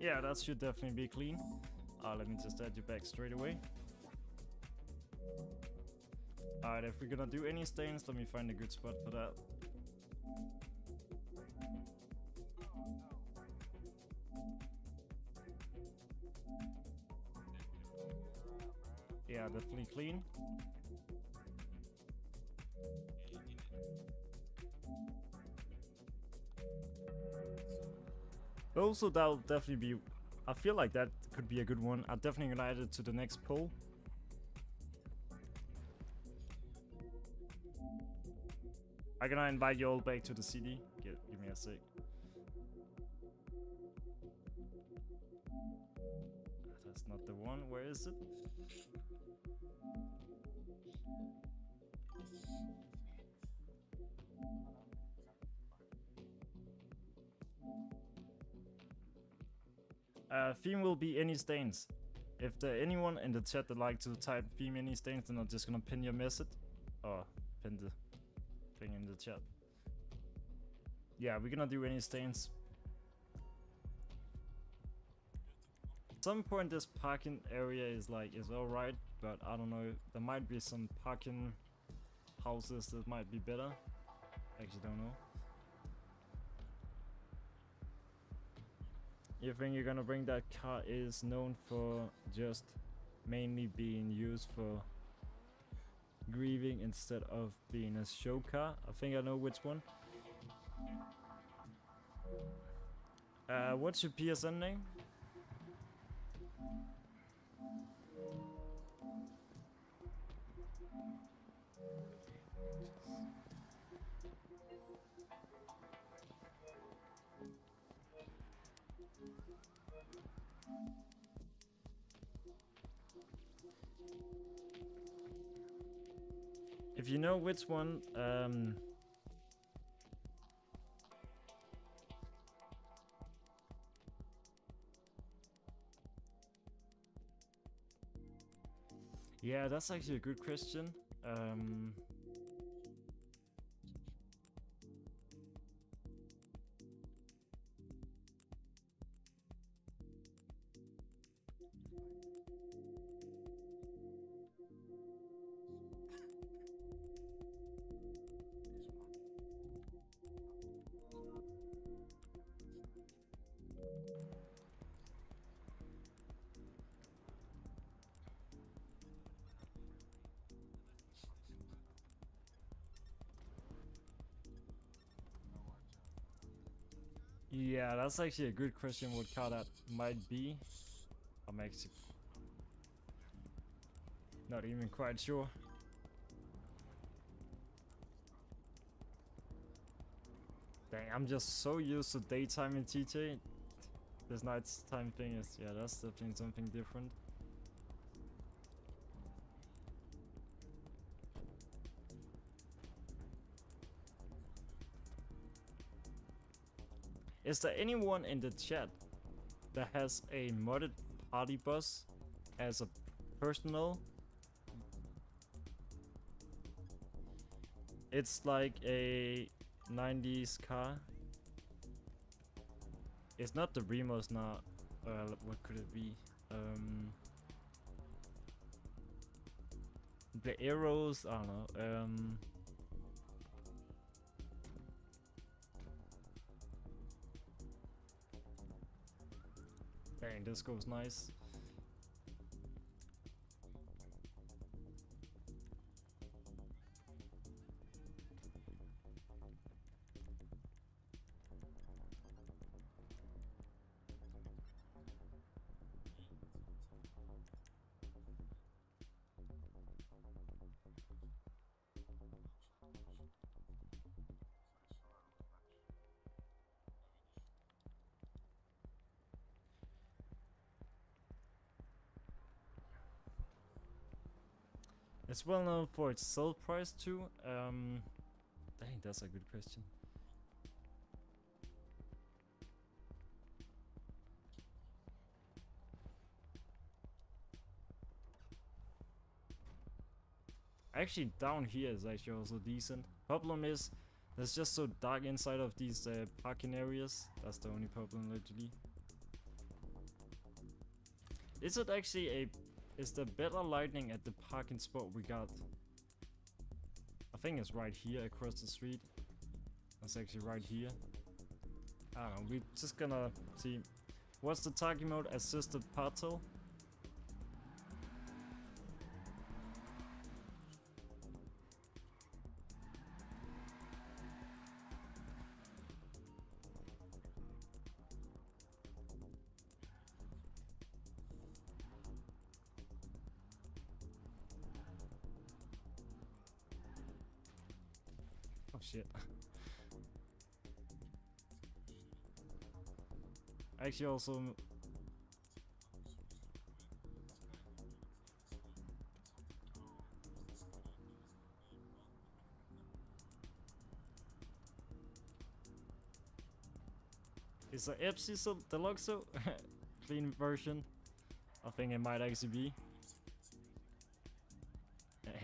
Yeah, that should definitely be clean. Let me just add you back straight away. Alright, if we're gonna do any stains, let me find a good spot for that. Yeah, definitely clean. Also, that'll definitely be... I feel like that could be a good one. I'm definitely gonna add it to the next poll. I'm gonna invite you all back to the CD. Give me a sec. That's not the one. Where is it? Theme will be any stains. If there anyone in the chat that like to type theme any stains, then I'm just gonna pin your message. Or pin the thing in the chat. Yeah, we're gonna do any stains. At some point this parking area is alright, but I don't know, there might be some parking houses that might be better. Actually don't know. You think you're gonna bring that car is known for just mainly being used for grieving instead of being a show car? I think I know which one. What's your PSN name? If you know which one, Yeah, that's actually a good question. Yeah, that's actually a good question what car that might be. I'm actually not even quite sure. Dang, I'm just so used to daytime in TJ. This nighttime thing is, yeah, that's definitely something different. Is there anyone in the chat that has a modded party bus as a personal? It's like a 90s car. It's not the Remos now. What could it be? The arrows, I don't know. Dang, this goes nice. It's well known for its sale price too. Dang, that's a good question. Actually, down here is actually also decent. Problem is, it's just so dark inside of these parking areas. That's the only problem, literally. Is it actually a... Is there better lighting at the parking spot we got? I think it's right here across the street. That's actually right here. I don't know, we're just gonna see. What's the target mode? Assisted partial? Oh shit. Actually also... Is the EPSI deluxe clean version? I think it might actually be.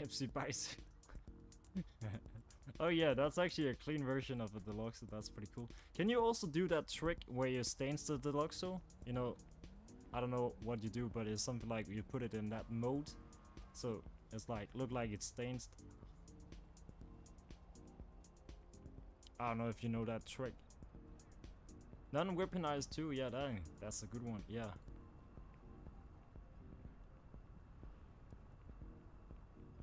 EPSI bicycle. Oh yeah, that's actually a clean version of a deluxe. That's pretty cool. Can you also do that trick where you stains the deluxe? You know, I don't know what you do, but it's something like you put it in that mode, so it's like look like it stains. I don't know if you know that trick. Non-weaponized too. Yeah, dang, that's a good one. Yeah.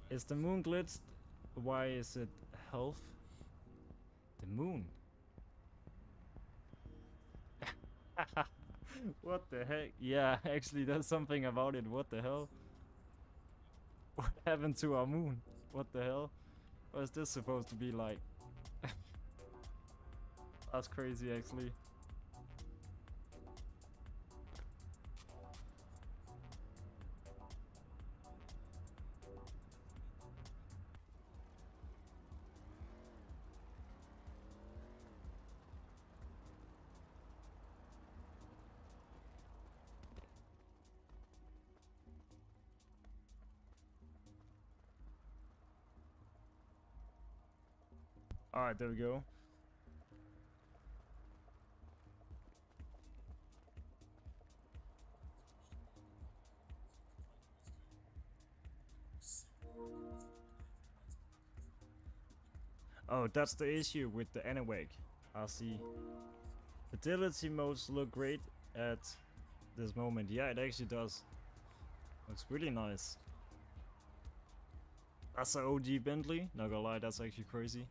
Is the moon glitched? Why is it health? The moon. What the heck? Yeah, actually there's something about it. What the hell? What happened to our moon? What the hell? What is this supposed to be like? That's crazy actually. Alright, there we go. Oh, that's the issue with the Anywake. I see. Fidelity modes look great at this moment. Yeah, it actually does. Looks really nice. That's an OG Bentley. Not gonna lie, that's actually crazy.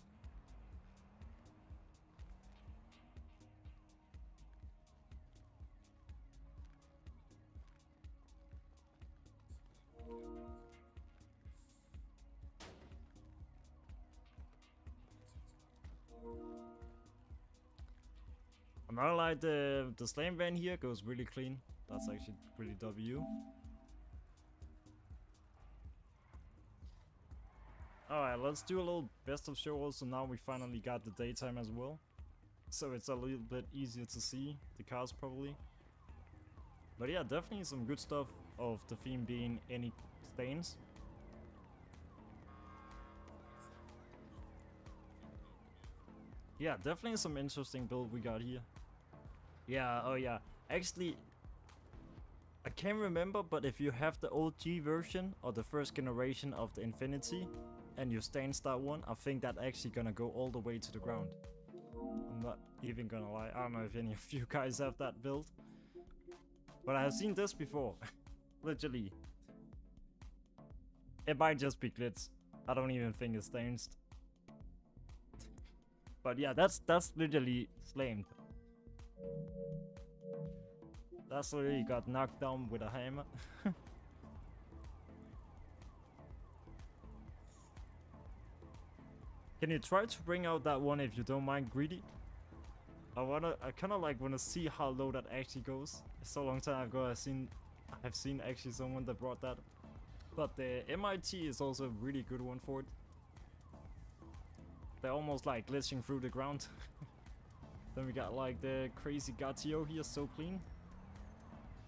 I'm not gonna lie, the slam van here goes really clean. That's actually really W. Alright, let's do a little best of show also. Now we finally got the daytime as well. So it's a little bit easier to see the cars probably. But yeah, definitely some good stuff of the theme being any stains. Yeah, definitely some interesting build we got here. Yeah, oh yeah. Actually, I can't remember, but if you have the OG version or the first generation of the Infinity and you stains that one, I think that actually gonna go all the way to the ground. I'm not even gonna lie. I don't know if any of you guys have that build, but I have seen this before. Literally. It might just be glitz. I don't even think it's stains. But yeah, that's literally slammed. That's literally got knocked down with a hammer. Can you try to bring out that one if you don't mind, Greedy? I kind of like wanna see how low that actually goes. It's so long time ago I've seen actually someone that brought that. But the MIT is also a really good one for it. They're almost like glitching through the ground. Then we got like the crazy Gatio here, so clean.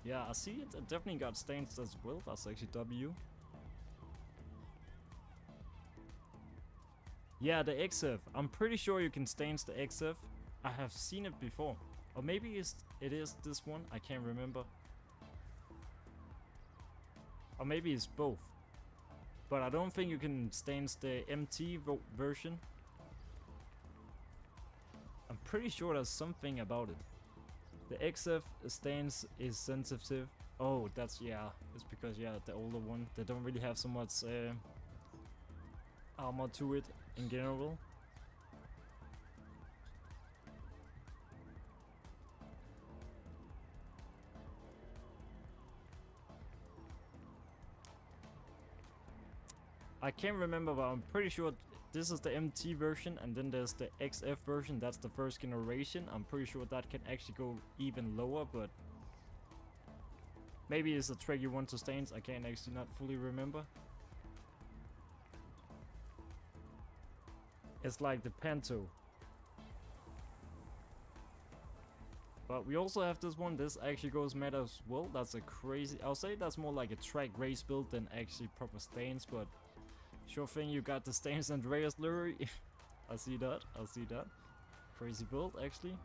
Yeah, I see it. It definitely got stains as well. That's actually W. Yeah, the XF. I'm pretty sure you can stains the XF. I have seen it before. Or maybe it is this one. I can't remember. Or maybe it's both. But I don't think you can stains the MT version. I'm pretty sure there's something about it. The XF stains is sensitive. Oh, that's, yeah. It's because, yeah, the older one, they don't really have so much armor to it in general. I can't remember, but I'm pretty sure this is the MT version, and then there's the XF version. That's the first generation. I'm pretty sure that can actually go even lower, but maybe it's a tricky one to stains. I can't actually not fully remember. It's like the Panto. But we also have this one. This actually goes meta as well. That's a crazy... I'll say that's more like a track race build than actually proper stains, but sure thing you got the stains Andreas Lurie. I see that. I see that. Crazy build, actually.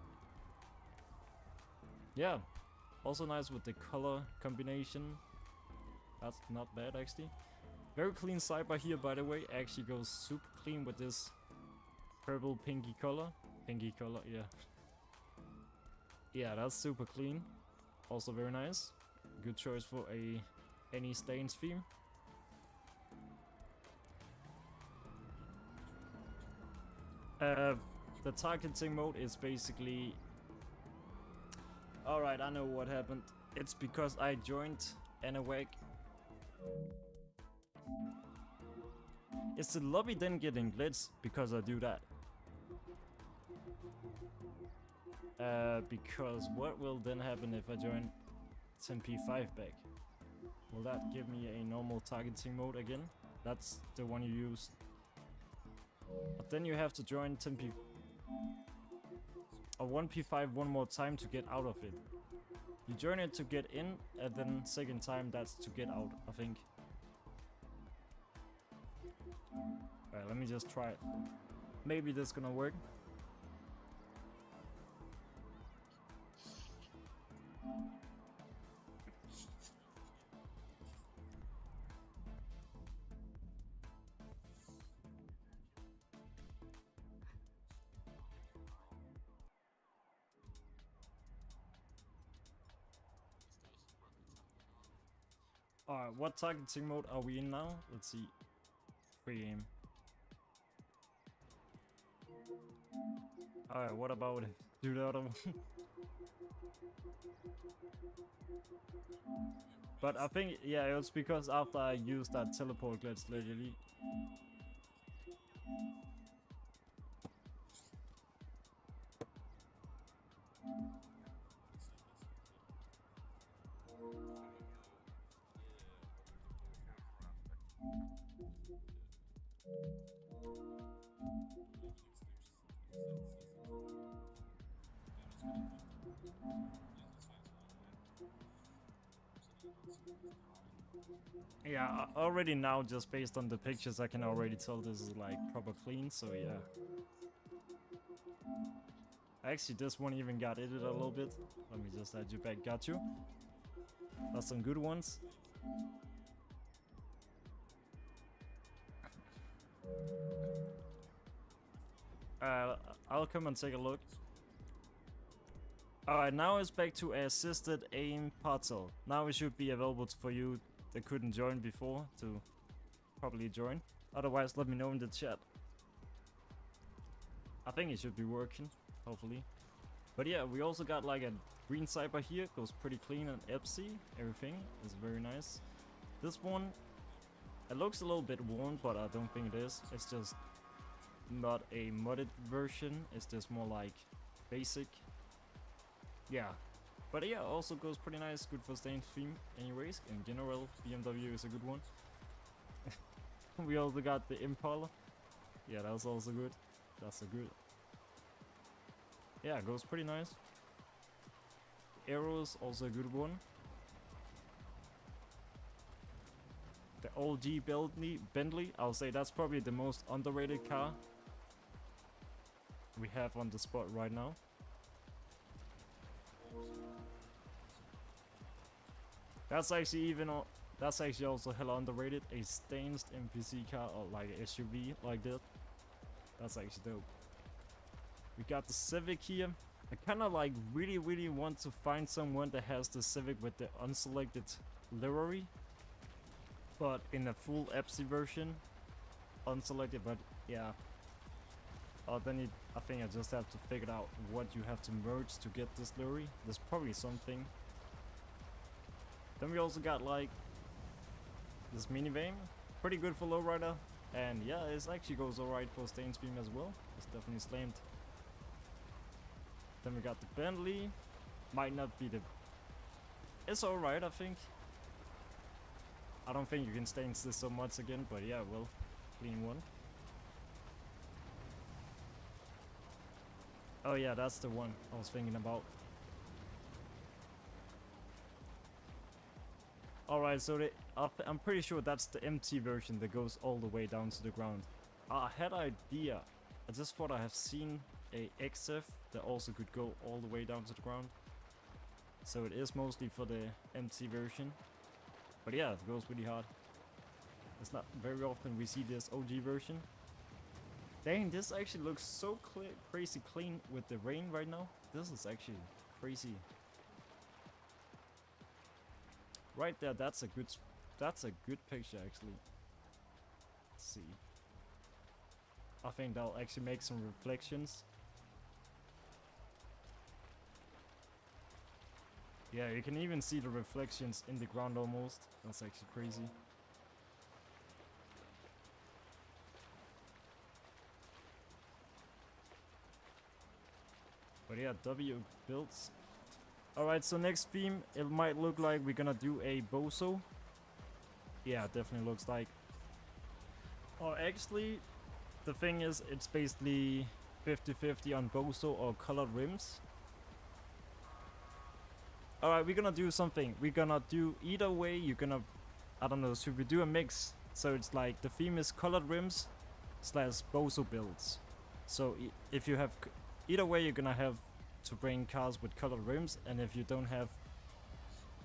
Yeah. Also nice with the color combination. That's not bad, actually. Very clean sidebar here, by the way. Actually goes super clean with this purple pinky color. Pinky color, yeah. Yeah, that's super clean. Also very nice. Good choice for any stains theme. The targeting mode is basically... Alright, I know what happened. It's because I joined Anawag. Is the lobby then getting glitched because I do that? Because what will then happen if I join 10p5 back? Will that give me a normal targeting mode again? That's the one you used. But then you have to join 10p or 1p5 one more time to get out of it. You join it to get in, and then second time that's to get out, I think. Alright, let me just try it. Maybe this gonna work. Alright, what targeting mode are we in now? Let's see. Free aim. Alright, what about it? Do the other one. But I think, yeah, it was because after I used that teleport glitch literally. Yeah, already now, just based on the pictures, I can already tell this is like proper clean, so yeah. Actually, this one even got edited a little bit. Let me just add you back, got you. That's some good ones. I'll come and take a look. Alright, now it's back to assisted aim portal. Now it should be available for you that couldn't join before to probably join. Otherwise, let me know in the chat. I think it should be working, hopefully. But yeah, we also got like a green cyber here, goes pretty clean and EPSI. Everything is very nice. This one, it looks a little bit worn, but I don't think it is. It's just not a modded version. It's just more like basic. Yeah, but yeah, also goes pretty nice. Good for staying theme anyways. In general, BMW is a good one. We also got the Impala. Yeah, that's also good. That's a good. Yeah, it goes pretty nice. Arrows also a good one. The OG Bentley, I'll say that's probably the most underrated car we have on the spot right now. That's actually also hella underrated. A stained NPC car or like an SUV like that. That's actually dope. We got the Civic here. I kind of like really want to find someone that has the Civic with the unselected livery, but in a full EPSI version, unselected. But yeah, then I think I just have to figure out what you have to merge to get this livery. There's probably something. Then we also got like this minivan, pretty good for lowrider, and yeah, it actually goes alright for stain stream as well. It's definitely slammed. Then we got the Bentley, might not be the. It's alright, I think. I don't think you can stain this so much again, but yeah, well, clean one. Oh yeah, that's the one I was thinking about. Alright, so I'm pretty sure that's the MT version that goes all the way down to the ground. I had an idea. I just thought I have seen a XF that also could go all the way down to the ground. So it is mostly for the MT version. But yeah, it goes really hard. It's not very often we see this OG version. Dang, this actually looks so crazy clean with the rain right now. This is actually crazy. Right there, that's a good picture actually. Let's see. I think that'll actually make some reflections. Yeah, you can even see the reflections in the ground almost. That's actually crazy. But yeah, W builds. Alright, so next theme, it might look like we're gonna do a boso. Yeah, definitely looks like. Or actually, the thing is, it's basically 50-50 on boso or colored rims. Alright, we're gonna do something. We're gonna do either way, you're gonna, I don't know, should we do a mix? So it's like the theme is colored rims / boso builds. So if you have, either way, you're gonna have to bring cars with colored rims, and if you don't have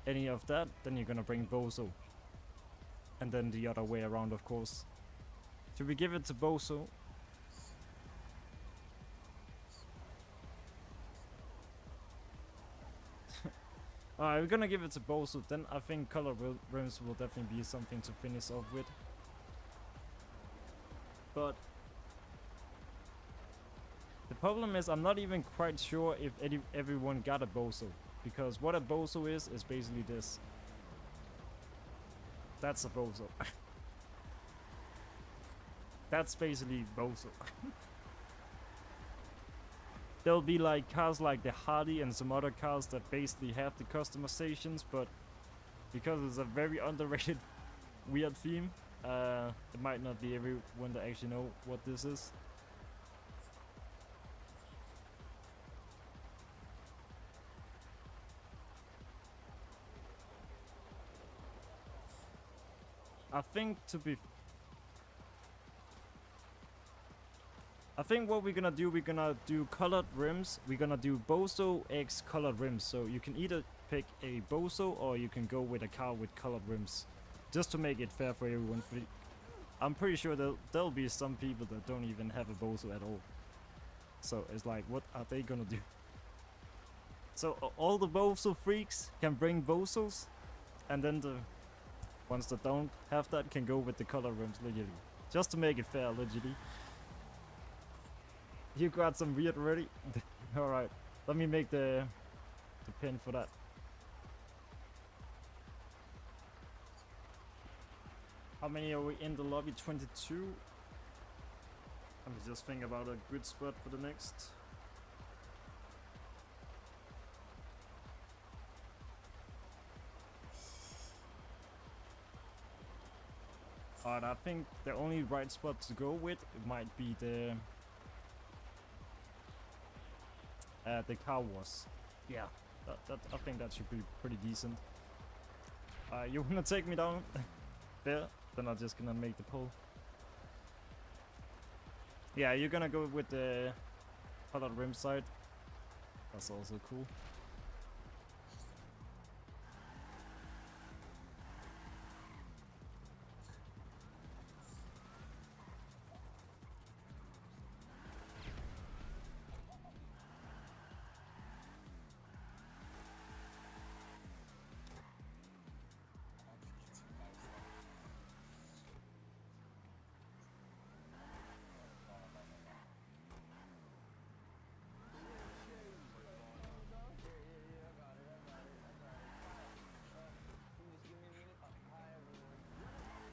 any of that, then you're gonna bring Bozo. And then the other way around, of course. Should we give it to Bozo? Alright, we're gonna give it to Bozo. Then I think color rims will definitely be something to finish off with. But the problem is I'm not even quite sure if everyone got a Bozo. Because what a Bozo is basically this. That's a Bozo. That's basically Bozo. There'll be like cars like the Hardy and some other cars that basically have the customizations, but because it's a very underrated weird theme, it might not be everyone that actually know what this is. I think what we're gonna do colored rims. We're gonna do Bozo X colored rims. So you can either pick a Bozo or you can go with a car with colored rims. Just to make it fair for everyone. I'm pretty sure there'll be some people that don't even have a Bozo at all. So it's like, what are they gonna do? So all the Bozo freaks can bring Bozos, and then the ones that don't have that can go with the color rims, legally. Just to make it fair, legally. You got some weird already? Alright, let me make the pin for that. How many are we in the lobby? 22? Let me just think about a good spot for the next. Alright, I think the only right spot to go with it might be the car wash. Yeah, I think that should be pretty decent. You wanna take me down there? Then I'm just gonna make the pull. Yeah, you're gonna go with the colored rim side. That's also cool.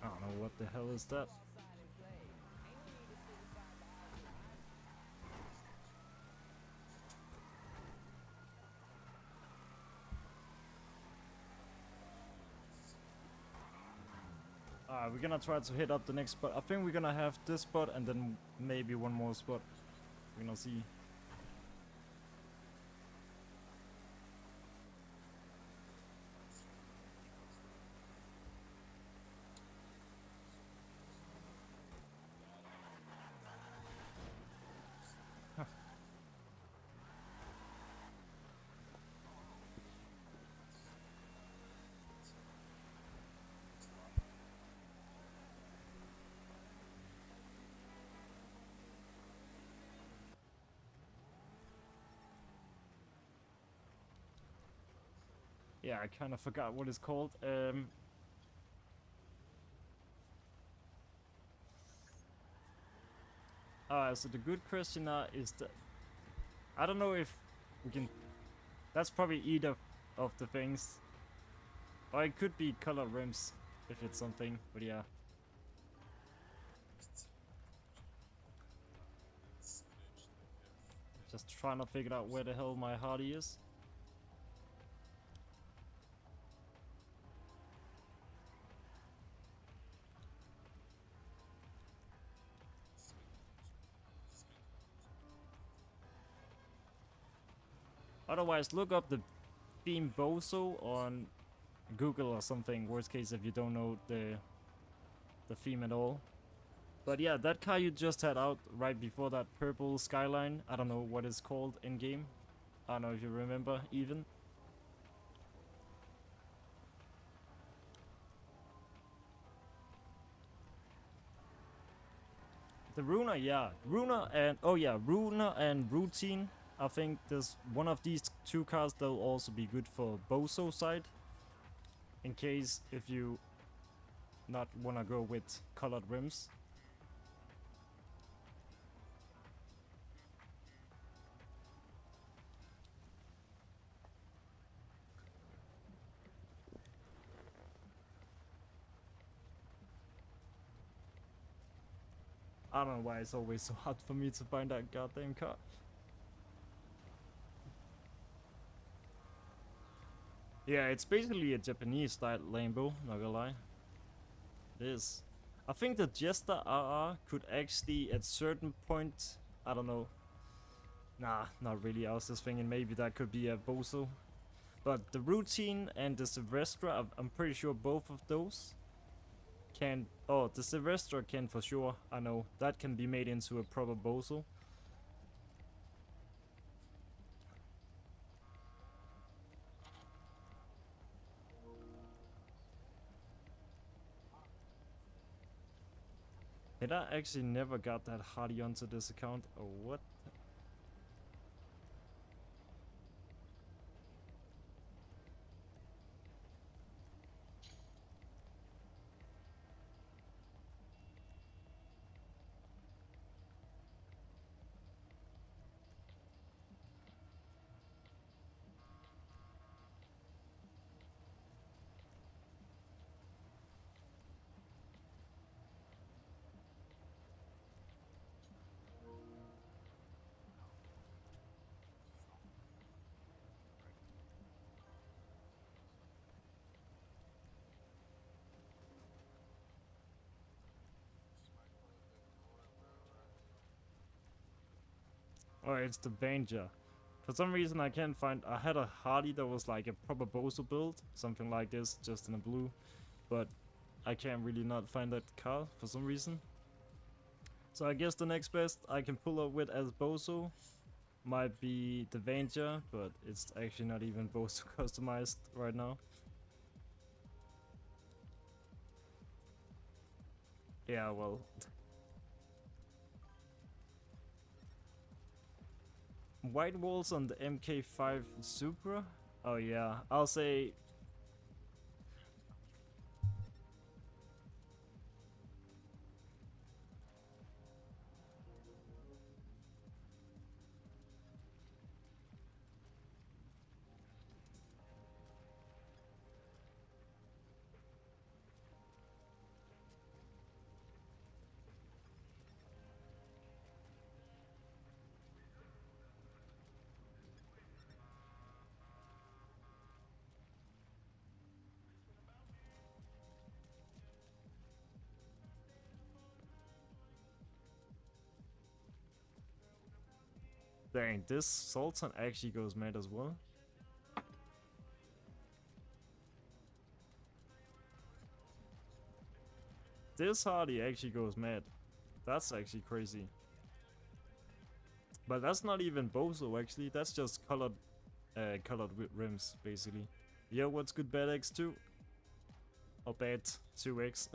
I don't know what the hell is that. Alright, we're gonna try to hit up the next spot. I think we're gonna have this spot and then maybe one more spot. We're gonna see. Yeah, I kind of forgot what it's called. Alright, so the good question now is that I don't know if we can. That's probably either of the things, or it could be color rims if it's something. But yeah. Just trying to figure out where the hell my Hardy is. Otherwise, look up the theme Bozo on Google or something. Worst case, if you don't know the theme at all. But yeah, that car you just had out right before that purple skyline. I don't know what it's called in game. I don't know if you remember even. The Runa, yeah. Runa and, oh yeah, Runa and Routine. I think there's one of these two cars that will also be good for Bozo side. In case if you not wanna go with colored rims. I don't know why it's always so hard for me to find that goddamn car. Yeah, it's basically a Japanese style Lambo, not gonna lie. It is. I think the Jester RR could actually at certain point, I don't know. Nah, not really. I was just thinking maybe that could be a Bozo. But the Routine and the Silvestra, I'm pretty sure both of those can... Oh, the Silvestra can for sure, I know. That can be made into a proper Bozo. And I actually never got that Hardy onto this account, or what? Oh, it's the Danger. For some reason I can't find... I had a Hardy that was like a proper Bozo build. Something like this, just in a blue. But I can't really not find that car for some reason. So I guess the next best I can pull up with as Bozo might be the Danger. But it's actually not even Bozo customized right now. Yeah, well... White walls on the MK5 Supra? Oh yeah, I'll say... Dang, this Sultan actually goes mad as well. This Hardy actually goes mad. That's actually crazy. But that's not even Bozo actually, that's just colored with rims basically. Yo, what's good Bad X2? Or Bad 2X?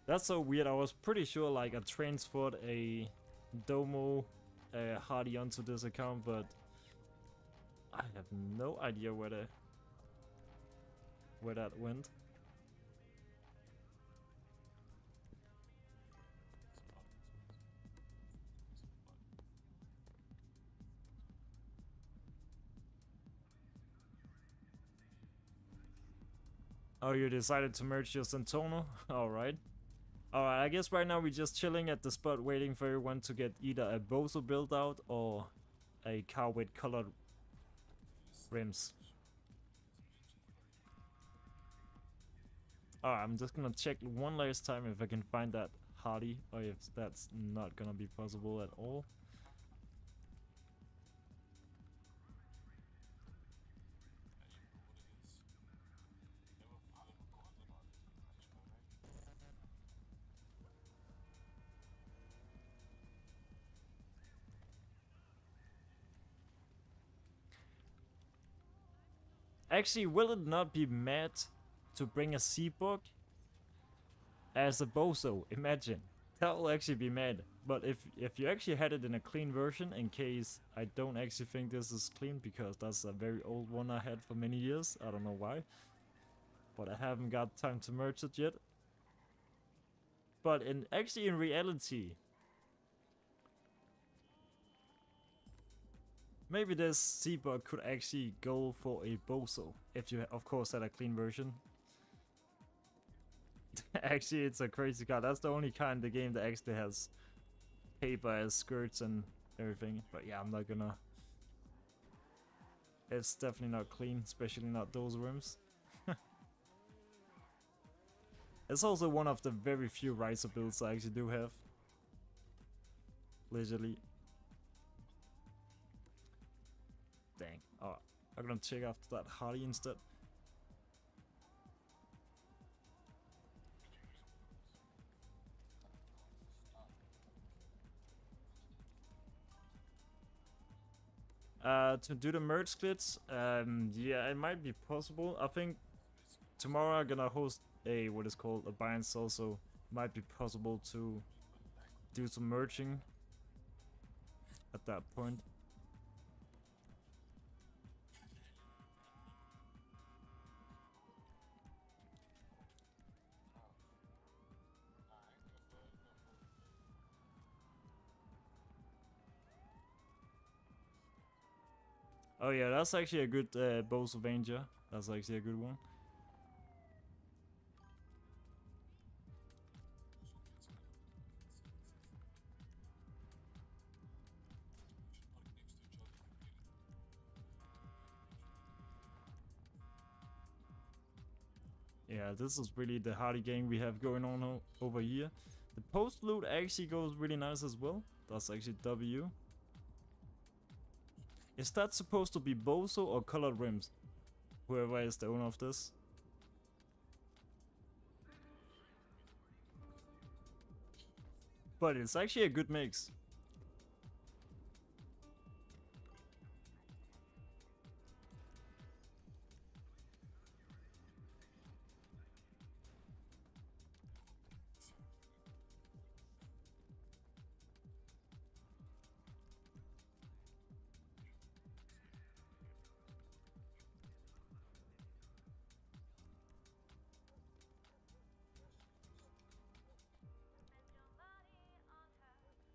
That's so weird. I was pretty sure like I transferred a Domo Hardy onto this account, but I have no idea where that went. Oh, you decided to merge your Centono? Alright. Alright, I guess right now we're just chilling at the spot waiting for everyone to get either a Bozo build out or a car with colored rims. Alright, I'm just gonna check one last time if I can find that Hardy or if that's not gonna be possible at all. Actually, will it not be mad to bring a Seabug as a Bozo? Imagine. That will actually be mad. But if you actually had it in a clean version, in case I don't actually think this is clean, because that's a very old one I had for many years. I don't know why. But I haven't got time to merge it yet. But actually in reality, maybe this Seabug could actually go for a Bozo, if you of course had a clean version. Actually, it's a crazy car. That's the only car in the game that actually has paper as skirts and everything. But yeah, I'm not gonna... It's definitely not clean, especially not those rims. It's also one of the very few riser builds I actually do have. Leisurely. Dang. Oh, I'm gonna check after that Hardy instead. To do the merge splits, yeah, it might be possible. I think tomorrow I'm gonna host a what is called a buy and sell, so might be possible to do some merging at that point. Oh yeah, that's actually a good Bozo Avenger. That's actually a good one. Yeah, this is really the Hardy gang we have going on over here. The post loot actually goes really nice as well. That's actually W. Is that supposed to be Bozo or colored rims? Whoever is the owner of this. But it's actually a good mix.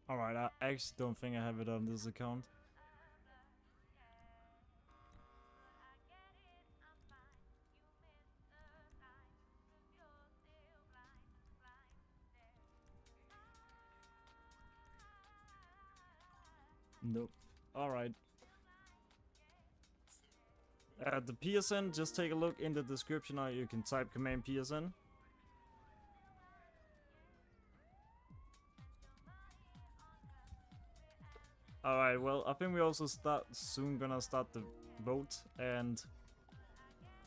Alright, I actually don't think I have it on this account. Nope. Alright. The PSN, just take a look in the description, or you can type command PSN. Alright, well, I think we also soon gonna start the vote, and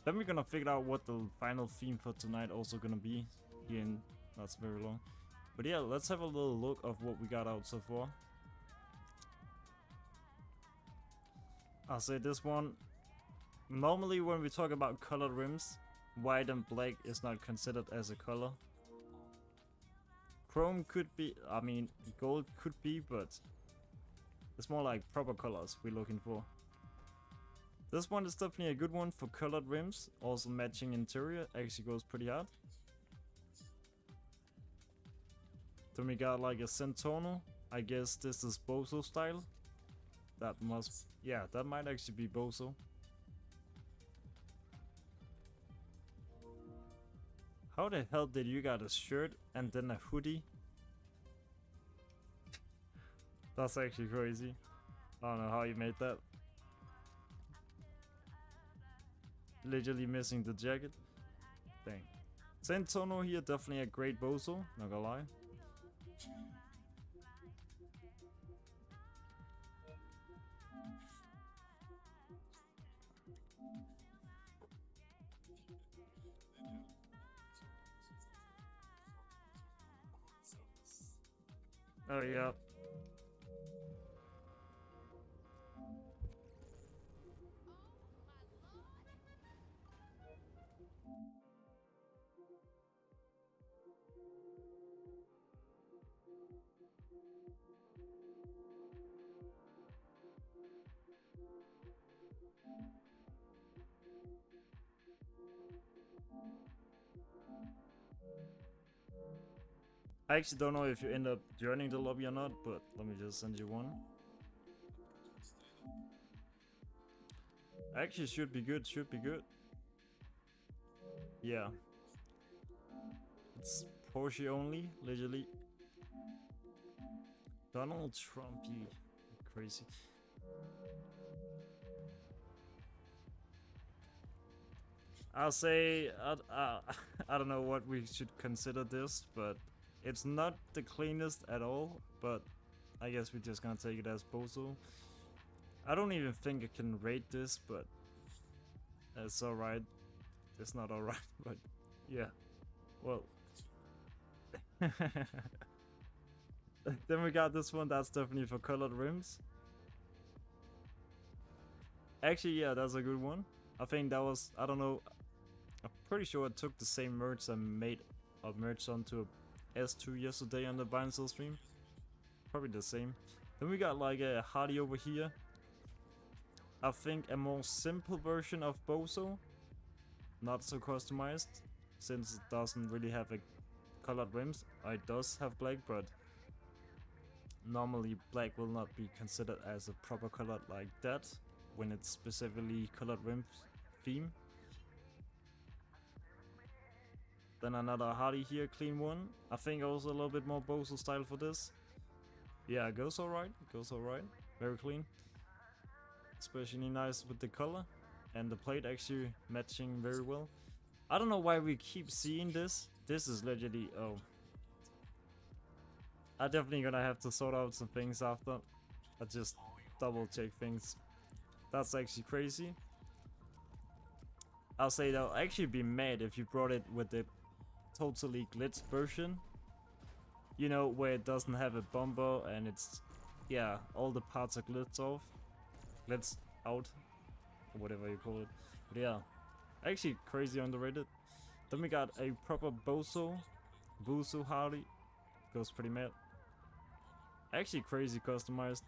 then we're gonna figure out what the final theme for tonight also gonna be. Here in, that's very long. But yeah, let's have a little look of what we got out so far. I'll say this one. Normally when we talk about colored rims, white and black is not considered as a color. Chrome could be, I mean, gold could be, but it's more like proper colors we're looking for. This one is definitely a good one for colored rims. Also matching interior actually goes pretty hard. Then we got like a Centono. I guess this is Bozo style. That must, yeah, that might actually be Bozo. How the hell did you got a shirt and then a hoodie? That's actually crazy. I don't know how you made that. Literally missing the jacket. Dang. Sentono here, definitely a great bozo, not gonna lie. Oh yeah. I actually don't know if you end up joining the lobby or not, but let me just send you one. Actually, should be good, should be good. Yeah. It's Porsche only, literally. Donald Trump, you crazy. I'll say, I don't know what we should consider this, but it's not the cleanest at all, but I guess we're just gonna take it as bozo. I don't even think I can rate this, but it's alright. It's not alright, but yeah. Well. Then we got this one, that's definitely for colored rims. Actually, yeah, that's a good one. I think that was, I don't know, I'm pretty sure I took the same merch I made a merch onto a S2 yesterday on the Bandito stream. Probably the same. Then we got like a Hardy over here. I think a more simple version of Bozo. Not so customized, since it doesn't really have a colored rims. It does have black, but normally black will not be considered as a proper color like that when it's specifically colored rims theme. Then another Hardy here, clean one. I think also a little bit more Bozo style for this. Yeah, it goes alright, very clean. Especially nice with the color and the plate actually matching very well. I don't know why we keep seeing this. This is literally, oh. I'm definitely gonna have to sort out some things after. I just double check things. That's actually crazy. I'll say that I'll actually be mad if you brought it with the totally glitz version. You know, where it doesn't have a bumper and it's, yeah, all the parts are glitz off. Glitz out, or whatever you call it. But yeah, actually crazy underrated. Then we got a proper Bozo Hardy. Goes pretty mad. Actually crazy customized.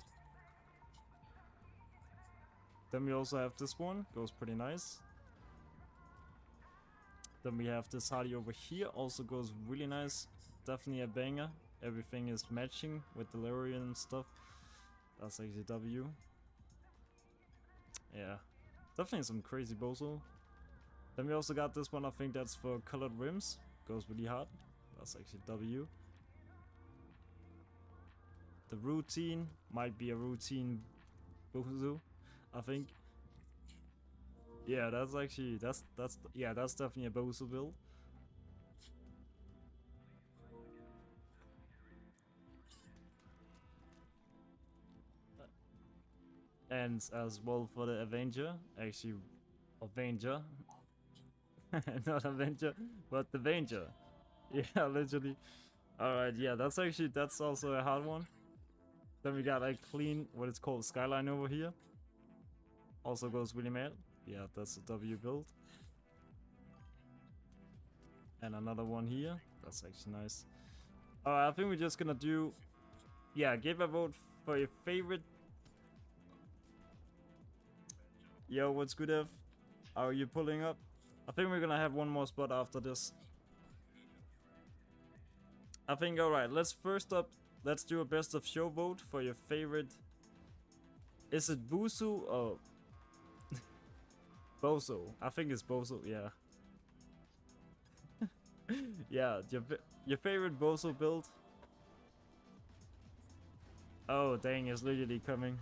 Then we also have this one, goes pretty nice. Then we have this Hardy over here, also goes really nice. Definitely a banger. Everything is matching with the livery and stuff. That's actually W. Yeah, definitely some crazy Bozo. Then we also got this one, I think that's for colored rims. Goes really hard. That's actually W. The routine might be a routine Bozo, I think. Yeah, that's actually, that's definitely a Bozo build. And as well for the Avenger, actually, Avenger, not Avenger, but the Avenger. Yeah, literally. Alright, yeah, that's also a hard one. Then we got a clean, what it's called, Skyline over here. Also goes really mad. Yeah, that's a W build. And another one here. That's actually nice. Alright, I think we're just gonna do, yeah, give a vote for your favorite. Yo, what's good, Ev? How are you pulling up? I think we're gonna have one more spot after this. I think, alright, let's do a best of show vote for your favorite. Is it Busu or Bozo? I think it's Bozo, yeah. Yeah, your favorite Bozo build? Oh, dang, it's literally coming.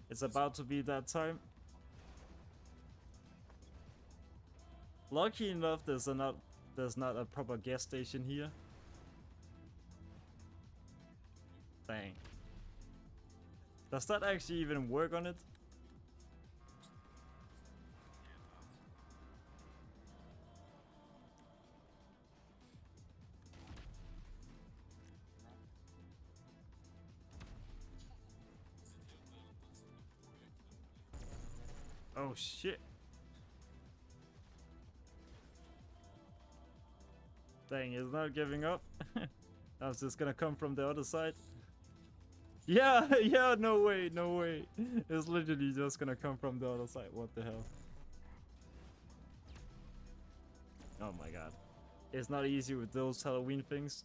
It's about to be that time. Lucky enough, there's not a proper gas station here. Dang. Does that actually even work on it? Oh shit. Dang, it's not giving up. I was just gonna come from the other side. Yeah, yeah, no way, no way. It's literally just gonna come from the other side. What the hell? Oh my god. It's not easy with those Halloween things.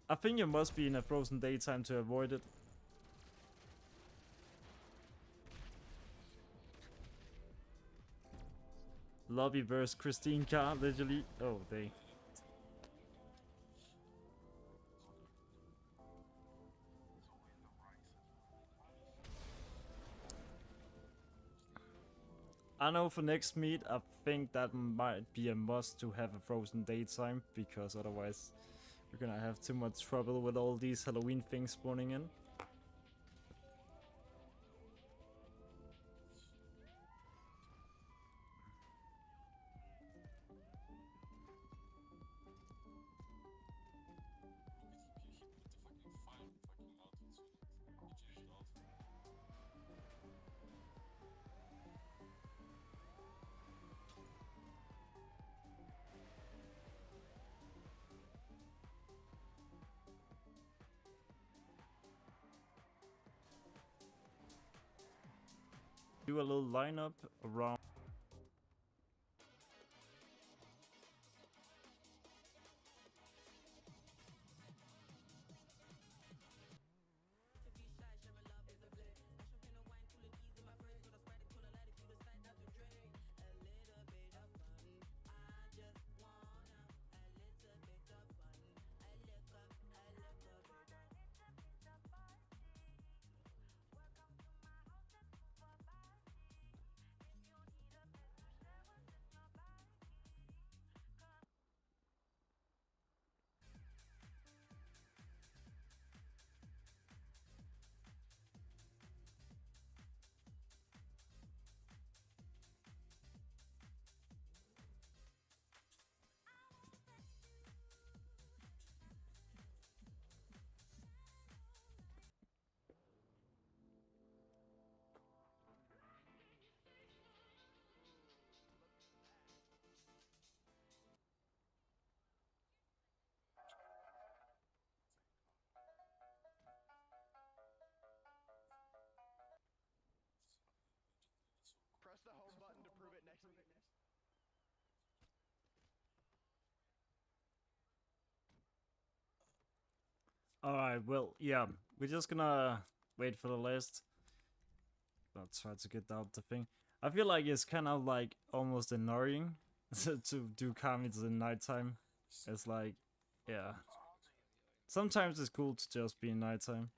I think you must be in a frozen daytime to avoid it. Lobby versus Christine Carr, literally. Oh, dang. I know for next meet, I think that might be a must to have a frozen daytime, because otherwise we're gonna have too much trouble with all these Halloween things spawning in. Do a little lineup around. Press the home button to prove it next week. Alright, well, yeah, we're just gonna wait for the list. I'll try to get out the thing. I feel like it's kind of like almost annoying to do comics in nighttime. It's like, yeah. Sometimes it's cool to just be in nighttime.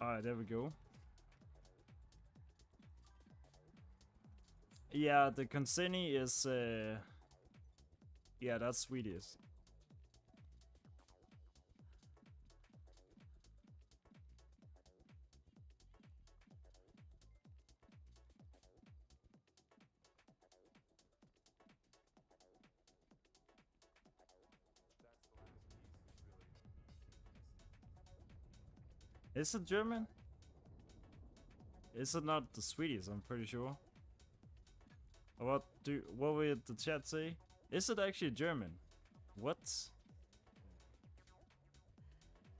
Alright, there we go. Yeah, the Conseni is, yeah, that's Swedish. Is it German? Is it not the Swedish? I'm pretty sure. What will the chat say? Is it actually German? What?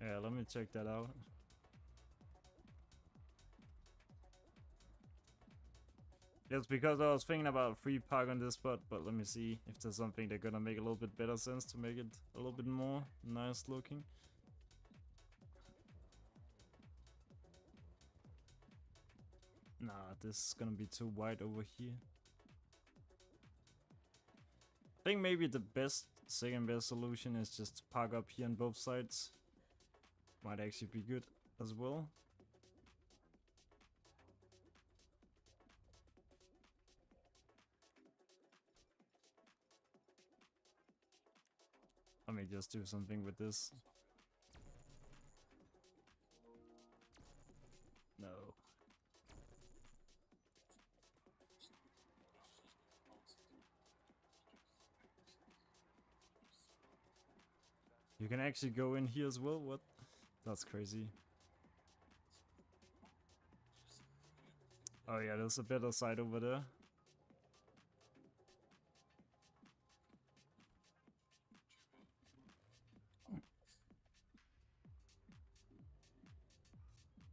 Yeah, let me check that out. It's because I was thinking about free park on this spot, but let me see if there's something they're gonna make a little bit better sense to make it a little bit more nice looking. Nah, this is gonna be too wide over here. I think maybe the second best solution is just to park up here on both sides. Might actually be good as well. Let me just do something with this. No. You can actually go in here as well? What? That's crazy. Oh yeah, there's a better side over there.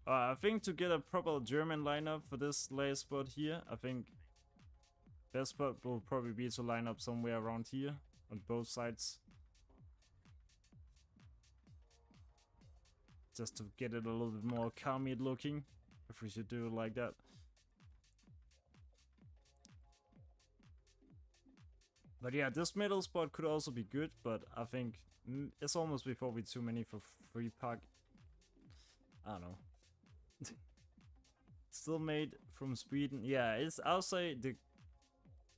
I think to get a proper German lineup for this last spot here, I think best spot will probably be to line up somewhere around here on both sides. Just to get it a little bit more Khalid looking, if we should do it like that. But yeah, this middle spot could also be good, but I think it's almost before we too many for free park. I don't know. Still made from Sweden. Yeah, I'll say the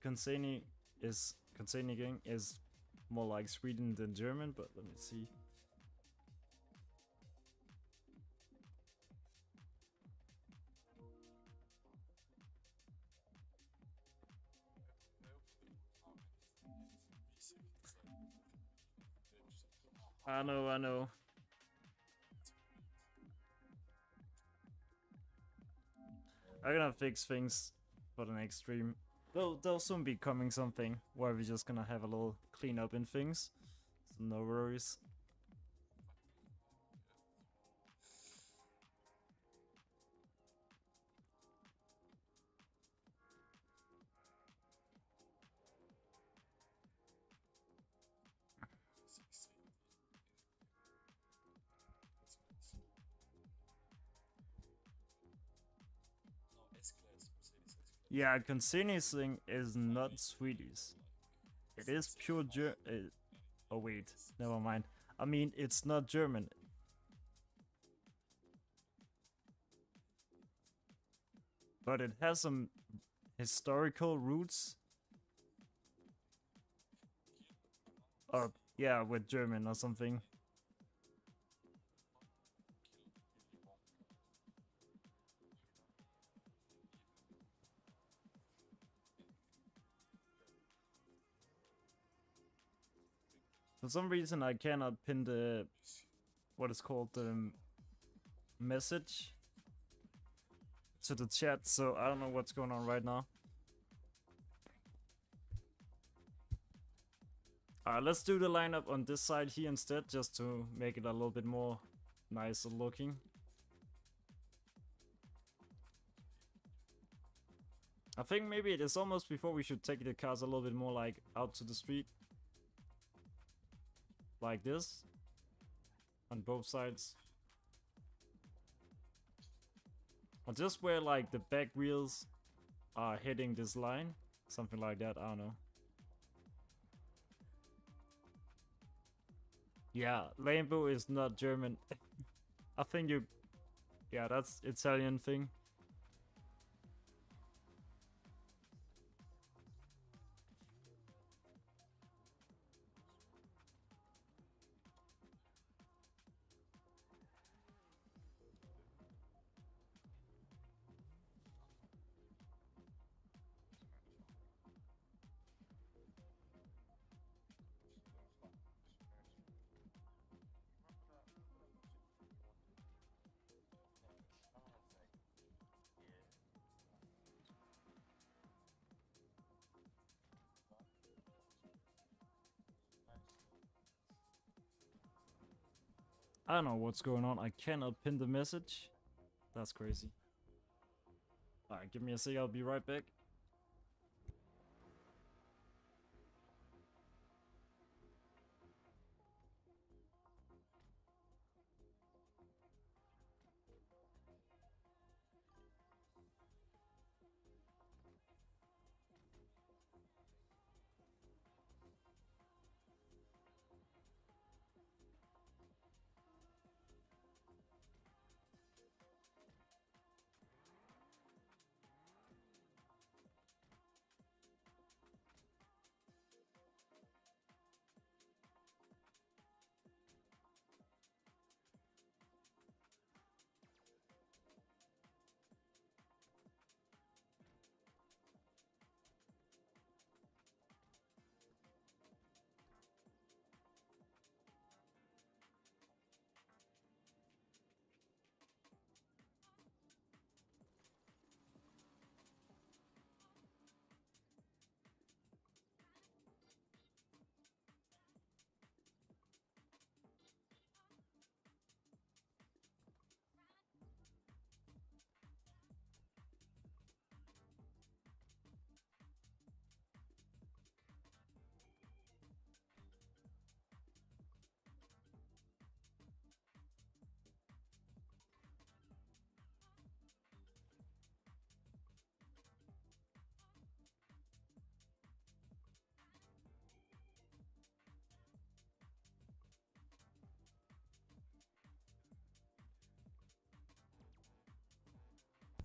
Concerning gang is more like Sweden than German, but let me see. I know. I'm gonna fix things for the next stream. There'll soon be coming something where we're just gonna have a little cleanup in things. So no worries. Yeah, Consini's thing is not Swedish. It is pure oh wait, never mind. I mean, it's not German. But it has some historical roots. Or, yeah, with German or something. For some reason I cannot pin the what is called the message to the chat, so I don't know what's going on right now. Let's do the lineup on this side here instead, just to make it a little bit more nicer looking. I think maybe it is almost before we should take the cars a little bit more like out to the street. Like this. On both sides. Or just where like the back wheels are hitting this line. Something like that, I don't know. Yeah, rainbow is not German. I think you... Yeah, that's Italian thing. I don't know what's going on. I cannot pin the message. That's crazy. Alright, give me a sec. I'll be right back.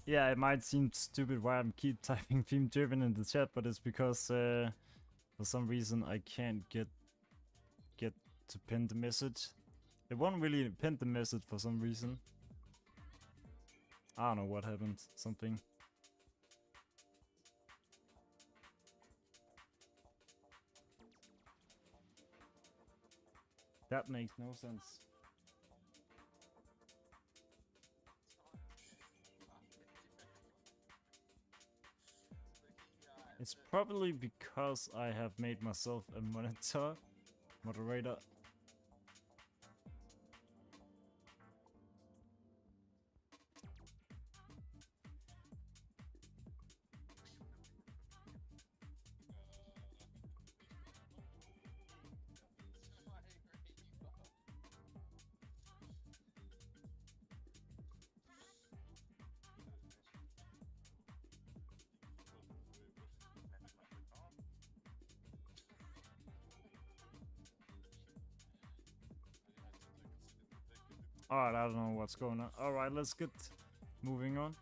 Yeah, it might seem stupid why I'm keep typing theme driven in the chat, but it's because for some reason I can't get to pin the message. It won't really pin the message for some reason. I don't know what happened. Something. That makes no sense. It's probably because I have made myself a moderator. Alright, I don't know what's going on. Alright, let's get moving on.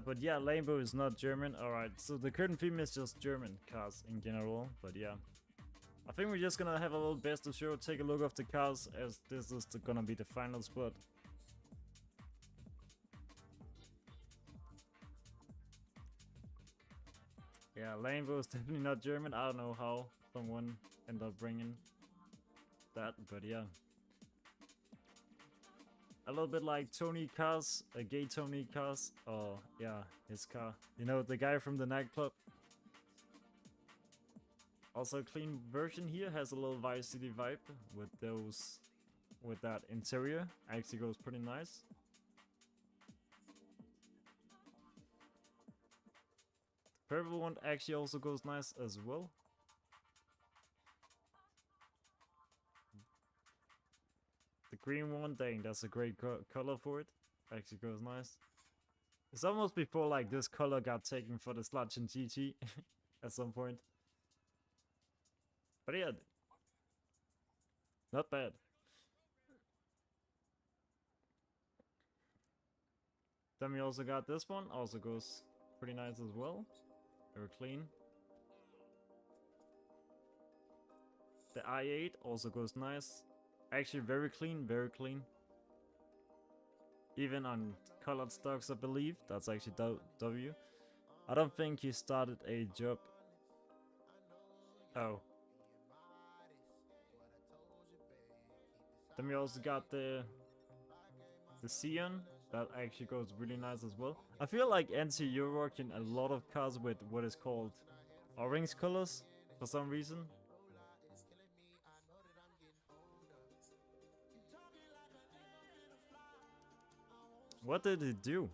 But yeah, Rainbow is not German. Alright, so the current theme is just German cars in general, but yeah. I think we're just gonna have a little best of show, take a look of the cars, as this is gonna be the final spot. Yeah, Rainbow is definitely not German. I don't know how someone ended up bringing that, but yeah. A little bit like Tony Cars, a gay Tony Cars. Oh, yeah, his car. You know, the guy from the nightclub. Also, clean version here has a little Vice City vibe with that interior. Actually goes pretty nice. Purple one actually also goes nice as well. The green one, dang, that's a great color for it. Actually goes nice. It's almost before like this color got taken for the Sludge and GT at some point. But yeah, not bad. Then we also got this one, also goes pretty nice as well. Very clean. The i8 also goes nice. Actually very clean, very clean. Even on colored stocks, I believe. That's actually W. I don't think he started a job. Oh. Then we also got the Xeon. That actually goes really nice as well. I feel like NC, you're working a lot of cars with what is called orange colors for some reason. What did it do?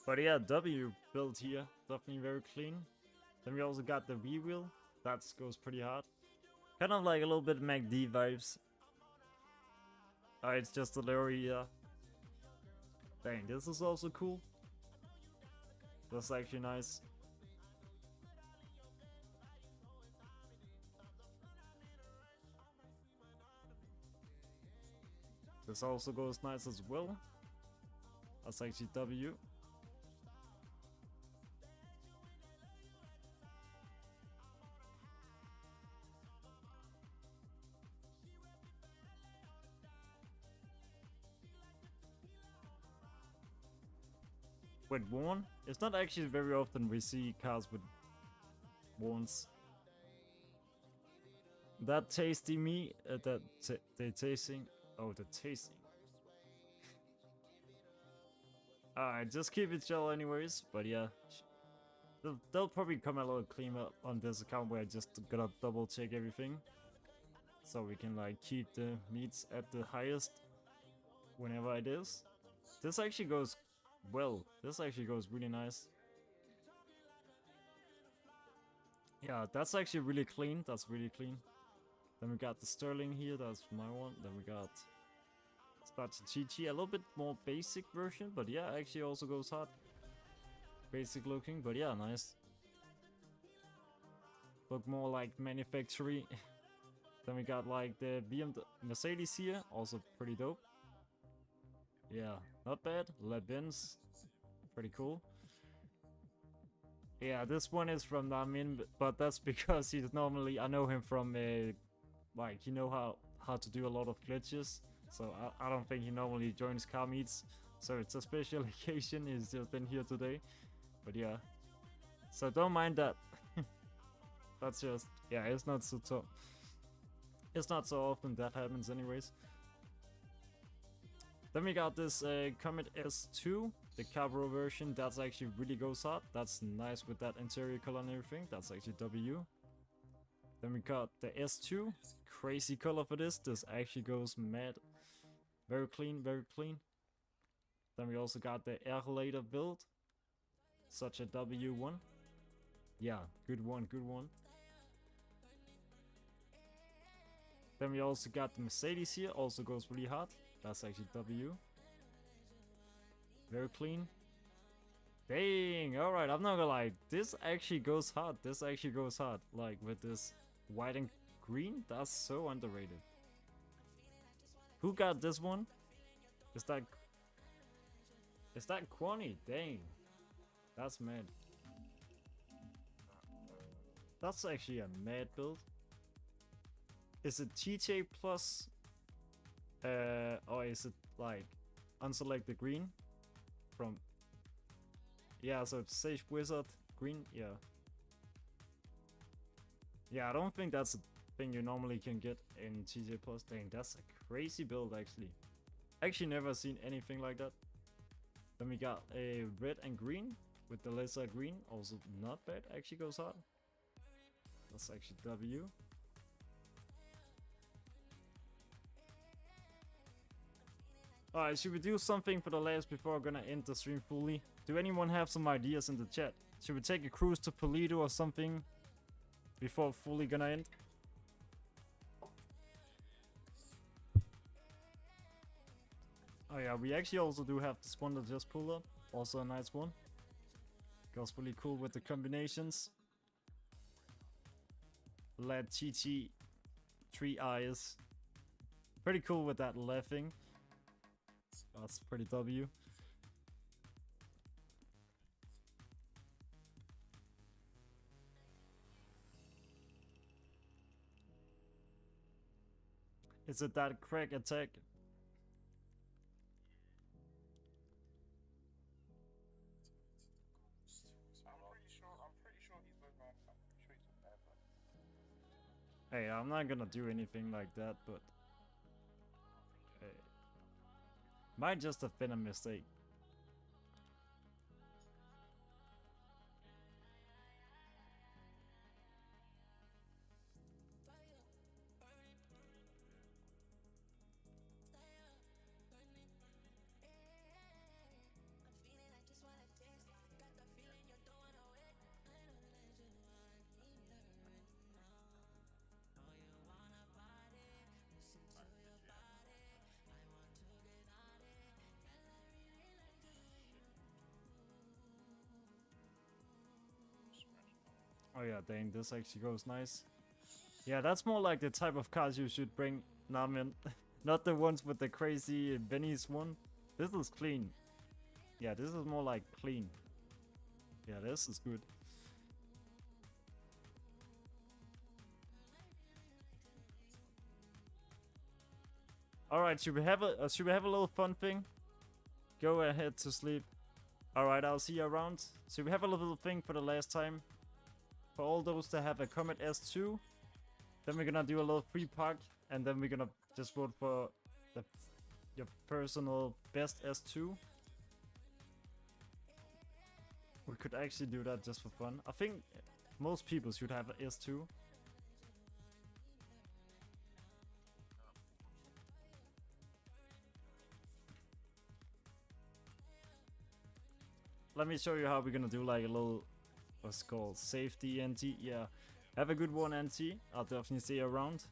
But yeah, W build here, definitely very clean. Then we also got the V wheel, that goes pretty hard. Kind of like a little bit MACD vibes. It's just a lorry here. Dang, this is also cool. That's actually nice. This also goes nice as well. That's actually W. With worn, it's not actually very often we see cars with warns. That tasty me, the tasting. Oh, the tasting. Alright, just keep it chill anyways, but yeah. They'll probably come a little clean up on this account where I just gotta double check everything. So we can like keep the meats at the highest whenever it is. This actually goes well. This actually goes really nice. Yeah, that's actually really clean. That's really clean. Then we got the Sterling here. That's my one. Then we got Chi, a little bit more basic version, but yeah, actually also goes hard. Basic looking, but yeah, nice. Look more like manufacturing. Then we got like the BMW Mercedes here, also pretty dope. Yeah, not bad. Le Benz, pretty cool. Yeah, this one is from Namin, but that's because he's normally, I know him from like, you know how to do a lot of glitches. So I don't think he normally joins car meets. So it's a special occasion, he's just been here today. But yeah, so don't mind that. That's just, yeah, it's not so tough. It's not so often that happens anyways. Then we got this Comet S2, the Cabro version. That's actually really goes hard. That's nice with that interior color and everything. That's actually W. Then we got the S2, crazy color for this. This actually goes mad. Very clean, very clean. Then we also got the Air-later build. Such a W1. Yeah, good one, good one. Then we also got the Mercedes here, also goes really hard. That's actually W. Very clean. Dang, alright, I'm not gonna lie. This actually goes hard. This actually goes hard. Like with this white and green, that's so underrated. Who got this one? Is that Kwani? Dang. That's mad. That's actually a mad build. Is it TJ plus or is it like unselect the green from, yeah, so it's Sage Wizard green. Yeah, I don't think that's a thing you normally can get in TJ plus. Dang, that's a crazy build actually. Actually never seen anything like that. Then we got a red and green with the lesser green, also not bad, actually goes hard. That's actually W. Alright, should we do something for the last before we're gonna end the stream fully? Do anyone have some ideas in the chat? Should we take a cruise to Polito or something before fully gonna end? Oh yeah, we actually also do have this one that just pulled up. Also a nice one. Goes really cool with the combinations. LED Chi, 3 eyes. Pretty cool with that laughing. That's pretty W. Is it that crack attack? I'm pretty sure he's with my. I'm pretty sure he's with bad, but Hey, I'm not gonna do anything like that, but might just have been a mistake. Oh yeah, dang, this actually goes nice. Yeah, that's more like the type of cars you should bring, Namen. Not the ones with the crazy Venice one. This is clean. Yeah, this is more like clean. Yeah, this is good. All right, should we have a little fun thing? Go ahead to sleep. All right, I'll see you around. So we have a little thing for the last time. For all those that have a Comet S2, then we're gonna do a little free park, and then we're gonna just vote for your personal best S2. We could actually do that just for fun. I think most people should have an S2. Let me show you how we're gonna do like a little, what's it called, safety NT. Yeah, have a good one, NT. I'll definitely see you around.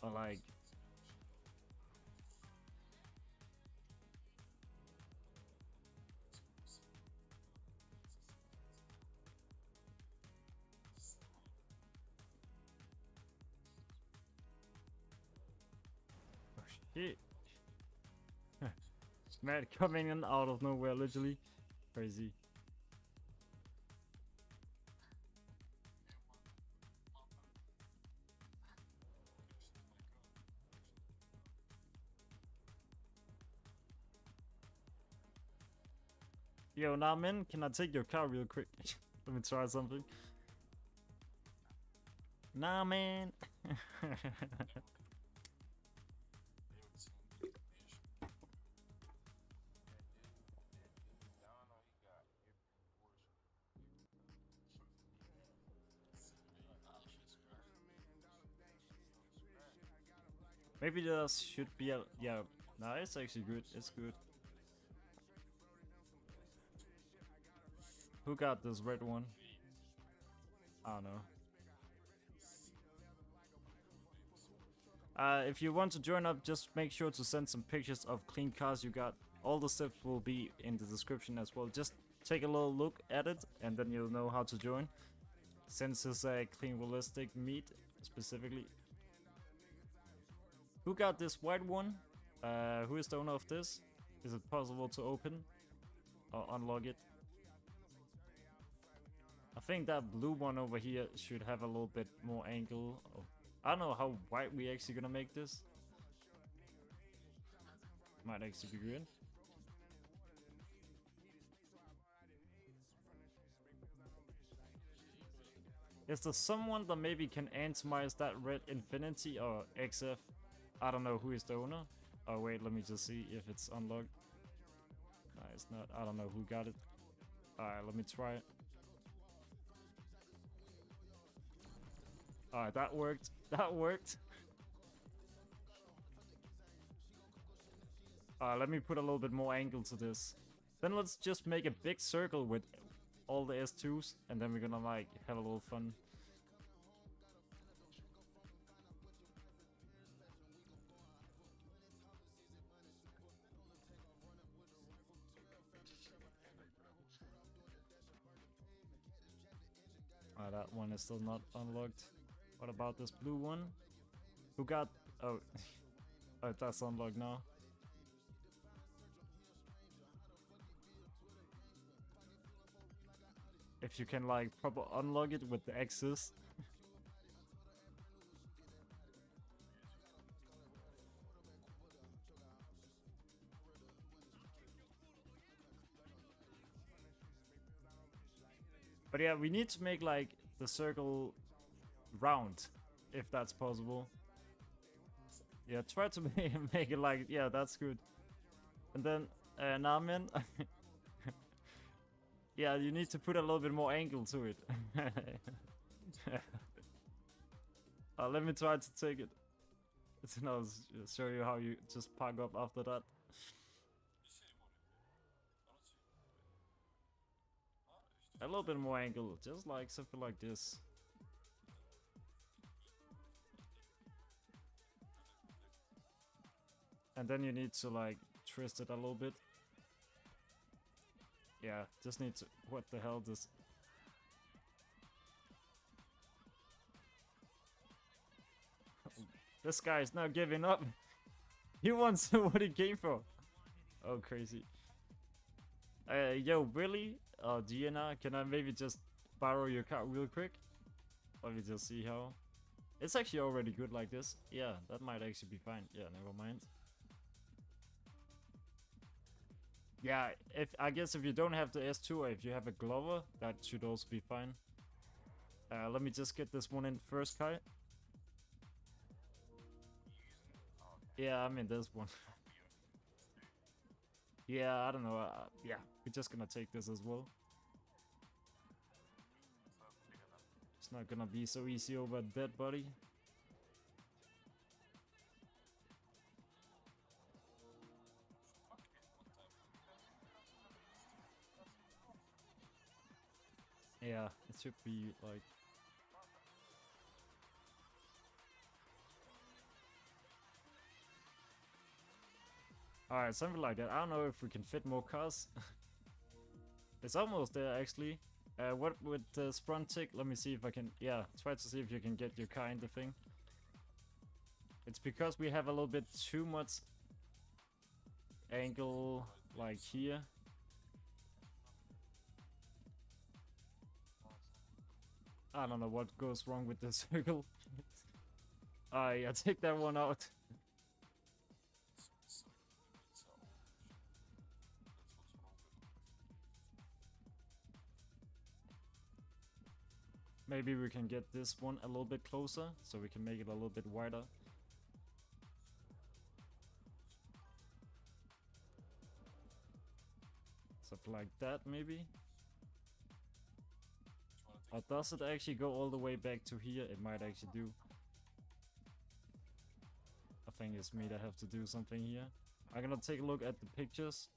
Or like, oh shit. Man coming in out of nowhere, literally. Crazy. Yo, Namen, can I take your car real quick? Let me try something. Namen. Maybe there should be a, yeah, no, it's actually good, it's good. Who got this red one? I don't know. If you want to join up, just make sure to send some pictures of clean cars you got. All the steps will be in the description as well. Just take a little look at it and then you'll know how to join. Since it's a clean realistic meet specifically. Who got this white one? Who is the owner of this? Is it possible to open or unlock it? I think that blue one over here should have a little bit more angle. Oh, I don't know how white we actually gonna make this. Might actually be good. Is there someone that maybe can anatomize that red infinity or XF? I don't know who is the owner. Oh wait, let me just see if it's unlocked. No, it's not. I don't know who got it. Alright, let me try it. Alright, that worked. That worked. Let me put a little bit more angle to this. Then let's just make a big circle with all the S2s, and then we're gonna like have a little fun. That one is still not unlocked. What about this blue one? Who got... Oh, oh, that's unlocked now. If you can like proper unlock it with the X's. But yeah, we need to make like the circle round, if that's possible. Yeah, try to make it like, yeah, that's good. And then, nah, man. Yeah, you need to put a little bit more angle to it. Let me try to take it. Then I'll show you how you just park up after that. A little bit more angle, just like something like this. And then you need to like twist it a little bit. Yeah, just need to. What the hell does. This guy is not giving up. He wants what he came for. Oh, crazy. Yo, Willy, Gianna, can I maybe just borrow your car real quick? Let me just see how. It's actually already good like this. Yeah, that might actually be fine. Yeah, never mind. Yeah, I guess if you don't have the S2 or if you have a Glover, that should also be fine. Let me just get this one in first, Kai. Yeah, I mean this one. Yeah, I don't know. Yeah, we're just gonna take this as well. It's not gonna be so easy over dead body. Yeah, it should be like. Alright, something like that. I don't know if we can fit more cars. It's almost there actually. What with the sprint tick? Let me see if I can. Yeah, try to see if you can get your car in the thing. It's because we have a little bit too much angle like here. I don't know what goes wrong with the circle. Alright, I take that one out. Maybe we can get this one a little bit closer, so we can make it a little bit wider. Something like that, maybe? Or does it actually go all the way back to here? It might actually do. I think it's me that have to do something here. I'm gonna take a look at the pictures.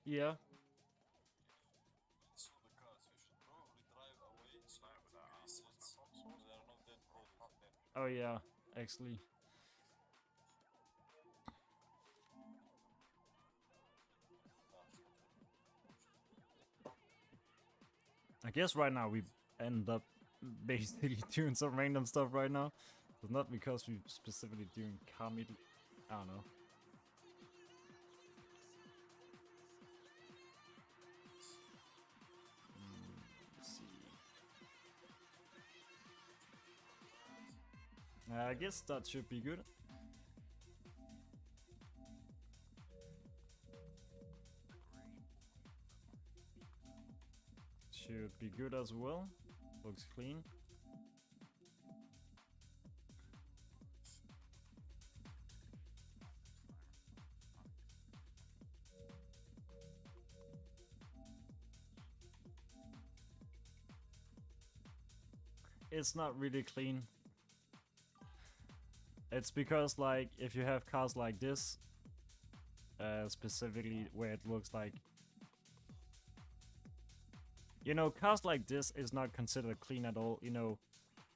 Yeah. Oh yeah, actually. I guess right now we end up basically doing some random stuff right now. But not because we specifically doing car meet. I don't know. Let's see. I guess that should be good. Should be good as well. Looks clean. It's not really clean. It's because like if you have cars like this, specifically where it looks like, you know, cars like this is not considered clean at all. You know,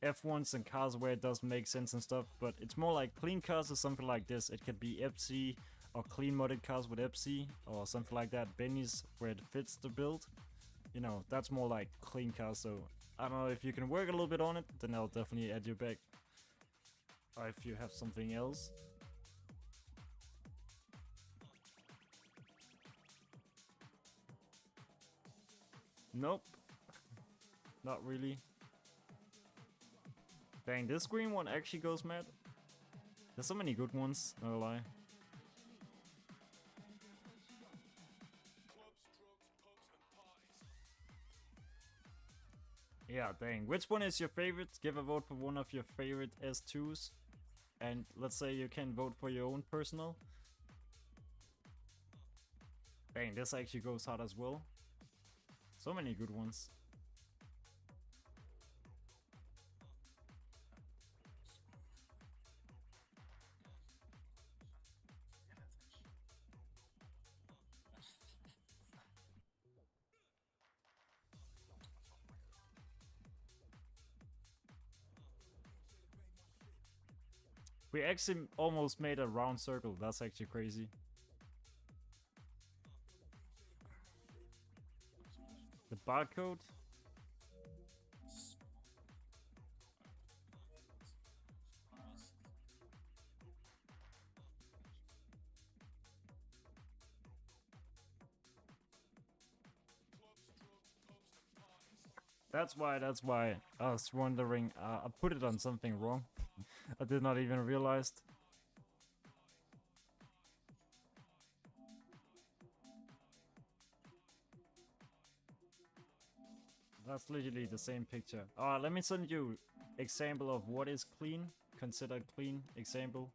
F1s and cars where it doesn't make sense and stuff, but it's more like clean cars is something like this. It could be EPSI or clean modded cars with EPSI or something like that. Benny's where it fits the build. You know, that's more like clean cars. So I don't know if you can work a little bit on it, then I'll definitely add you back. Or if you have something else. Nope. Not really. Dang, this green one actually goes mad. There's so many good ones, no lie. Yeah, dang. Which one is your favorite? Give a vote for one of your favorite S2s. And let's say you can vote for your own personal. Dang, this actually goes hard as well. So many good ones. We actually almost made a round circle. That's actually crazy. The barcode. That's why I was wondering. I put it on something wrong. I did not even realize. That's literally the same picture. Let me send you example of what is clean, considered clean example.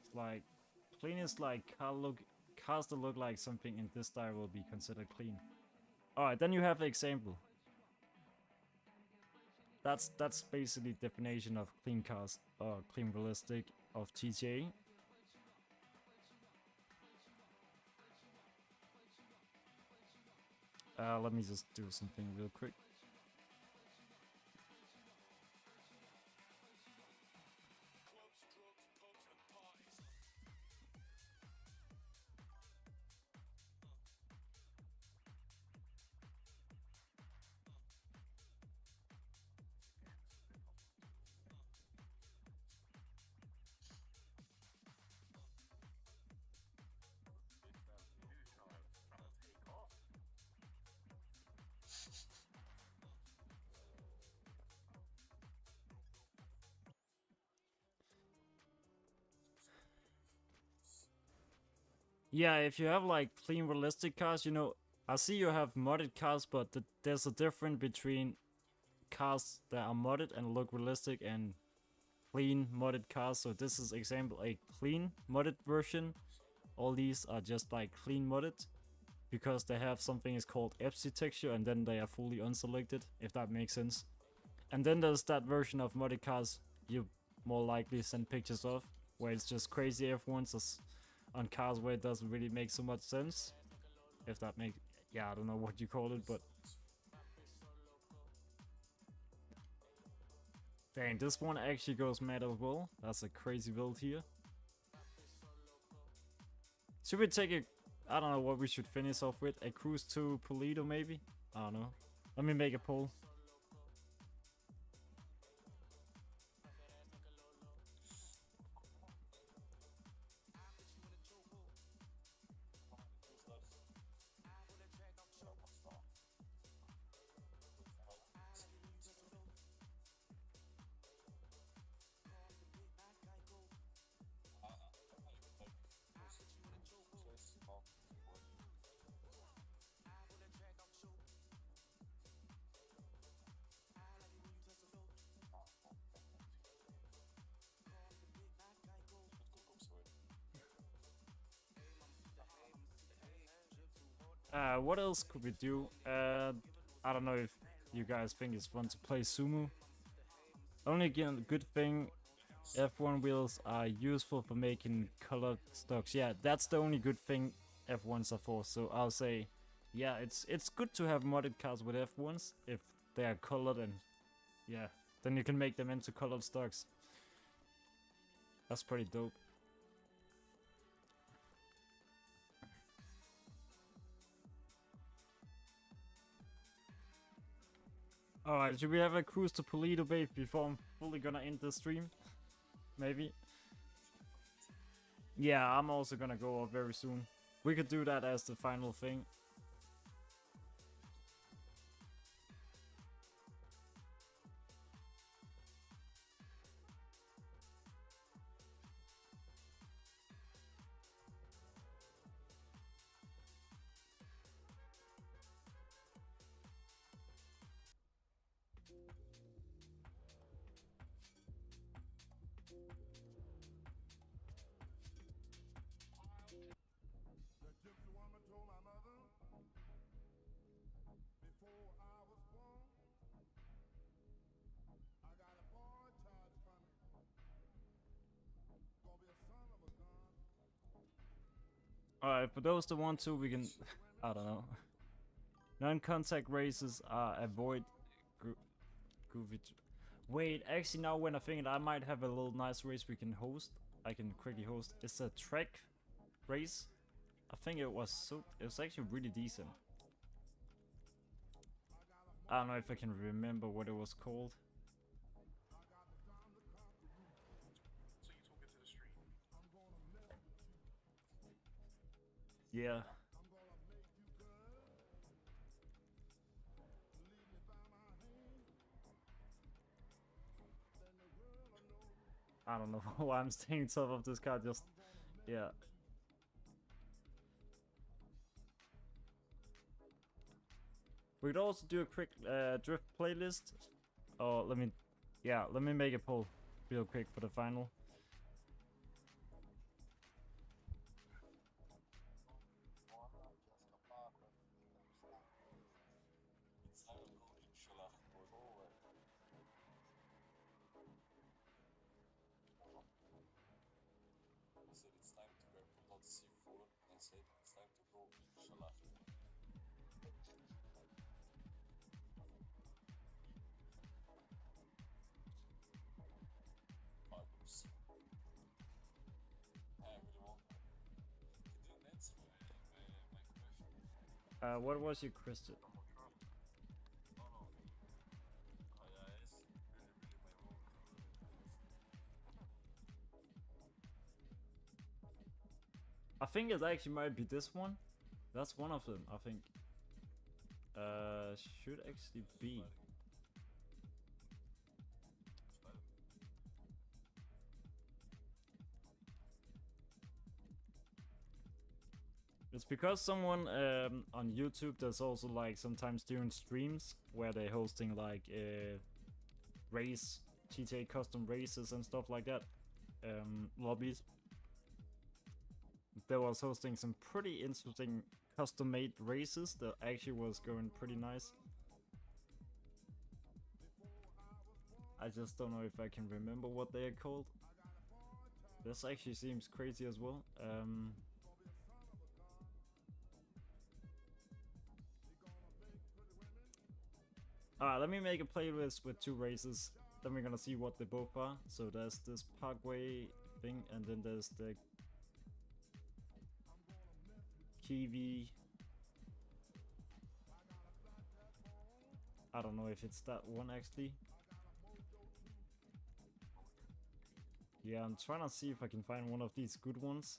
It's like clean is like cars that look like something in this style will be considered clean. Alright, then you have the example. That's basically definition of clean cars or clean realistic of GTA. Let me just do something real quick. Yeah, if you have like clean realistic cars, you know, I see you have modded cars, but there's a difference between cars that are modded and look realistic and clean modded cars. So this is example a clean modded version. All these are just like clean modded because they have something is called EPSI texture and then they are fully unselected, if that makes sense. And then there's that version of modded cars you more likely send pictures of, where it's just crazy F1s on cars where it doesn't really make so much sense. If that makes... yeah, I don't know what you call it, but... dang, this one actually goes mad as well. That's a crazy build here. Should we take a... I don't know what we should finish off with. A cruise to Polito maybe? I don't know. Let me make a poll. What else could we do? I don't know if you guys think it's fun to play sumo. Only again, good thing, F1 wheels are useful for making colored stocks. Yeah, that's the only good thing F1s are for. So I'll say, yeah, it's good to have modded cars with F1s if they are colored, and yeah, then you can make them into colored stocks. That's pretty dope. Alright, should we have a cruise to Polito Bay before I'm fully gonna end the stream? Maybe. Yeah, I'm also gonna go off very soon. We could do that as the final thing. Alright, for those that want to, we can. I don't know. Non-contact races are avoid. Goofy. Wait, actually, now when I think it, I might have a little nice race we can host. I can quickly host. It's a track race. I think it was actually really decent. I don't know if I can remember what it was called. So you took it to the street. Yeah. I don't know why I'm staying top of this car, just yeah. We could also do a quick drift playlist. Oh, let me make a poll real quick for the final. It's time to go inshallah, boy. I said it's time to go. Pulled out the C4 and I said it's time to go inshallah. Marcus. I really want. Could you answer my question? What was your question? No, no. I asked really my vote. I think it actually might be this one. That's one of them, I think. Should actually be. It's because someone on YouTube does also like sometimes doing streams where they're hosting like race GTA custom races and stuff like that, lobbies. They was hosting some pretty interesting custom made races that actually was going pretty nice. I just don't know if I can remember what they are called. This actually seems crazy as well. Alright, let me make a playlist with 2 races. Then we're gonna see what they both are. So there's this Parkway thing, and then there's the Kiwi. I don't know if it's that one actually. Yeah, I'm trying to see if I can find one of these good ones.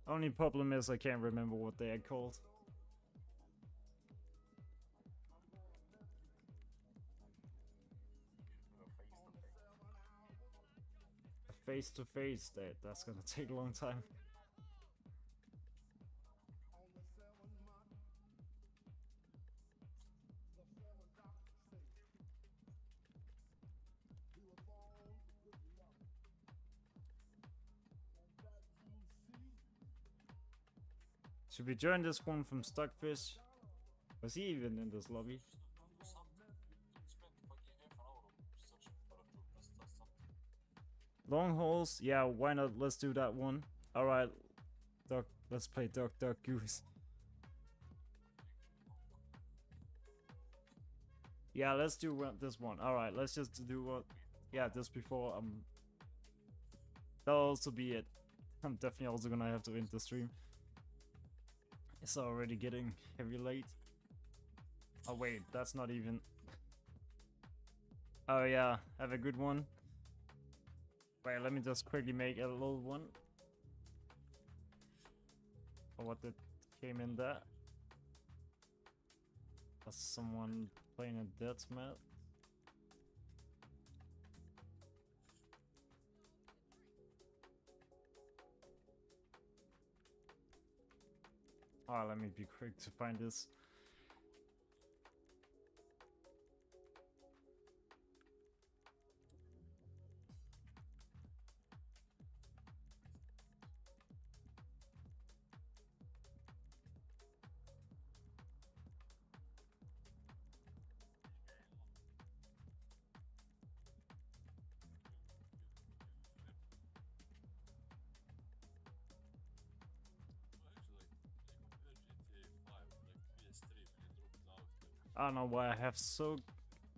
Only problem is I can't remember what they are called. A face-to-face, that's gonna take a long time. Should we join this one from Stockfish? Was he even in this lobby? Long holes? Yeah, why not? Let's do that one. Alright, let's play Duck Duck Goose. Yeah, let's do this one. Alright, let's just do what... Yeah, this before... That'll also be it. I'm definitely also gonna have to end the stream. It's already getting heavy late. Oh wait, that's not even... Oh yeah, have a good one. Wait, let me just quickly make a little one. For what that came in there. That's someone playing a deathmatch. Let me be quick to find this. I don't know why I have so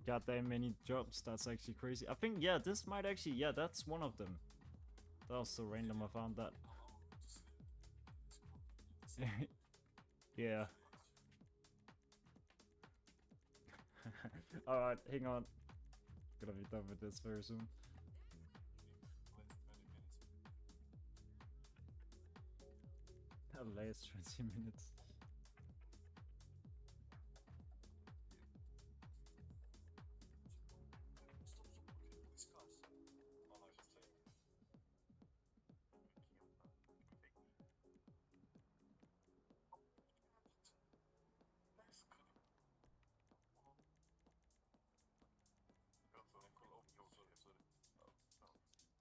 goddamn many jobs. That's actually crazy. I think, yeah, this might actually, yeah, that's one of them. That was so random. I found that. Yeah. Alright, hang on. Gonna be done with this very soon. At least 20 minutes.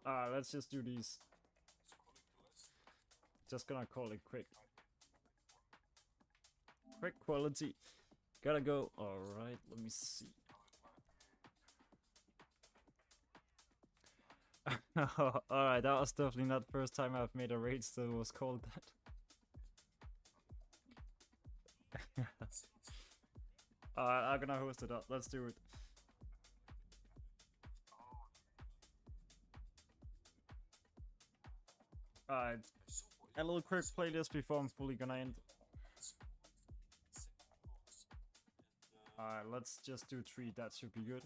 Alright, let's just do these. Just gonna call it quick. Quick quality. Gotta go. Alright, let me see. Alright, that was definitely not the first time I've made a raid that was called that. Alright, I'm gonna host it up. Let's do it. Alright, a little quick playlist before I'm fully gonna end. Alright, let's just do 3, that should be good.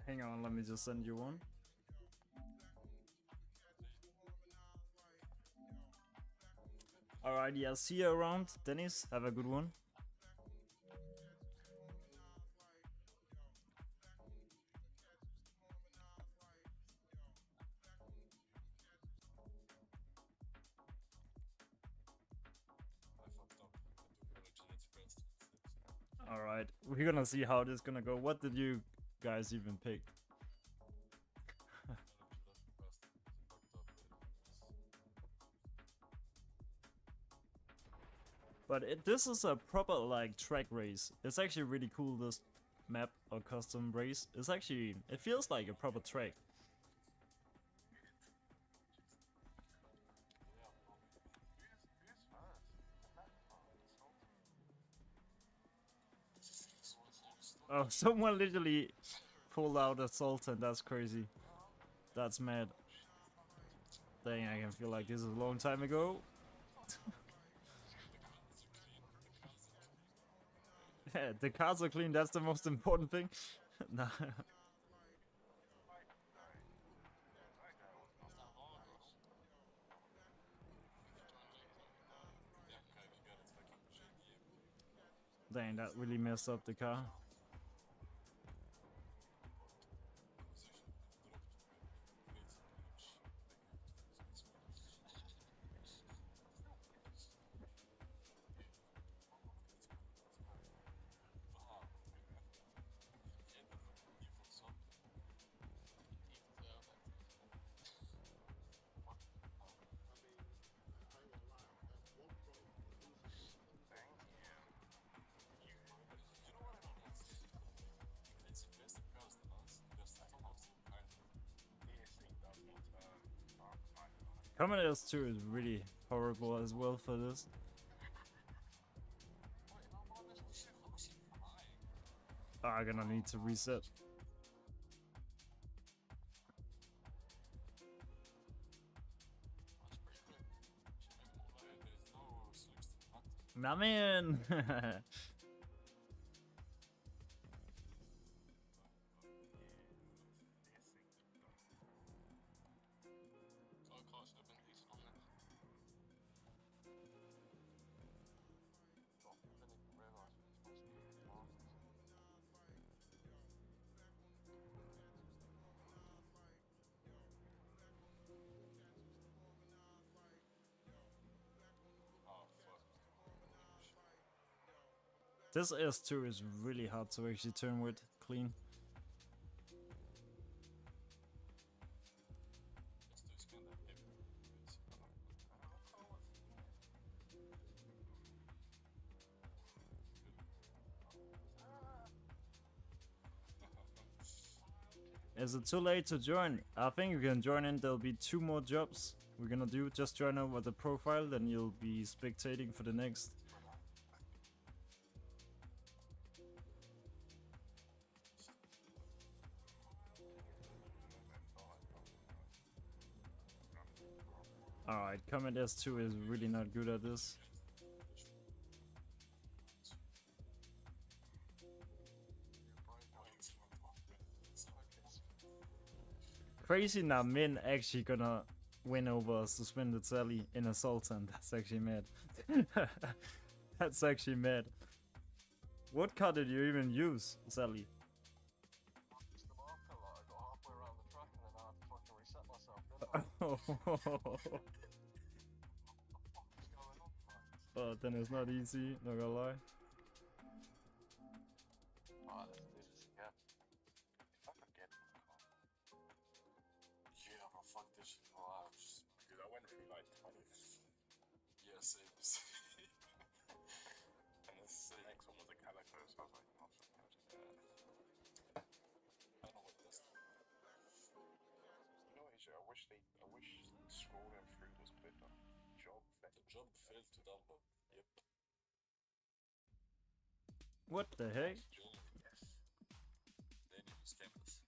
Hang on, let me just send you one. Alright, yeah, see you around. Dennis, have a good one. Alright, we're gonna see how this is gonna go. What did you guys even pick? But this is a proper like track race. It's actually really cool, this map or custom race. It's actually, it feels like a proper track. Oh, someone literally pulled out a Sultan. That's crazy. That's mad. Dang, I can feel like this is a long time ago. Yeah, the cars are clean, that's the most important thing. Nah. Dang, that really messed up the car. Commodus 2 is really horrible as well for this. Oh, I'm gonna need to reset. Nah, man. This S2 is really hard to actually turn with clean. S2 is kinda heavy. It's Is it too late to join? I think you can join in. There'll be 2 more jobs we're gonna do. Just join over the profile, then you'll be spectating for the next. Alright, Comet S2 is really not good at this. Crazy now, Min actually gonna win over a suspended Sally in a Sultan. That's actually mad. That's actually mad. What car did you even use, Sally? It's the marker, like, I got halfway around the track and then I had to fucking reset myself, didn't I? What the fuck is going on, man? Oh, then it's not easy, not gonna lie. Alright, let's do this again. If I could get in the car. yeah, bro, fuck this shit. Oh, I just, dude, I went through like 20. Yeah, same. And this next one was a calico, so I was like, oh, fuck, I'll just, I don't know what this is. You know what, AJ, I wish scrolling through was quicker. Job The job failed to download. Yep. What the heck? Job. They need to scam us.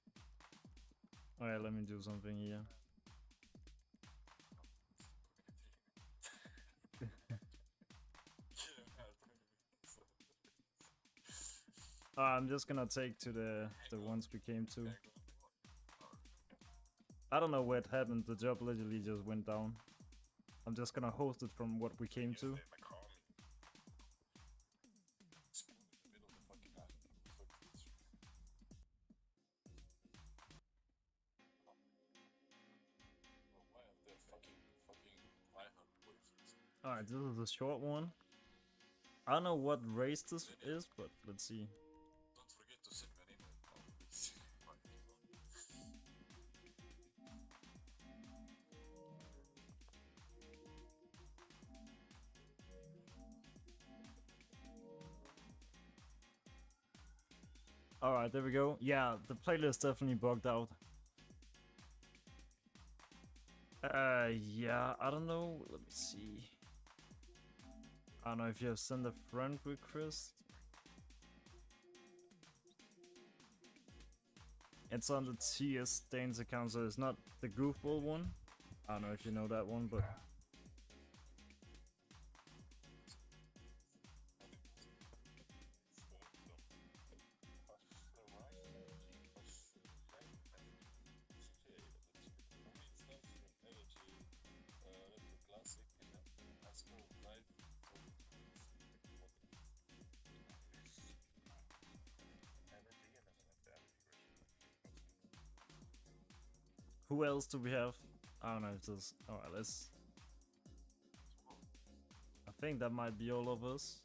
Alright, let me do something here. I'm just gonna take to the ones we came to. I don't know what happened, the job literally just went down. I'm just gonna host it from what we came to. Alright, this is a short one. I don't know what race this is, but let's see. Don't forget to send me an email. Please. Alright, there we go. Yeah, the playlist definitely bugged out. Yeah, I don't know. Let me see. I don't know if you have sent a friend request. It's on the TS Danes account, so it's not the goofball one. I don't know if you know that one, but who else do we have? I don't know if this. Alright, let's. I think that might be all of us.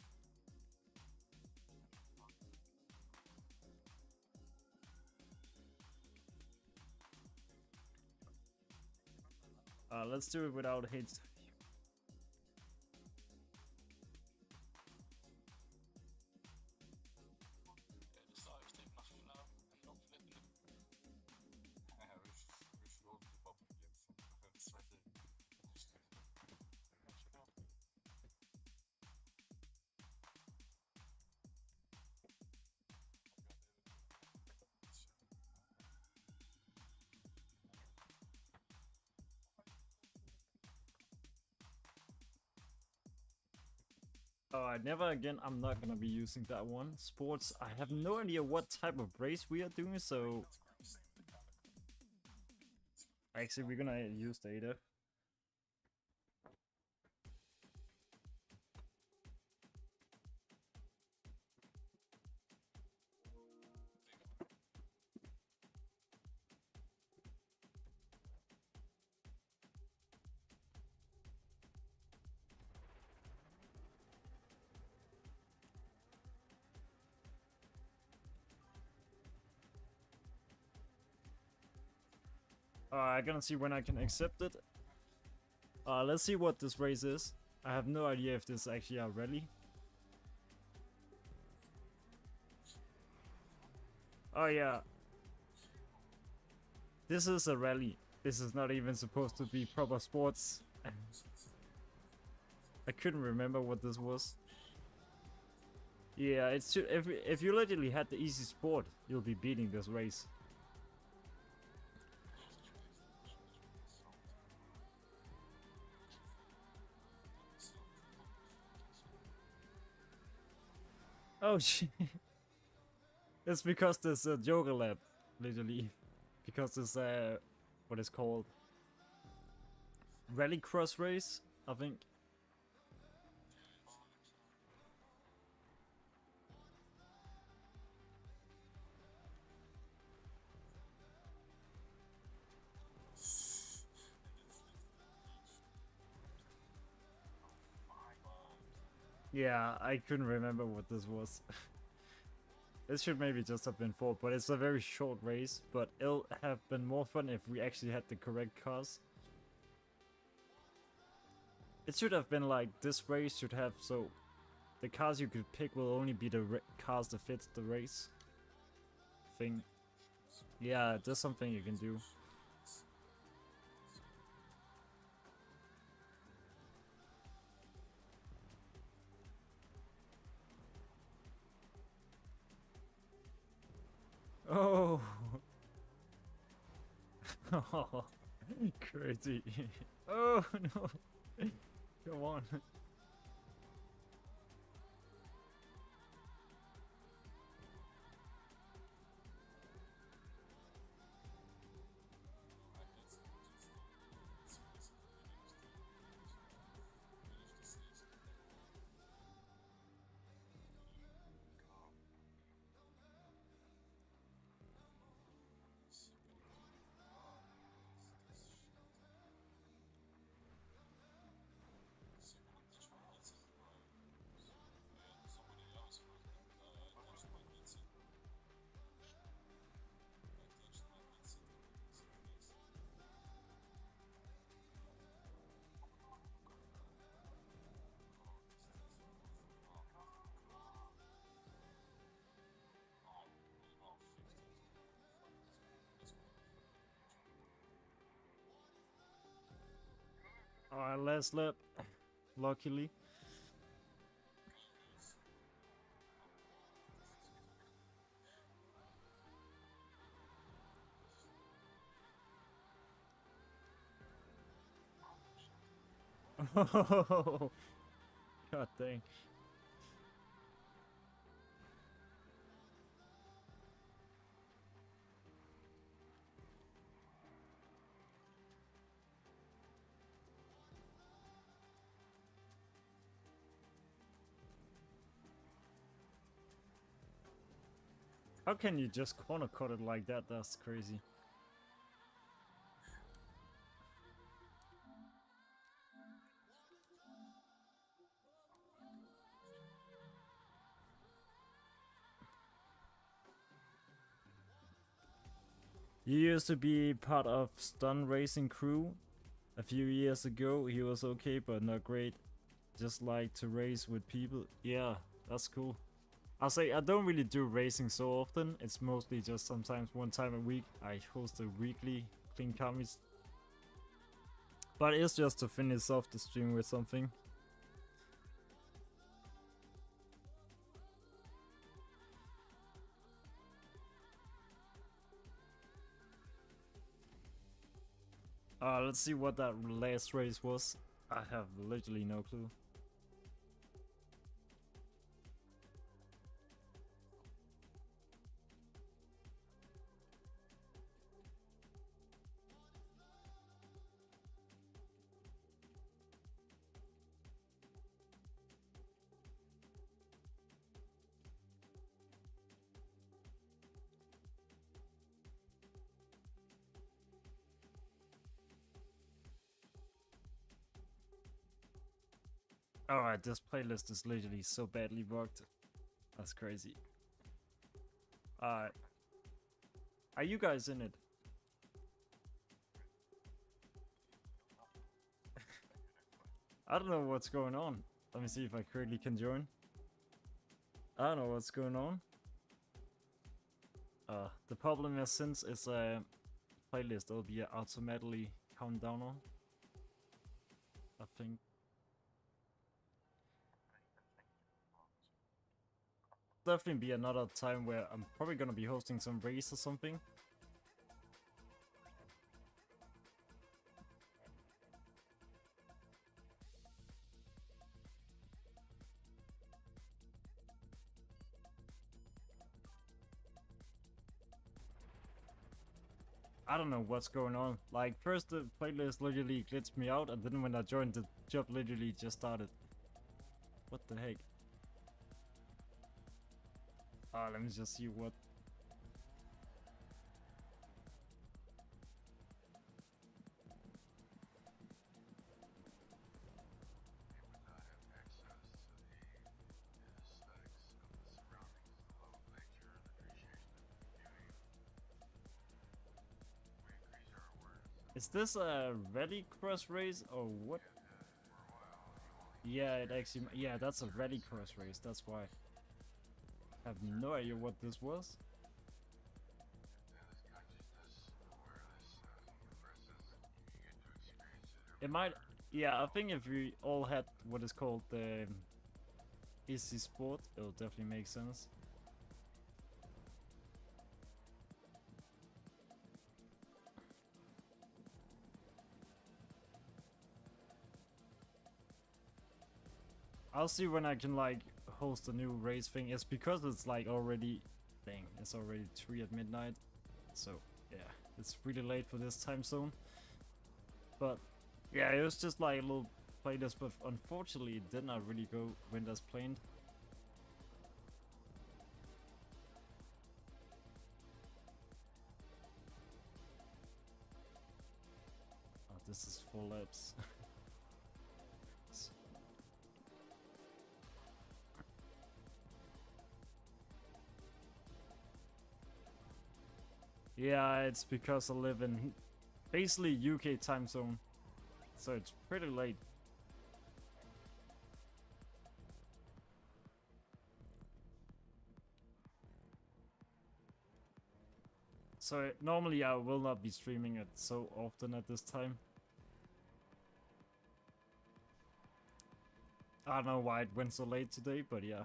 Let's do it without hate. Alright, never again. I'm not gonna be using that one. Sports, I have no idea what type of race we are doing, so actually we're gonna use the ADF. I'm gonna see when I can accept it. Let's see what this race is. I have no idea if this is actually a rally. Oh yeah. This is a rally. This is not even supposed to be proper sports. I couldn't remember what this was. Yeah, it's if you literally had the easy sport, you'll be beating this race. Oh shit. It's because there's a Joker lab, literally. Because there's what is called Rally Cross Race, I think. Yeah, I couldn't remember what this was. It should maybe just have been 4, but it's a very short race. But it'll have been more fun if we actually had the correct cars. It should have been like this race should have, so the cars you could pick will only be the cars that fits the race thing. Yeah, there's something you can do. Oh, oh, crazy! Oh no! Come on! Alright, last lap. Luckily. Oh, god dang. How can you just corner cut it like that? That's crazy. You used to be part of Stun Racing crew a few years ago. He was okay, but not great. Just like to race with people. Yeah, that's cool. I'll say I don't really do racing so often. It's mostly just sometimes one time a week. I host a weekly clean comics. But it's just to finish off the stream with something. Let's see what that last race was. I have literally no clue. Alright, this playlist is literally so badly bugged. That's crazy. Alright. Are you guys in it? I don't know what's going on. Let me see if I quickly can join. I don't know what's going on. The problem is since it's a playlist, it'll be automatically count down on. I think. Definitely be another time where I'm probably gonna be hosting some race or something. I don't know what's going on. Like, first the playlist literally glitched me out, and then when I joined, the job literally just started. What the heck? Let me just see what. Is this a rally cross race or what? Yeah, it actually. Yeah, that's a rally cross race. That's why. I have no idea what this was. It might. Yeah, I think if we all had what is called the EPSI sport, it'll definitely make sense. I'll see when I can like host a new race thing. It's because it's like already, dang, it's already 3 at midnight. So yeah, it's really late for this time zone. But yeah, it was just like a little playlist, but unfortunately it did not really go when as planned. Oh, this is full laps. Yeah, it's because I live in basically UK time zone, so it's pretty late. So normally I will not be streaming it so often at this time. I don't know why it went so late today, but yeah.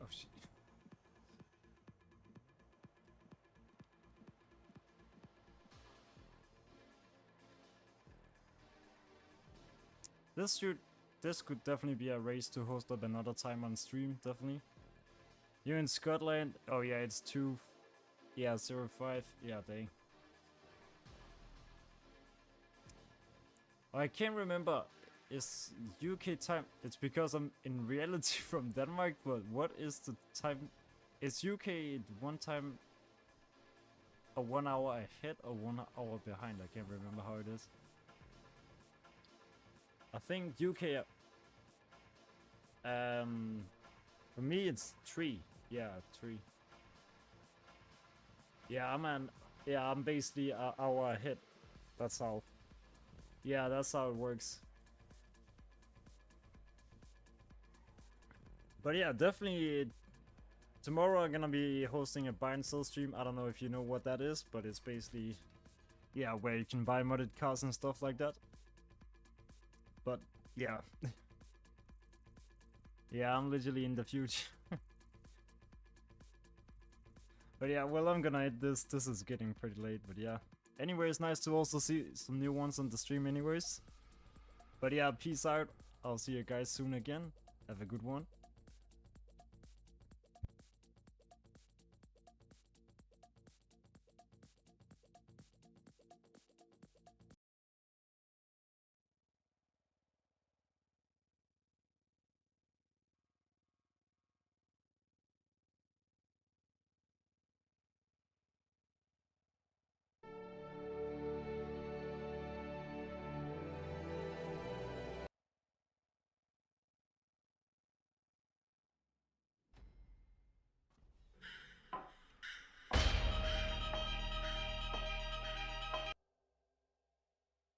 Oh shit. This could definitely be a race to host up another time on stream, definitely. You're in Scotland? Oh yeah, it's 2. Yeah, 05. Yeah, dang. I can't remember. Is UK time? It's because I'm in reality from Denmark, but what is the time? Is UK one time or 1 hour ahead or 1 hour behind? I can't remember how it is. I think UK. For me it's 3. Yeah, 3. Yeah, I'm basically an hour ahead. That's how. Yeah, that's how it works. But yeah, definitely tomorrow I'm gonna be hosting a buy and sell stream. I don't know if you know what that is, but it's basically, yeah, where you can buy modded cars and stuff like that. But yeah. Yeah, I'm literally in the future. But yeah, well, I'm gonna end this. This is getting pretty late, but yeah. Anyways, nice to also see some new ones on the stream anyways. But yeah, peace out. I'll see you guys soon again. Have a good one.